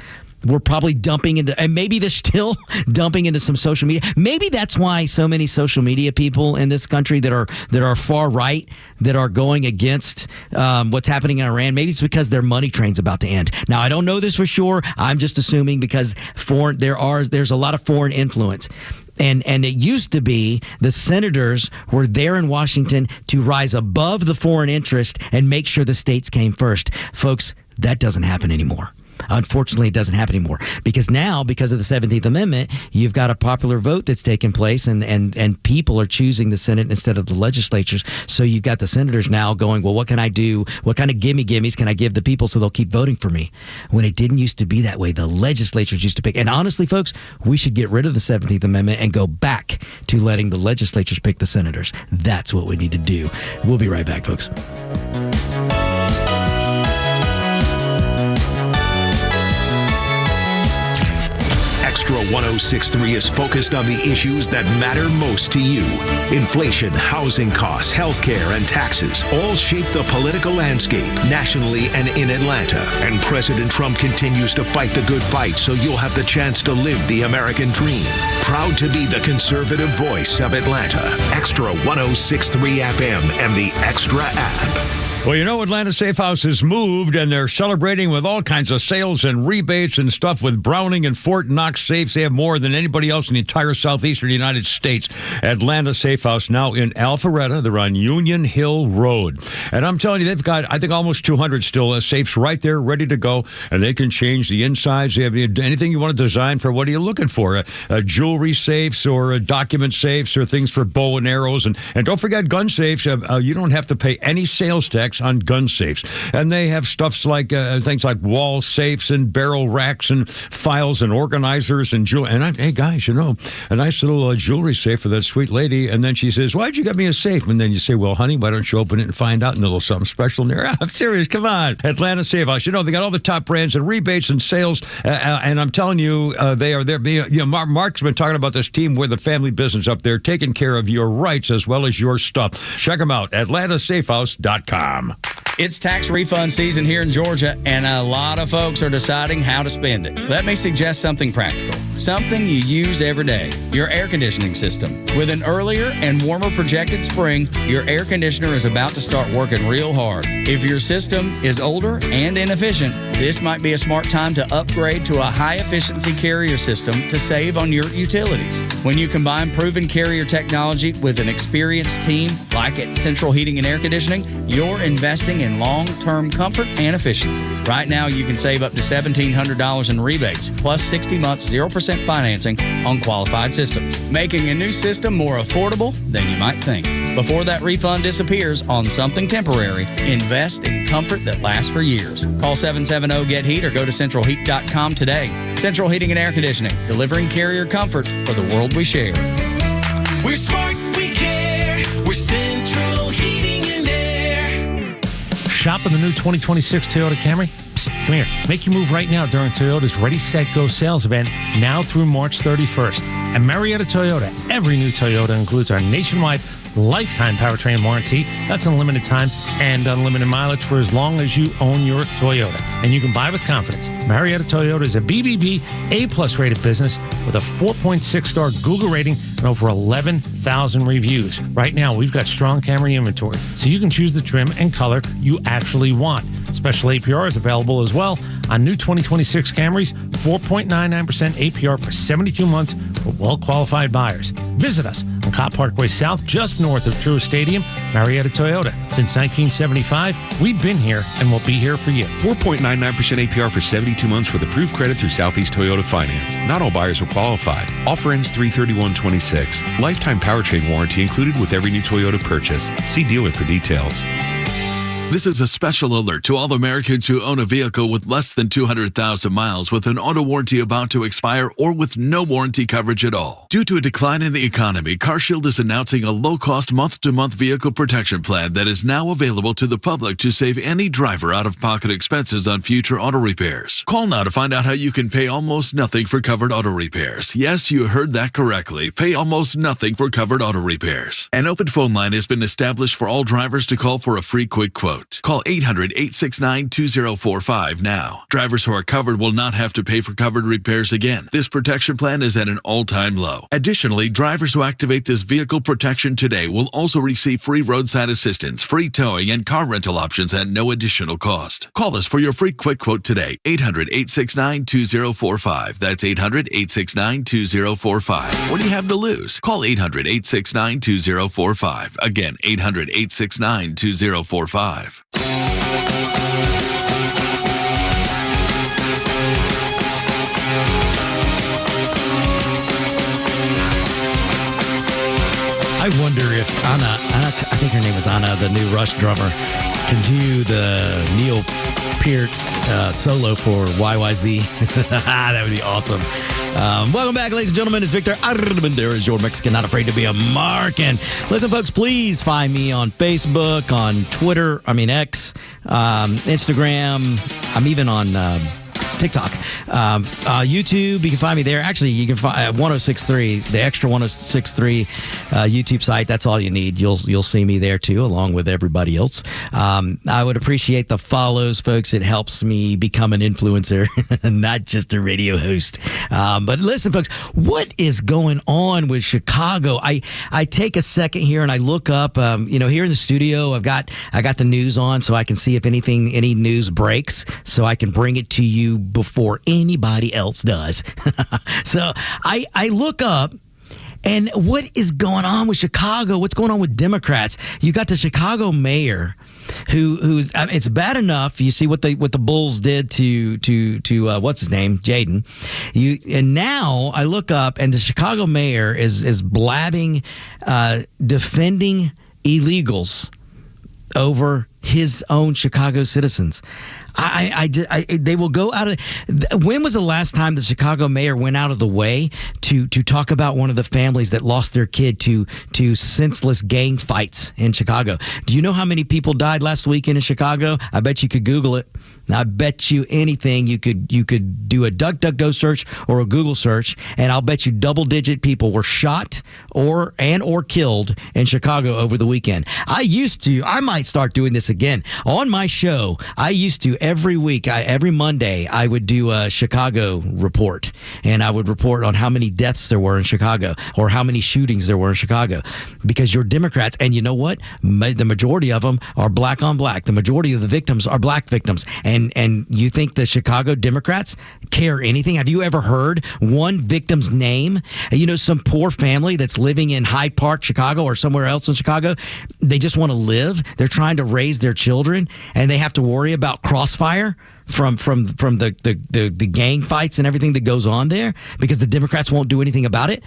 were probably dumping into, and maybe they're still dumping into some social media. Maybe that's why so many social media people in this country that are far right, that are going against what's happening in Iran, maybe it's because their money train's about to end. Now, I don't know this for sure. I'm just assuming because there's a lot of foreign influence. And it used to be the senators were there in Washington to rise above the foreign interest and make sure the states came first. Folks, that doesn't happen anymore. Unfortunately, it doesn't happen anymore because now, because of the 17th Amendment, you've got a popular vote that's taking place, and people are choosing the Senate instead of the legislatures. So you've got the senators now going, well, what can I do? What kind of gimmies can I give the people so they'll keep voting for me? When it didn't used to be that way. The legislatures used to pick. And honestly, folks, we should get rid of the 17th Amendment and go back to letting the legislatures pick the senators. That's what we need to do. We'll be right back, folks. Extra 106.3 is focused on the issues that matter most to you. Inflation, housing costs, healthcare, and taxes all shape the political landscape nationally and in Atlanta. And President Trump continues to fight the good fight so you'll have the chance to live the American dream. Proud to be the conservative voice of Atlanta. Extra 106.3 FM and the Extra app. Well, you know, Atlanta Safe House has moved, and they're celebrating with all kinds of sales and rebates and stuff with Browning and Fort Knox safes. They have more than anybody else in the entire southeastern United States. Atlanta Safe House now in Alpharetta. They're on Union Hill Road. And I'm telling you, they've got, I think, almost 200 still safes right there ready to go, and they can change the insides. They have anything you want to design for. What are you looking for? Jewelry safes or document safes or things for bow and arrows. And don't forget gun safes. You don't have to pay any sales tax on gun safes. And they have stuffs like things like wall safes and barrel racks and files and organizers and jewelry. And hey, guys, you know, a nice little jewelry safe for that sweet lady. And then she says, why'd you get me a safe? And then you say, well, honey, why don't you open it and find out? And a little something special in there. I'm serious. Come on. Atlanta Safe House. You know, they got all the top brands and rebates and sales. And I'm telling you, they are there. You know, Mark's been talking about this team. We're the family business up there, taking care of your rights as well as your stuff. Check them out. AtlantaSafeHouse.com. It's tax refund season here in Georgia, and a lot of folks are deciding how to spend it. Let me suggest something practical, something you use every day, your air conditioning system. With an earlier and warmer projected spring, your air conditioner is about to start working real hard. If your system is older and inefficient, this might be a smart time to upgrade to a high-efficiency Carrier system to save on your utilities. When you combine proven Carrier technology with an experienced team like at Central Heating and Air Conditioning, you're investing in in long-term comfort and efficiency. Right now, you can save up to $1,700 in rebates, plus 60 months 0% financing on qualified systems, making a new system more affordable than you might think. Before that refund disappears on something temporary, invest in comfort that lasts for years. Call 770-GET-HEAT or go to centralheat.com today. Central Heating and Air Conditioning, delivering carrier comfort for the world we share. We're smart, we care. We're Central Heating and Air. Shop in the new 2026 Toyota Camry. Psst, come here. Make your move right now during Toyota's Ready, Set, Go sales event now through March 31st. At Marietta Toyota, every new Toyota includes our nationwide lifetime powertrain warranty. That's unlimited time and unlimited mileage for as long as you own your Toyota. And you can buy with confidence. Marietta Toyota is a BBB A+ rated business with a 4.6-star Google rating and over 11,000 reviews. Right now, we've got strong Camry inventory, so you can choose the trim and color you actually want. Special APR is available as well on new 2026 Camrys, 4.99% APR for 72 months for well-qualified buyers. Visit us on Cop Parkway South, just north of Truist Stadium, Marietta Toyota. Since 1975, we've been here and we'll be here for you. 4.99% APR for 72 months with approved credit through Southeast Toyota Finance. Not all buyers will qualify. Offer ends 3/31/26. Lifetime powertrain warranty included with every new Toyota purchase. See dealer for details. This is a special alert to all Americans who own a vehicle with less than 200,000 miles with an auto warranty about to expire or with no warranty coverage at all. Due to a decline in the economy, CarShield is announcing a low-cost month-to-month vehicle protection plan that is now available to the public to save any driver out-of-pocket expenses on future auto repairs. Call now to find out how you can pay almost nothing for covered auto repairs. Yes, you heard that correctly. Pay almost nothing for covered auto repairs. An open phone line has been established for all drivers to call for a free quick quote. Call 800-869-2045 now. Drivers who are covered will not have to pay for covered repairs again. This protection plan is at an all-time low. Additionally, drivers who activate this vehicle protection today will also receive free roadside assistance, free towing, and car rental options at no additional cost. Call us for your free quick quote today. 800-869-2045. That's 800-869-2045. What do you have to lose? Call 800-869-2045. Again, 800-869-2045. I wonder if Anna, I think her name is Anna, the new Rush drummer, can do the Neil Peart solo for YYZ. That would be awesome. Welcome back, ladies and gentlemen. It's Victor Armendariz, your Mexican, not afraid to be a mark. And listen, folks, please find me on Facebook, on Twitter, X, Instagram. I'm even on TikTok, YouTube. You can find me there. Actually, you can find 1063, the extra 1063 YouTube site. That's all you need. You'll see me there too, along with everybody else. I would appreciate the follows, folks. It helps me become an influencer, not just a radio host. But listen, folks, what is going on with Chicago? I take a second here and I look up. Here in the studio, I got the news on, so I can see if any news breaks, so I can bring it to you before anybody else does. So I look up, and what is going on with Chicago? What's going on with Democrats? You got the Chicago mayor, who's it's bad enough. You see what the Bulls did to what's his name, Jaden. And now I look up, and the Chicago mayor is blabbing, defending illegals over his own Chicago citizens. They will go out of. When was the last time the Chicago mayor went out of the way to talk about one of the families that lost their kid to senseless gang fights in Chicago? Do you know how many people died last weekend in Chicago? I bet you could Google it. I bet you anything you could do a DuckDuckGo search or a Google search, and I'll bet you double-digit people were shot or killed in Chicago over the weekend. I might start doing this again on my show. I used to every week, every Monday, I would do a Chicago report, and I would report on how many deaths there were in Chicago or how many shootings there were in Chicago, because you're Democrats, and you know what? The majority of them are black on black. The majority of the victims are black victims, and you think the Chicago Democrats care anything? Have you ever heard one victim's name? Some poor family that's living in Hyde Park, Chicago, or somewhere else in Chicago, they just want to live. They're trying to raise their children, and they have to worry about crossfire from the gang fights and everything that goes on there because the Democrats won't do anything about it.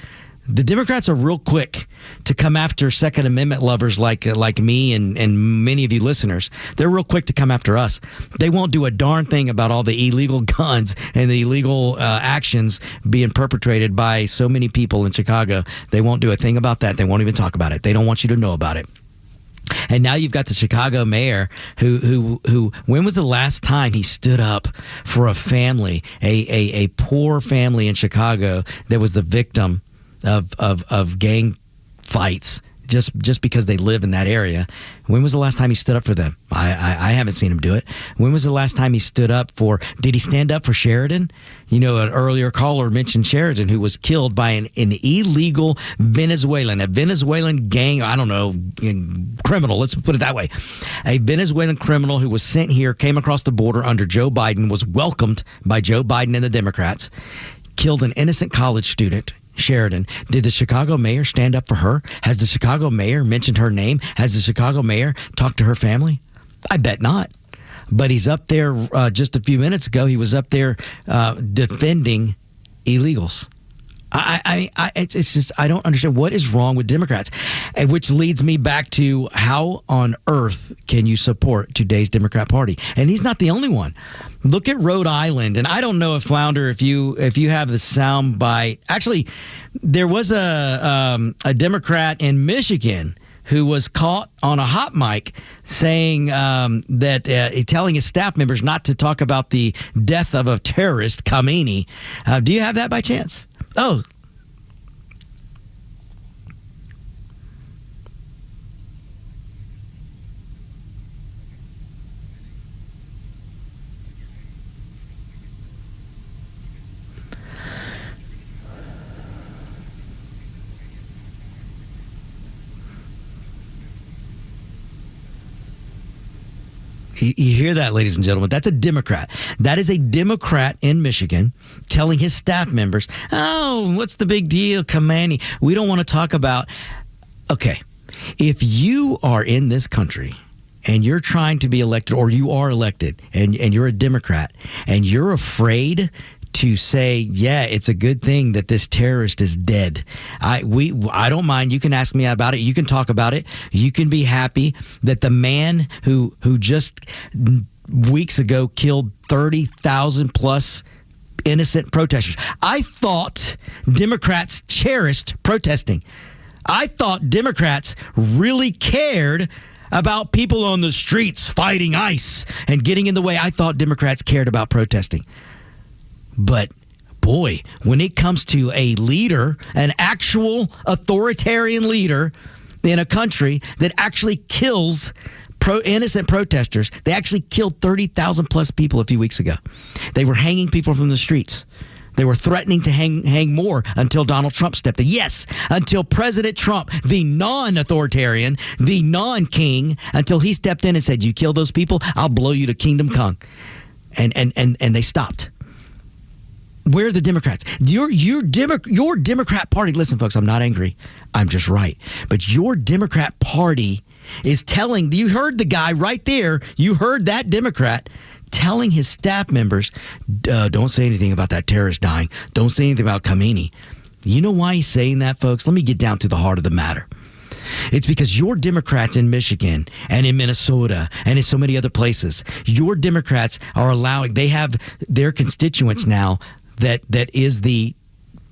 The Democrats are real quick to come after Second Amendment lovers like me and many of you listeners. They're real quick to come after us. They won't do a darn thing about all the illegal guns and the illegal actions being perpetrated by so many people in Chicago. They won't do a thing about that. They won't even talk about it. They don't want you to know about it. And now you've got the Chicago mayor who when was the last time he stood up for a family, a poor family in Chicago that was the victim of gang fights just because they live in that area? When was the last time he stood up for them? I haven't seen him do it. When was the last time he stood up for, did he stand up for Sheridan? You know, an earlier caller mentioned Sheridan, who was killed by an illegal a Venezuelan gang, I don't know, criminal, let's put it that way. A Venezuelan criminal who was sent here, came across the border under Joe Biden, was welcomed by Joe Biden and the Democrats, killed an innocent college student, Sheridan. Did the Chicago mayor stand up for her? Has the Chicago mayor mentioned her name? Has the Chicago mayor talked to her family? I bet not. But he's up there just a few minutes ago. He was up there defending illegals. It's just, I don't understand what is wrong with Democrats, which leads me back to how on earth can you support today's Democrat Party? And he's not the only one. Look at Rhode Island, and I don't know if Flounder, if you have the sound bite. Actually, there was a Democrat in Michigan who was caught on a hot mic saying that telling his staff members not to talk about the death of a terrorist, Khamenei. Do you have that by chance? Oh. You hear that, ladies and gentlemen? That's a Democrat. That is a Democrat in Michigan telling his staff members, oh, what's the big deal, Khamenei? We don't want to talk about... Okay, if you are in this country and you're trying to be elected, or you are elected, and you're a Democrat, and you're afraid to say, yeah, it's a good thing that this terrorist is dead. I don't mind. You can ask me about it. You can talk about it. You can be happy that the man who just weeks ago killed 30,000 plus innocent protesters. I thought Democrats cherished protesting. I thought Democrats really cared about people on the streets fighting ICE and getting in the way. I thought Democrats cared about protesting. But, boy, when it comes to a leader, an actual authoritarian leader in a country that actually kills innocent protesters, they actually killed 30,000 plus people a few weeks ago. They were hanging people from the streets. They were threatening to hang more until Donald Trump stepped in. Yes, until President Trump, the non-authoritarian, the non-king, until he stepped in and said, you kill those people, I'll blow you to Kingdom Come. And they stopped. Where are the Democrats? Your Democrat Party, listen, folks, I'm not angry. I'm just right. But your Democrat Party is telling, you heard the guy right there, you heard that Democrat telling his staff members, don't say anything about that terrorist dying. Don't say anything about Khamenei. You know why he's saying that, folks? Let me get down to the heart of the matter. It's because your Democrats in Michigan and in Minnesota and in so many other places, your Democrats are allowing, they have their constituents now that is the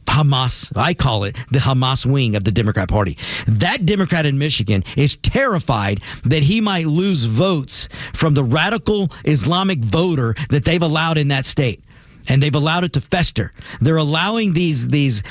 Hamas, I call it the Hamas wing of the Democrat Party. That Democrat in Michigan is terrified that he might lose votes from the radical Islamic voter that they've allowed in that state. And they've allowed it to fester. They're allowing these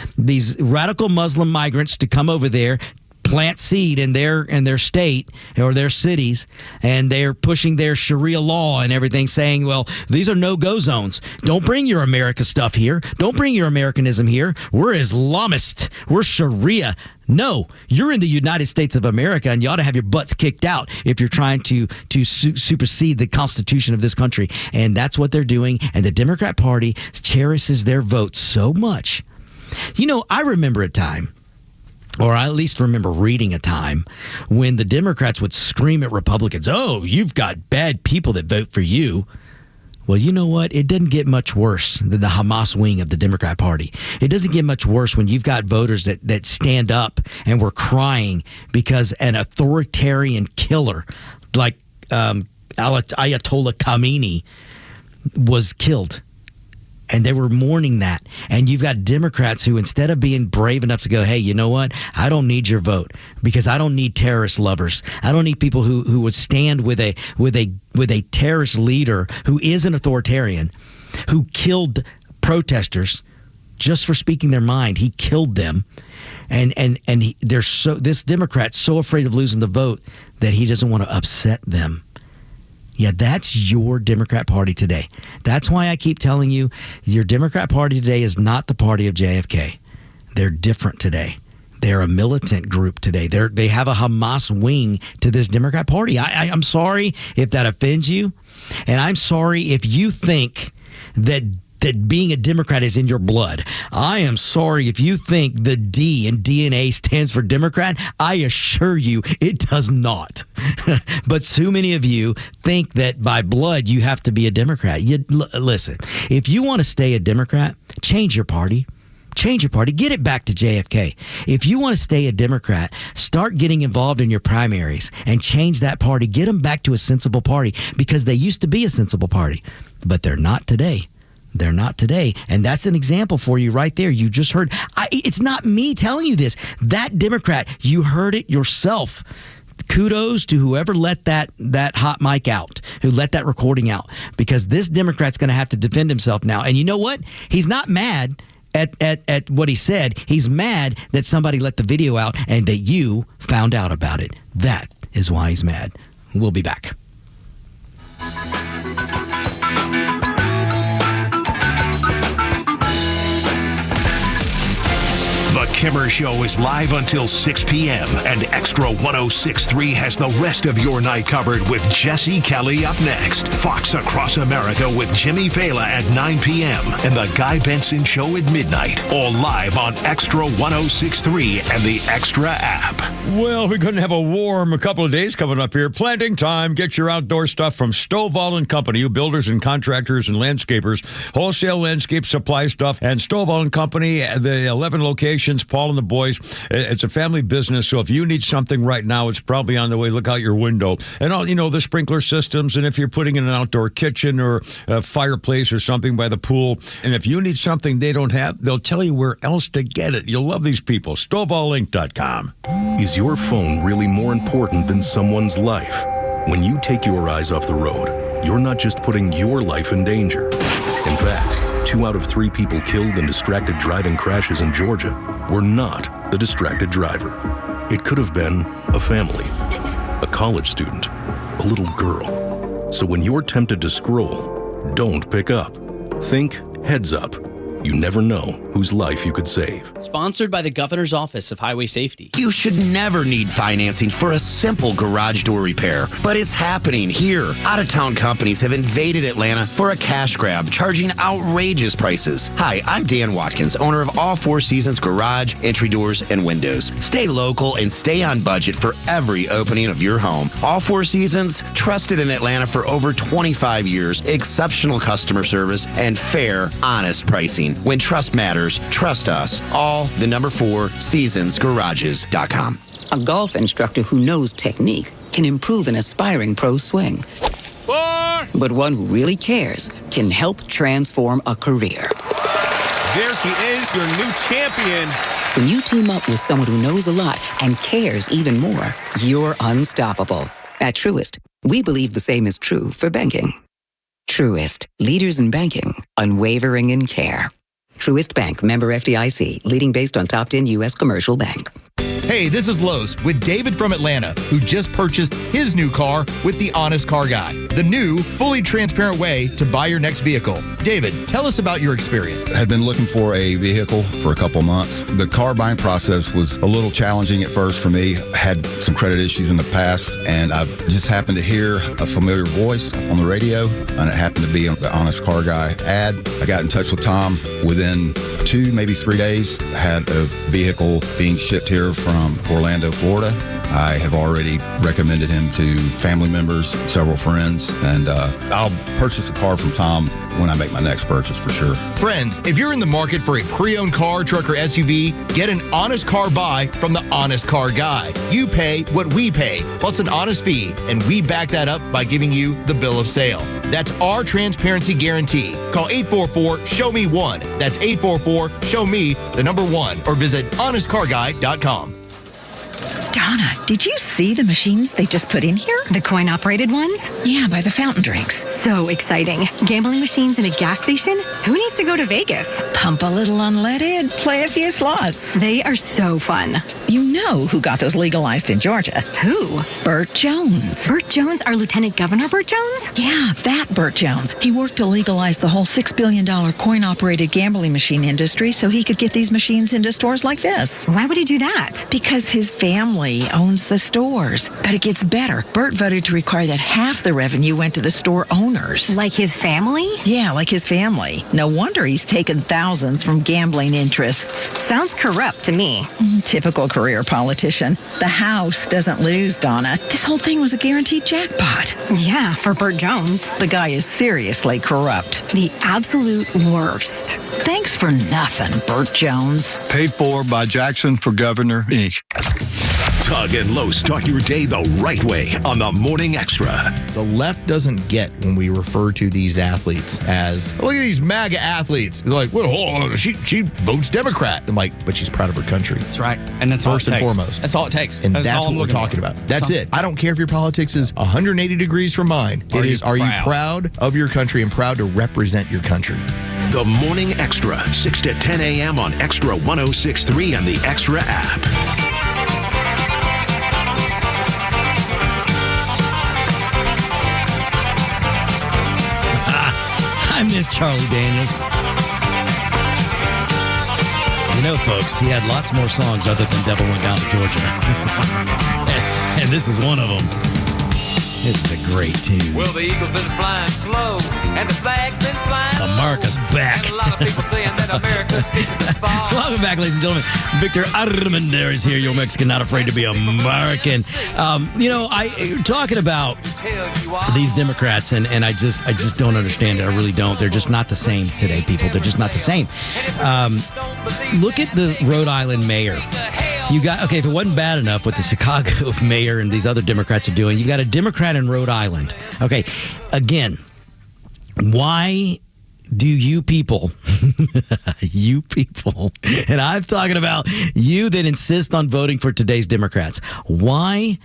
radical Muslim migrants to come over there, plant seed in their state or their cities, and they're pushing their Sharia law and everything, saying, well, these are no-go zones. Don't bring your America stuff here. Don't bring your Americanism here. We're Islamist. We're Sharia. No, you're in the United States of America, and you ought to have your butts kicked out if you're trying to supersede the Constitution of this country. And that's what they're doing, and the Democrat Party cherishes their votes so much. You know, I remember a time or I at least remember reading a time when the Democrats would scream at Republicans, oh, you've got bad people that vote for you. Well, you know what? It doesn't get much worse than the Hamas wing of the Democrat Party. It doesn't get much worse when you've got voters that stand up and were crying because an authoritarian killer like Ayatollah Khamenei was killed. And they were mourning that. And you've got Democrats who, instead of being brave enough to go, hey, you know what? I don't need your vote because I don't need terrorist lovers. I don't need people who would stand with a terrorist leader who is an authoritarian, who killed protesters just for speaking their mind. He killed them. And this Democrat's so afraid of losing the vote that he doesn't want to upset them. Yeah, that's your Democrat Party today. That's why I keep telling you, your Democrat Party today is not the party of JFK. They're different today. They're a militant group today. They have a Hamas wing to this Democrat Party. I'm sorry if that offends you, and I'm sorry if you think that being a Democrat is in your blood. I am sorry if you think the D in DNA stands for Democrat. I assure you it does not. But so many of you think that by blood you have to be a Democrat. Listen, if you want to stay a Democrat, change your party. Change your party. Get it back to JFK. If you want to stay a Democrat, start getting involved in your primaries and change that party. Get them back to a sensible party because they used to be a sensible party, but they're not today. They're not today. And that's an example for you right there. You just heard. It's not me telling you this. That Democrat, you heard it yourself. Kudos to whoever let that hot mic out, who let that recording out, because this Democrat's going to have to defend himself now. And you know what? He's not mad at what he said. He's mad that somebody let the video out and that you found out about it. That is why he's mad. We'll be back. The Kimmer Show is live until 6 p.m. and Extra 106.3 has the rest of your night covered with Jesse Kelly up next. Fox Across America with Jimmy Fela at 9 p.m. and The Guy Benson Show at midnight. All live on Extra 106.3 and the Extra app. Well, we're going to have a warm couple of days coming up here. Planting time. Get your outdoor stuff from Stovall & Company, you builders and contractors and landscapers. Wholesale landscape supply stuff. And Stovall & Company, the 11 locations, Paul and the boys. It's a family business, so if you need something right now, it's probably on the way. Look out your window. And all, the sprinkler systems, and if you're putting in an outdoor kitchen or a fireplace or something by the pool, and if you need something they don't have, they'll tell you where else to get it. You'll love these people. StovallInc.com. Is your phone really more important than someone's life? When you take your eyes off the road, you're not just putting your life in danger. In fact, 2 out of 3 people killed in distracted driving crashes in Georgia were not the distracted driver. It could have been a family, a college student, a little girl. So when you're tempted to scroll, don't pick up. Think heads up. You never know whose life you could save. Sponsored by the Governor's Office of Highway Safety. You should never need financing for a simple garage door repair, but it's happening here. Out-of-town companies have invaded Atlanta for a cash grab, charging outrageous prices. Hi, I'm Dan Watkins, owner of All Four Seasons Garage, Entry Doors, and Windows. Stay local and stay on budget for every opening of your home. All Four Seasons, trusted in Atlanta for over 25 years, exceptional customer service, and fair, honest pricing. When trust matters, trust us. All the number 4 seasonsgarages.com. A golf instructor who knows technique can improve an aspiring pro's swing. 4! But one who really cares can help transform a career. There he is, your new champion. When you team up with someone who knows a lot and cares even more, you're unstoppable. At Truist, we believe the same is true for banking. Truist, leaders in banking, unwavering in care. Truist Bank, member FDIC, leading based on top 10 U.S. commercial bank. Hey, this is Lowe's with David from Atlanta, who just purchased his new car with the Honest Car Guy, the new, fully transparent way to buy your next vehicle. David, tell us about your experience. Had been looking for a vehicle for a couple months. The car buying process was a little challenging at first for me. I had some credit issues in the past, and I just happened to hear a familiar voice on the radio, and it happened to be the Honest Car Guy ad. I got in touch with Tom. Within 2, maybe 3 days, I had a vehicle being shipped here from Orlando, Florida. I have already recommended him to family members, several friends, and I'll purchase a car from Tom when I make my next purchase for sure. Friends, if you're in the market for a pre-owned car, truck, or SUV, get an honest car buy from the Honest Car Guy. You pay what we pay, plus an honest fee, and we back that up by giving you the bill of sale. That's our transparency guarantee. Call 844-SHOW-ME-1. That's 844-SHOW-ME1, or visit honestcarguy.com. Donna, did you see the machines they just put in here? The coin-operated ones? Yeah, by the fountain drinks. So exciting. Gambling machines in a gas station? Who needs to go to Vegas? Pump a little unleaded, play a few slots. They are so fun. You know who got those legalized in Georgia. Who? Burt Jones. Burt Jones, our Lieutenant Governor Burt Jones? Yeah, that Burt Jones. He worked to legalize the whole $6 billion coin-operated gambling machine industry so he could get these machines into stores like this. Why would he do that? Because his family owns the stores. But it gets better. Burt voted to require that half the revenue went to the store owners. Like his family? Yeah, like his family. No wonder he's taken thousands from gambling interests. Sounds corrupt to me. Typical career politician. The House doesn't lose, Donna. This whole thing was a guaranteed jackpot. Yeah, for Burt Jones. The guy is seriously corrupt. The absolute worst. Thanks for nothing, Burt Jones. Paid for by Jackson for Governor, Inc. Tug and Lowe start your day the right way on the Morning Extra. The left doesn't get when we refer to these athletes as, look at these MAGA athletes. They're like, well, she votes Democrat. I'm like, but she's proud of her country. That's right. And that's first all it and takes. foremost. That's all it takes. And that's what we're talking about. That's it. I don't care if your politics is 180 degrees from mine. Are you proud of your country and proud to represent your country? The Morning Extra, 6 to 10 a.m. on Extra 106.3 and the Extra app. I miss Charlie Daniels. You know, folks, he had lots more songs other than Devil Went Down to Georgia. And this is one of them. This is a great tune. Well, the eagle's been flying slow, and the flag's been flying America's back. And a lot of people saying that America's fixing to fall. Welcome back, ladies and gentlemen. Victor Armendariz here, your Mexican, not afraid to be American. You're talking about these Democrats, and I just don't understand it. I really don't. They're just not the same today, people. They're just not the same. Look at the Rhode Island mayor. You got, if it wasn't bad enough what the Chicago mayor and these other Democrats are doing, you got a Democrat in Rhode Island. Okay, again, why do you people, and I'm talking about you that insist on voting for today's Democrats, why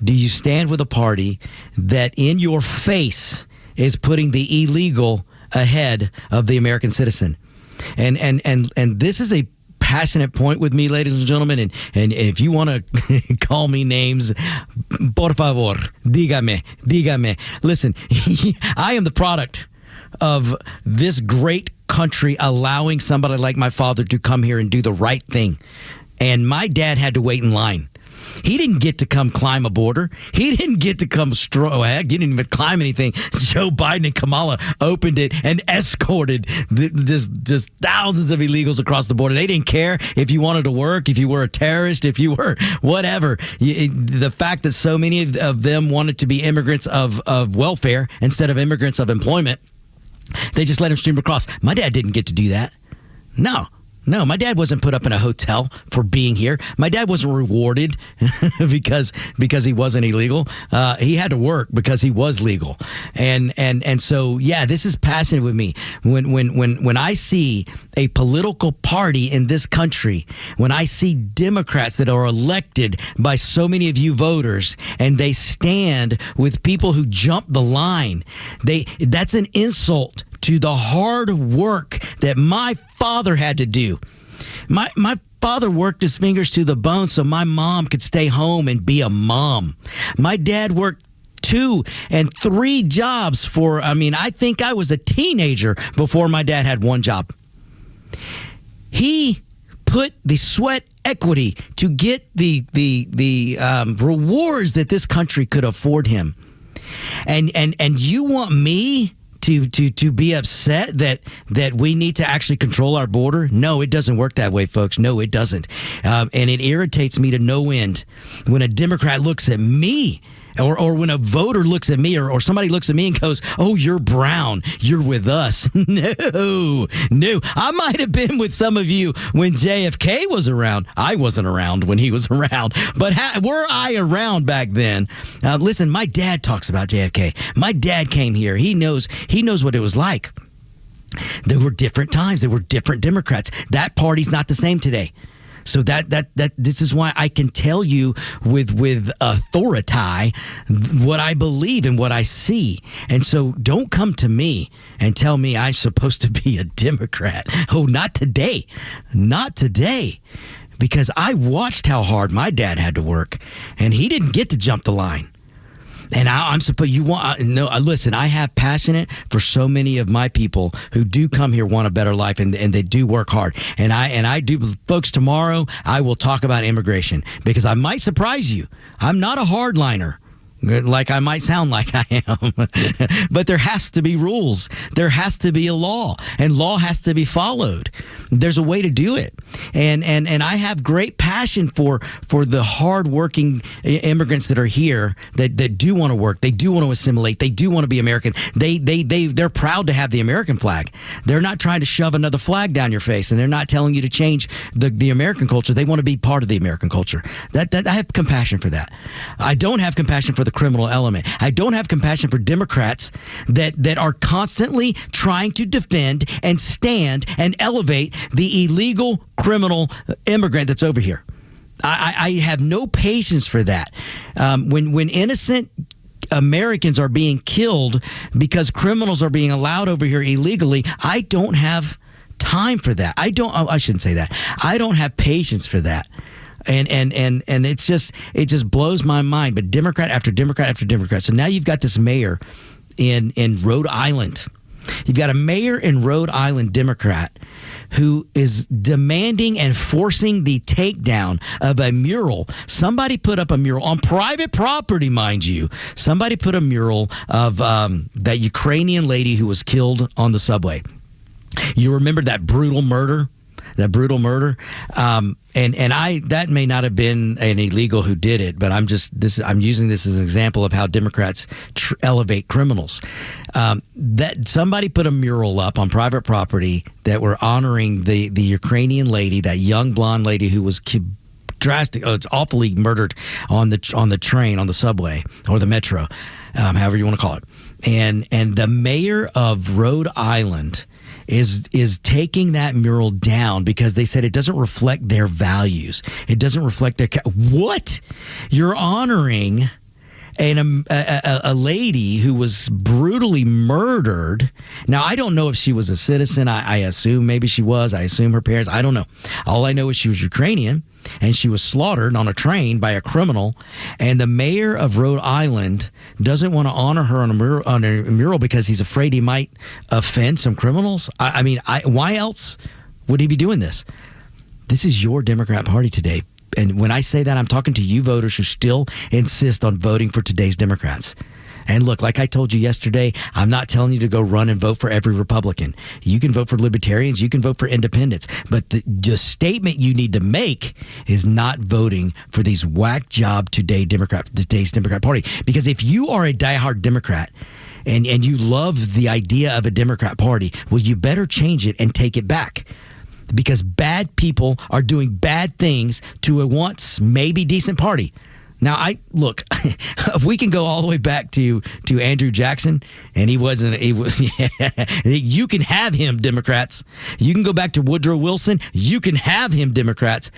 do you stand with a party that in your face is putting the illegal ahead of the American citizen? And this is a passionate point with me, ladies and gentlemen, and if you want to call me names, por favor, dígame. Listen, I am the product of this great country allowing somebody like my father to come here and do the right thing. And my dad had to wait in line. He didn't get to come climb a border. He didn't get to come he didn't even climb anything. Joe Biden and Kamala opened it and escorted just thousands of illegals across the border. They didn't care if you wanted to work, if you were a terrorist, if you were whatever. The fact that so many of them wanted to be immigrants of welfare instead of immigrants of employment, they just let them stream across. My dad didn't get to do that. No, my dad wasn't put up in a hotel for being here. My dad wasn't rewarded because he wasn't illegal. He had to work because he was legal. And so, yeah, this is passionate with me. When I see a political party in this country, when I see Democrats that are elected by so many of you voters, and they stand with people who jump the line, that's an insult to the hard work that my father had to do. My father worked his fingers to the bone so my mom could stay home and be a mom. My dad worked 2 and 3 jobs I think I was a teenager before my dad had one job. He put the sweat equity to get the rewards that this country could afford him. And you want me to be upset that we need to actually control our border? No, it doesn't work that way, folks. No, it doesn't. And it irritates me to no end when a Democrat looks at me or when a voter looks at me or somebody looks at me and goes, "Oh, you're brown. You're with us." No. I might have been with some of you when JFK was around. I wasn't around when he was around. But were I around back then? Listen, my dad talks about JFK. My dad came here. He knows what it was like. There were different times. There were different Democrats. That party's not the same today. So this is why I can tell you with authority what I believe and what I see. And so don't come to me and tell me I'm supposed to be a Democrat. Oh, not today. Not today. Because I watched how hard my dad had to work, and he didn't get to jump the line. And I'm supposed listen, I have passionate for so many of my people who do come here, want a better life, and they do work hard. And I do, folks, tomorrow I will talk about immigration because I might surprise you. I'm not a hardliner like I might sound like I am. But there has to be rules. There has to be a law, and law has to be followed. There's a way to do it. And I have great passion for the hardworking immigrants that are here that do want to work. They do want to assimilate. They do want to be American. They're proud to have the American flag. They're not trying to shove another flag down your face, and they're not telling you to change the American culture. They want to be part of the American culture. That I have compassion for that. I don't have compassion for the criminal element. I don't have compassion for Democrats that are constantly trying to defend and stand and elevate the illegal criminal immigrant that's over here. I have no patience for that. When innocent Americans are being killed because criminals are being allowed over here illegally, I don't have time for that. I shouldn't say that. I don't have patience for that. And it just blows my mind. But Democrat after Democrat after Democrat. So now you've got this mayor in Rhode Island. You've got a mayor in Rhode Island, Democrat, who is demanding and forcing the takedown of a mural. Somebody put up a mural on private property, mind you. Somebody put a mural of that Ukrainian lady who was killed on the subway. You remember that brutal murder? That may not have been an illegal who did it, but I'm using this as an example of how Democrats elevate criminals. That somebody put a mural up on private property that were honoring the Ukrainian lady, that young blonde lady who was it's awfully murdered on the train, on the subway or the metro, however you want to call it. And the mayor of Rhode Island is taking that mural down because they said it doesn't reflect their values. It doesn't reflect their what? You're honoring a lady who was brutally murdered. Now, I don't know if she was a citizen. I assume maybe she was. I assume her parents. I don't know. All I know is she was Ukrainian, and she was slaughtered on a train by a criminal. And the mayor of Rhode Island doesn't want to honor her on a mural because he's afraid he might offend some criminals. Why else would he be doing this? This is your Democrat Party today. And when I say that, I'm talking to you voters who still insist on voting for today's Democrats. And look, like I told you yesterday, I'm not telling you to go run and vote for every Republican. You can vote for libertarians. You can vote for independents. But the statement you need to make is not voting for these whack job today's Democrat Party. Because if you are a diehard Democrat and you love the idea of a Democrat Party, well, you better change it and take it back. Because bad people are doing bad things to a once maybe decent party. Now, if we can go all the way back to Andrew Jackson, and you can have him, Democrats. You can go back to Woodrow Wilson. You can have him, Democrats.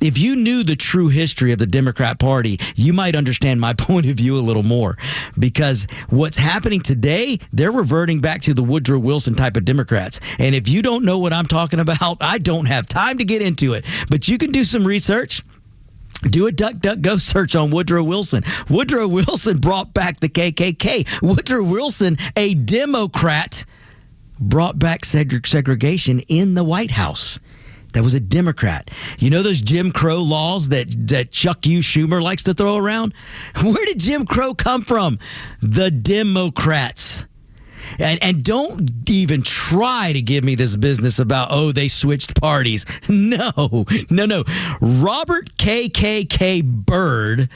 If you knew the true history of the Democrat Party, you might understand my point of view a little more. Because what's happening today, they're reverting back to the Woodrow Wilson type of Democrats. And if you don't know what I'm talking about, I don't have time to get into it. But you can do some research. Do a DuckDuckGo search on Woodrow Wilson. Woodrow Wilson brought back the KKK. Woodrow Wilson, a Democrat, brought back segregation in the White House. That was a Democrat. You know those Jim Crow laws that Chuck U. Schumer likes to throw around? Where did Jim Crow come from? The Democrats. And don't even try to give me this business about, they switched parties. No. Robert KKK Byrd,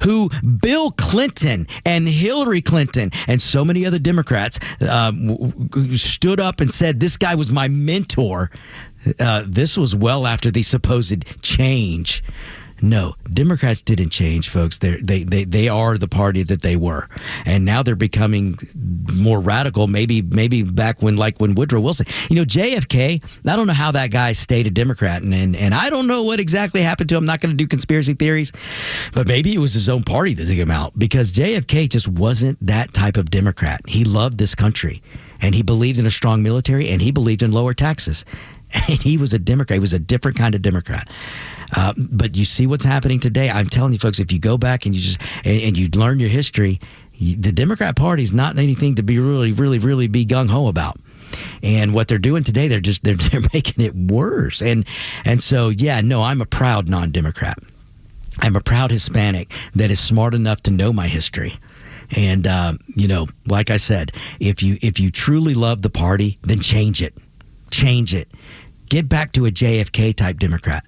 who Bill Clinton and Hillary Clinton and so many other Democrats stood up and said, this guy was my mentor. This was well after the supposed change. No, Democrats didn't change, folks. They are the party that they were, and now they're becoming more radical. Maybe back when Woodrow Wilson, JFK. I don't know how that guy stayed a Democrat, and I don't know what exactly happened to him. I'm not going to do conspiracy theories, but maybe it was his own party that took him out, because JFK just wasn't that type of Democrat. He loved this country, and he believed in a strong military, and he believed in lower taxes, and he was a Democrat. He was a different kind of Democrat. But you see what's happening today. I'm telling you, folks, if you go back and you learn your history, the Democrat Party is not anything to be really be gung ho about. And what they're doing today, they're making it worse. And so, I'm a proud non-Democrat. I'm a proud Hispanic that is smart enough to know my history. And like I said, if you truly love the party, then change it. Get back to a JFK type Democrat.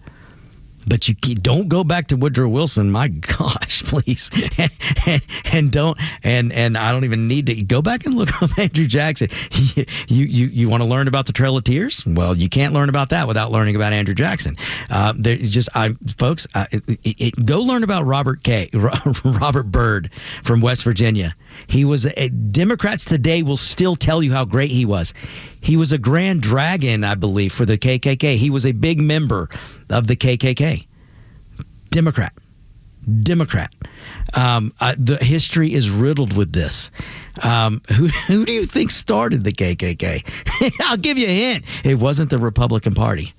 But you don't go back to Woodrow Wilson. My gosh, please, and don't. And I don't even need to go back and look up Andrew Jackson. You want to learn about the Trail of Tears? Well, you can't learn about that without learning about Andrew Jackson. Go learn about Robert Byrd from West Virginia. He was Democrats today will still tell you how great he was. He was a Grand Dragon, I believe, for the KKK. He was a big member of the KKK. Democrat. The history is riddled with this. Who do you think started the KKK? I'll give you a hint. It wasn't the Republican Party.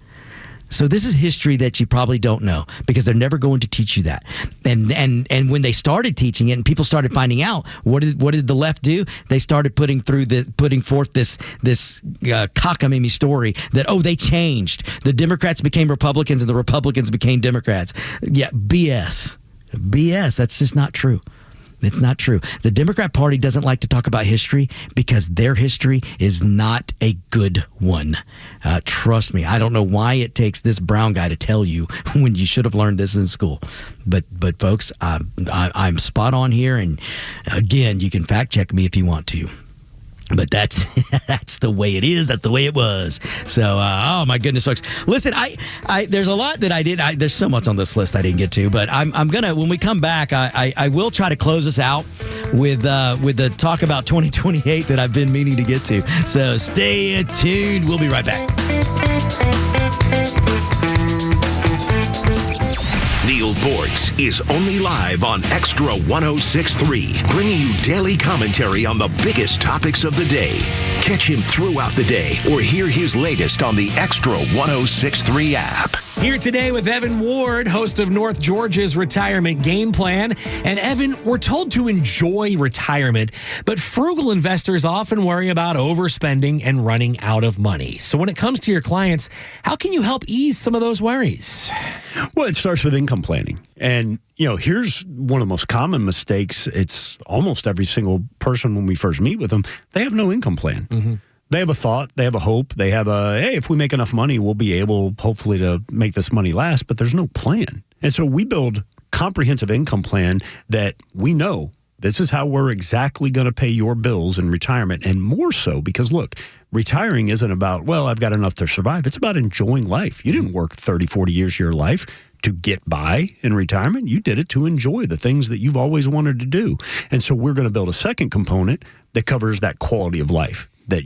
So this is history that you probably don't know, because they're never going to teach you that. And when they started teaching it and people started finding out, what did the left do? They started putting forth this cockamamie story that they changed. The Democrats became Republicans and the Republicans became Democrats. Yeah, BS. That's just not true. It's not true. The Democrat Party doesn't like to talk about history because their history is not a good one. Trust me. I don't know why it takes this brown guy to tell you when you should have learned this in school. But folks, I'm spot on here. And again, you can fact check me if you want to. But that's the way it is. That's the way it was. So, oh my goodness, folks! Listen, I there's a lot that I did. There's so much on this list I didn't get to. But I'm gonna, when we come back, I will try to close us out with the talk about 2028 that I've been meaning to get to. So stay tuned. We'll be right back. Neil Bortz is only live on Extra 106.3, bringing you daily commentary on the biggest topics of the day. Catch him throughout the day or hear his latest on the Extra 106.3 app. Here today with Evan Ward, host of North Georgia's Retirement Game Plan. And Evan, we're told to enjoy retirement, but frugal investors often worry about overspending and running out of money. So when it comes to your clients, how can you help ease some of those worries? Well, it starts with income planning. And, here's one of the most common mistakes. It's almost every single person when we first meet with them, they have no income plan. Mm-hmm. They have a thought, they have a hope, they have hey, if we make enough money, we'll be able, hopefully, to make this money last, but there's no plan. And so we build comprehensive income plan that we know this is how we're exactly going to pay your bills in retirement, and more so because, look, retiring isn't about, well, I've got enough to survive. It's about enjoying life. You didn't work 30, 40 years of your life to get by in retirement. You did it to enjoy the things that you've always wanted to do. And so we're going to build a second component that covers that quality of life, that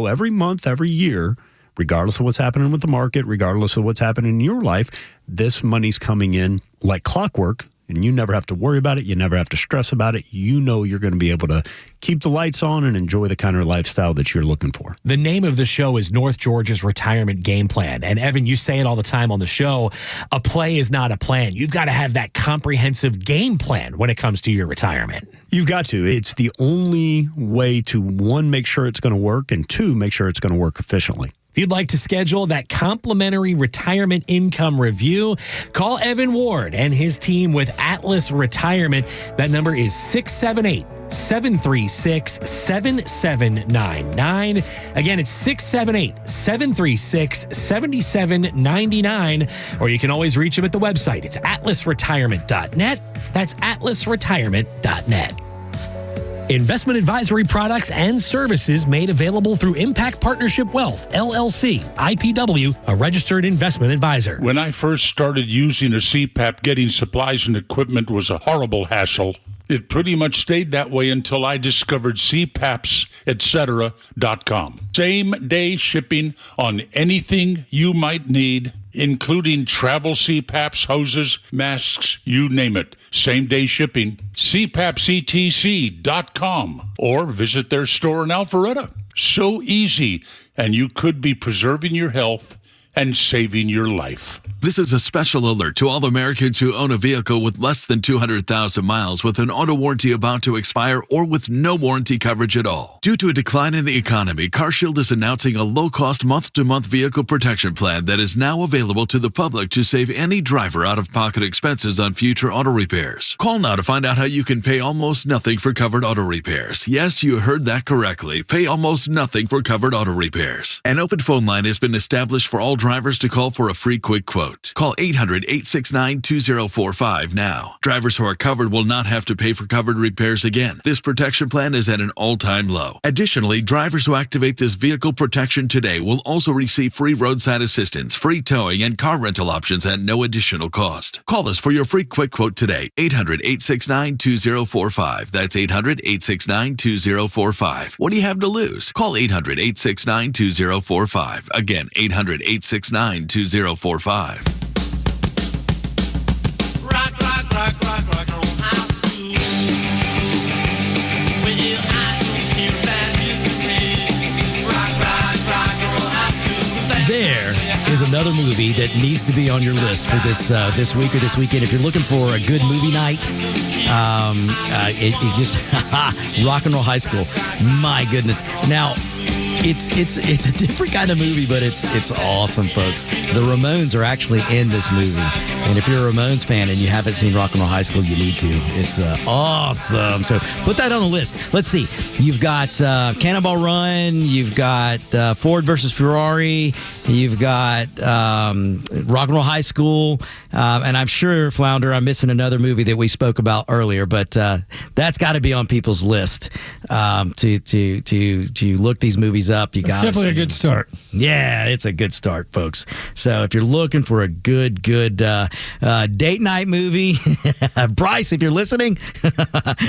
every month, every year, regardless of what's happening with the market, regardless of what's happening in your life, this money's coming in like clockwork and you never have to worry about it. You never have to stress about it. You know you're going to be able to keep the lights on and enjoy the kind of lifestyle that you're looking for. The name of the show is North Georgia's Retirement Game Plan. And Evan, you say it all the time on the show, a play is not a plan. You've got to have that comprehensive game plan when it comes to your retirement. You've got to. It's the only way to, one, make sure it's going to work, and two, make sure it's going to work efficiently. If you'd like to schedule that complimentary retirement income review, call Evan Ward and his team with Atlas Retirement. That number is 678-736-7799. Again, it's 678-736-7799. Or you can always reach them at the website. It's atlasretirement.net. That's atlasretirement.net. Investment advisory products and services made available through Impact Partnership Wealth, LLC, IPW, a registered investment advisor. When I first started using a CPAP, getting supplies and equipment was a horrible hassle. It pretty much stayed that way until I discovered CPAPs, etc.com. Same-day shipping on anything you might need, including travel CPAPs, hoses, masks, you name it. Same-day shipping. CPAPsETC.com or visit their store in Alpharetta. So easy, and you could be preserving your health and saving your life. This is a special alert to all Americans who own a vehicle with less than 200,000 miles with an auto warranty about to expire or with no warranty coverage at all. Due to a decline in the economy, CarShield is announcing a low-cost month-to-month vehicle protection plan that is now available to the public to save any driver out-of-pocket expenses on future auto repairs. Call now to find out how you can pay almost nothing for covered auto repairs. Yes, you heard that correctly. Pay almost nothing for covered auto repairs. An open phone line has been established for all drivers to call for a free quick quote. Call 800-869-2045 now. Drivers who are covered will not have to pay for covered repairs again. This protection plan is at an all-time low. Additionally, drivers who activate this vehicle protection today will also receive free roadside assistance, free towing, and car rental options at no additional cost. Call us for your free quick quote today. 800-869-2045. That's 800-869-2045. What do you have to lose? Call 800-869-2045. Again, 800-869-2045. There is another movie that needs to be on your list for this week or this weekend. If you're looking for a good movie night, it just Rock and Roll High School. My goodness. Now, it's a different kind of movie, but it's awesome, folks. The Ramones are actually in this movie, and if you're a Ramones fan and you haven't seen Rock and Roll High School, you need to. It's awesome. So put that on the list. Let's see. You've got Cannonball Run. You've got Ford versus Ferrari. You've got Rock and Roll High School, and I'm sure, Flounder, I'm missing another movie that we spoke about earlier, but that's got to be on people's list to look these movies up. You got definitely a good start. Yeah, it's a good start, folks. So if you're looking for a good date night movie, Bryce, if you're listening,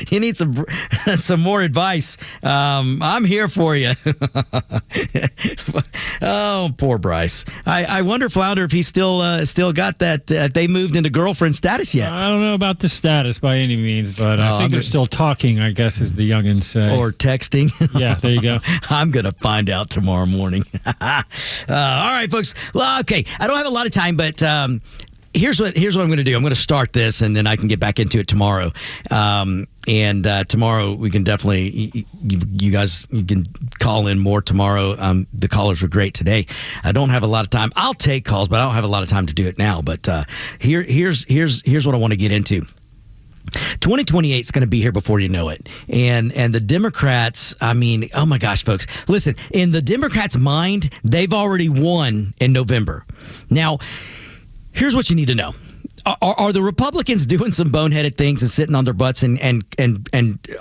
you need some more advice. I'm here for you. Oh, poor Bryce. I wonder, Flounder, if he's still got that. They moved into girlfriend status yet? I don't know about the status by any means, but I think they're still talking, I guess, as the youngins say. Or texting. Yeah, there you go. I'm going to find out tomorrow morning. All right, folks. Well, okay, I don't have a lot of time, but here's what I'm going to do. I'm going to start this, and then I can get back into it tomorrow. And tomorrow we can definitely, you guys, you can call in more tomorrow. The callers were great today. I don't have a lot of time. I'll take calls, but I don't have a lot of time to do it now. But here's what I want to get into. 2028 is going to be here before you know it. And the Democrats, I mean, oh my gosh, folks. Listen, in the Democrats' mind, they've already won in November. Now, here's what you need to know. Are the Republicans doing some boneheaded things and sitting on their butts and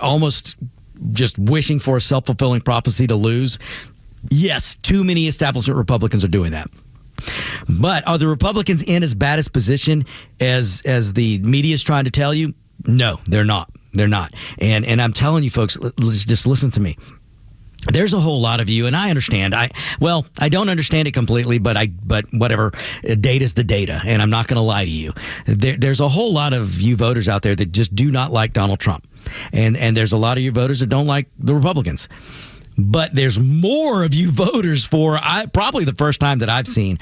almost just wishing for a self-fulfilling prophecy to lose? Yes, too many establishment Republicans are doing that. But are the Republicans in as bad a position as the media is trying to tell you? No, they're not. They're not. And I'm telling you, folks, just listen to me. there's a whole lot of you, and I understand. I don't understand it completely, but whatever. Data's the data, and I'm not going to lie to you. There's a whole lot of you voters out there that just do not like Donald Trump, and there's a lot of you voters that don't like the Republicans. But there's more of you voters probably the first time that I've seen.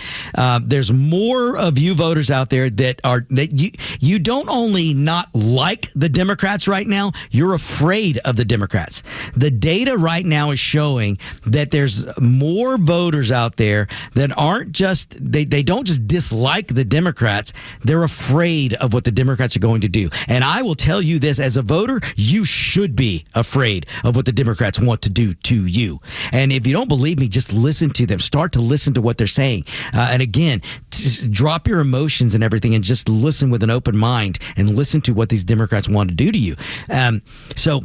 There's more of you voters out there that you don't only not like the Democrats right now, you're afraid of the Democrats. The data right now is showing that there's more voters out there that aren't just they don't just dislike the Democrats, they're afraid of what the Democrats are going to do. And I will tell you this, as a voter, you should be afraid of what the Democrats want to do to you. And if you don't believe me, just listen to them. Start to listen to what they're saying. And again, just drop your emotions and everything and just listen with an open mind and listen to what these Democrats want to do to you. So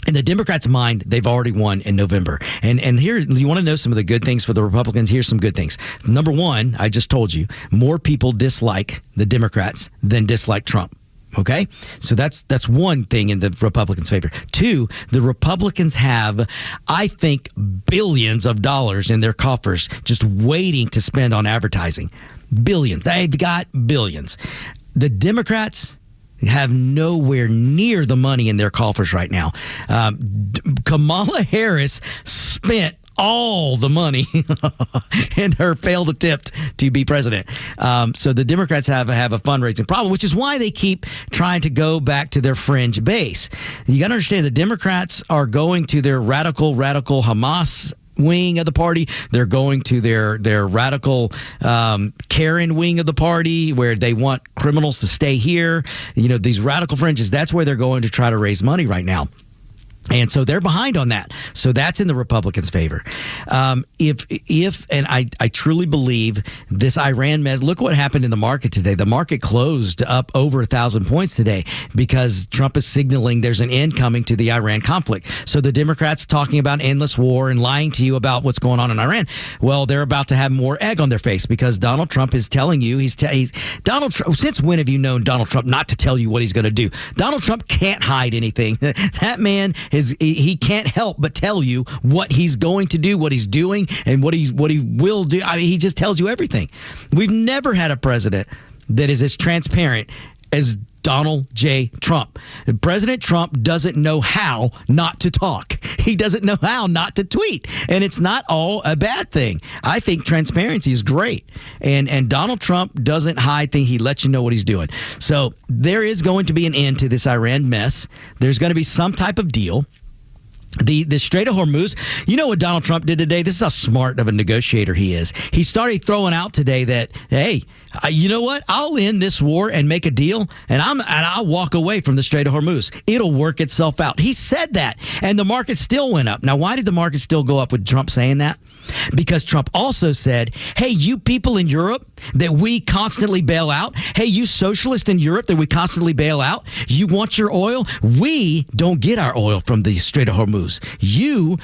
in the Democrats' mind, they've already won in November. And here, you want to know some of the good things for the Republicans? Here's some good things. Number one, I just told you, more people dislike the Democrats than dislike Trump. Okay, so that's one thing in the Republicans' favor. Two, the Republicans have, I think, billions of dollars in their coffers just waiting to spend on advertising. Billions. They've got billions. The Democrats have nowhere near the money in their coffers right now. Kamala Harris spent all the money in her failed attempt to be president. So the Democrats have a fundraising problem, which is why they keep trying to go back to their fringe base. You got to understand the Democrats are going to their radical Hamas wing of the party. They're going to their radical Karen wing of the party, where they want criminals to stay here. You know, these radical fringes, that's where they're going to try to raise money right now. And so they're behind on that. So that's in the Republicans' favor. If I truly believe this Iran mess, look what happened in the market today. The market closed up over 1,000 points today because Trump is signaling there's an end coming to the Iran conflict. So the Democrats talking about endless war and lying to you about what's going on in Iran. Well, they're about to have more egg on their face because Donald Trump is telling you, Donald Trump, since when have you known Donald Trump not to tell you what he's going to do? Donald Trump can't hide anything. That man he can't help but tell you what he's going to do, what he's doing, and what he will do. I mean, he just tells you everything. We've never had a president that is as transparent as Donald J. Trump. President Trump doesn't know how not to talk. He doesn't know how not to tweet. And it's not all a bad thing. I think transparency is great. And Donald Trump doesn't hide things. He lets you know what he's doing. So there is going to be an end to this Iran mess. There's going to be some type of deal. The Strait of Hormuz, you know what Donald Trump did today? This is how smart of a negotiator he is. He started throwing out today that, hey, you know what? I'll end this war and make a deal, and I'll walk away from the Strait of Hormuz. It'll work itself out. He said that, and the market still went up. Now, why did the market still go up with Trump saying that? Because Trump also said, hey, you people in Europe that we constantly bail out, hey, you socialists in Europe that we constantly bail out, you want your oil? We don't get our oil from the Strait of Hormuz. You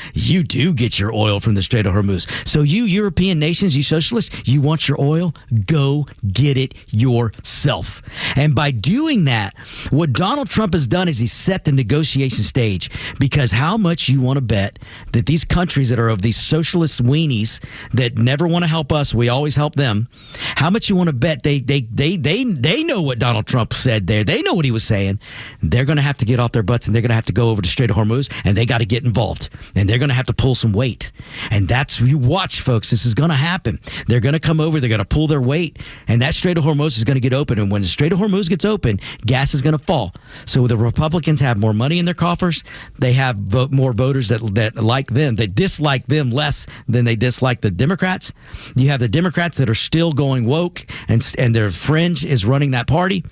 do get your oil from the Strait of Hormuz. So you European nations, you socialists, you want your oil? Go get it yourself. And by doing that, what Donald Trump has done is he set the negotiation stage, because how much you want to bet that these countries that are of these socialist weenies that never want to help us, we always help them, how much you want to bet they know what Donald Trump said there. They know what he was saying. They're going to have to get off their butts, and they're going to have to go over to Strait of Hormuz, and they got to get involved, and they're going to have to pull some weight. And that's, you watch, folks, this is going to happen. They're going to come over, they're going to pull their weight, and that Strait of Hormuz is going to get open. And when the Strait of Hormuz gets open, gas is going to fall. So the Republicans have more money in their coffers. They have more voters that like them, that dislike them less than they dislike the Democrats. You have the Democrats that are still going woke, and their fringe is running that party.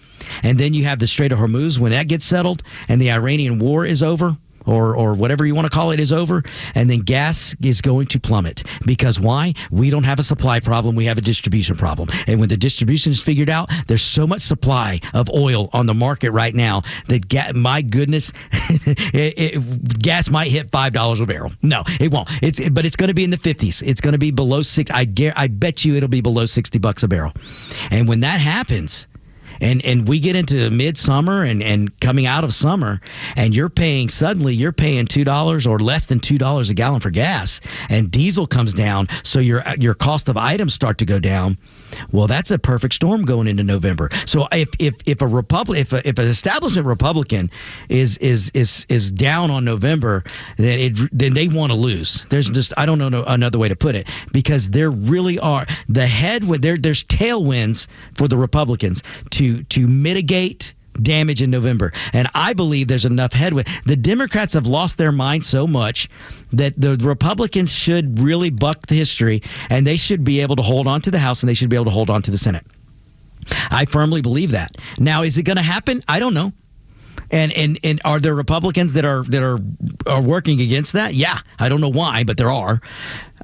And then you have the Strait of Hormuz, when that gets settled and the Iranian war is over, or whatever you want to call it, is over, and then gas is going to plummet. Because why? We don't have a supply problem, we have a distribution problem. And when the distribution is figured out, there's so much supply of oil on the market right now that, my goodness, gas might hit $5 a barrel. No, it won't. But it's going to be in the 50s. It's going to be below $6. I bet you it'll be below $60 a barrel. And when that happens, And we get into midsummer and coming out of summer, and you're paying $2 or less than $2 a gallon for gas, and diesel comes down, so your cost of items start to go down. Well, that's a perfect storm going into November. So if an establishment Republican is down on November, then they want to lose. There's just, I don't know another way to put it, because there really are there's tailwinds for the Republicans to mitigate damage in November. And I believe there's enough headwind. The Democrats have lost their mind so much that the Republicans should really buck the history, and they should be able to hold on to the House, and they should be able to hold on to the Senate. I firmly believe that. Now, is it going to happen? I don't know. And are there Republicans that are working against that? Yeah, I don't know why, but there are.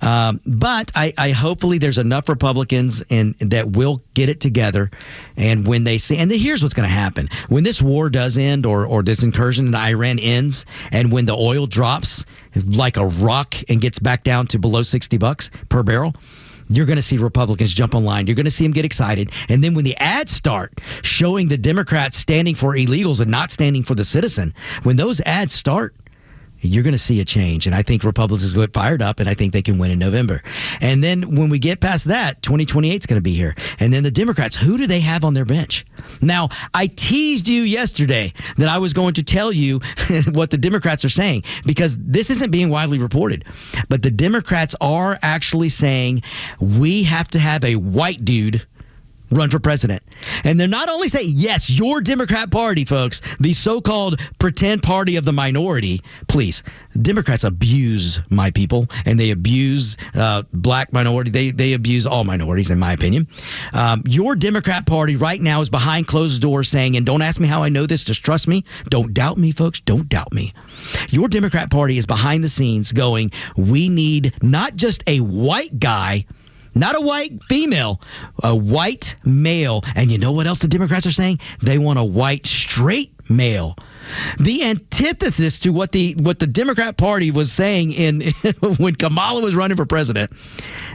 But I hopefully there's enough Republicans that will get it together. And when they see, and here's what's going to happen when this war does end, or this incursion in Iran ends, and when the oil drops like a rock and gets back down to below $60 per barrel, you're going to see Republicans jump online. You're going to see them get excited. And then when the ads start showing the Democrats standing for illegals and not standing for the citizen, when those ads start, you're going to see a change. And I think Republicans get fired up, and I think they can win in November. And then when we get past that, 2028 is going to be here. And then the Democrats, who do they have on their bench? Now, I teased you yesterday that I was going to tell you what the Democrats are saying, because this isn't being widely reported. But the Democrats are actually saying we have to have a white dude run for president. And they're not only saying, yes, your Democrat Party, folks, the so-called pretend party of the minority, please, Democrats abuse my people, and they abuse black minority. They abuse all minorities, in my opinion. Your Democrat Party right now is behind closed doors saying, and don't ask me how I know this, just trust me. Don't doubt me, folks. Don't doubt me. Your Democrat Party is behind the scenes going, we need not just a white guy, not a white female, a white male. And you know what else the Democrats are saying? They want a white straight male. The antithesis to what the Democrat Party was saying when Kamala was running for president.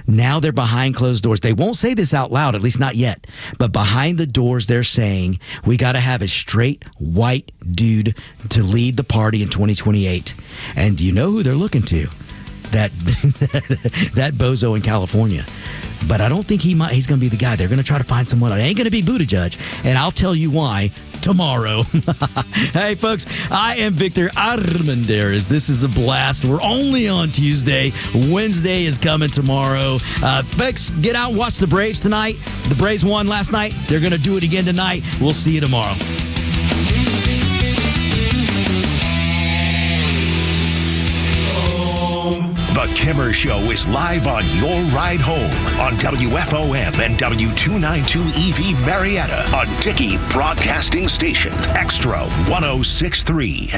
Now they're behind closed doors. They won't say this out loud, at least not yet. But behind the doors, they're saying we got to have a straight white dude to lead the party in 2028. And do you know who they're looking to? That bozo in California. But I don't think he's going to be the guy. They're going to try to find someone. It ain't going to be Buttigieg, and I'll tell you why tomorrow. Hey, folks, I am Victor Armendariz. This is a blast. We're only on Tuesday. Wednesday is coming tomorrow. Folks, get out and watch the Braves tonight. The Braves won last night. They're going to do it again tonight. We'll see you tomorrow. The Kimmer Show is live on your ride home on WFOM and W292EV Marietta on Dickey Broadcasting Station, Extra 1063.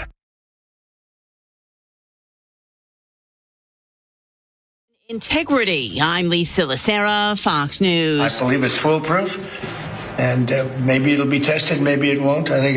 Integrity. I'm Lisa Lacera, Fox News. I believe it's foolproof, and maybe it'll be tested, maybe it won't. I think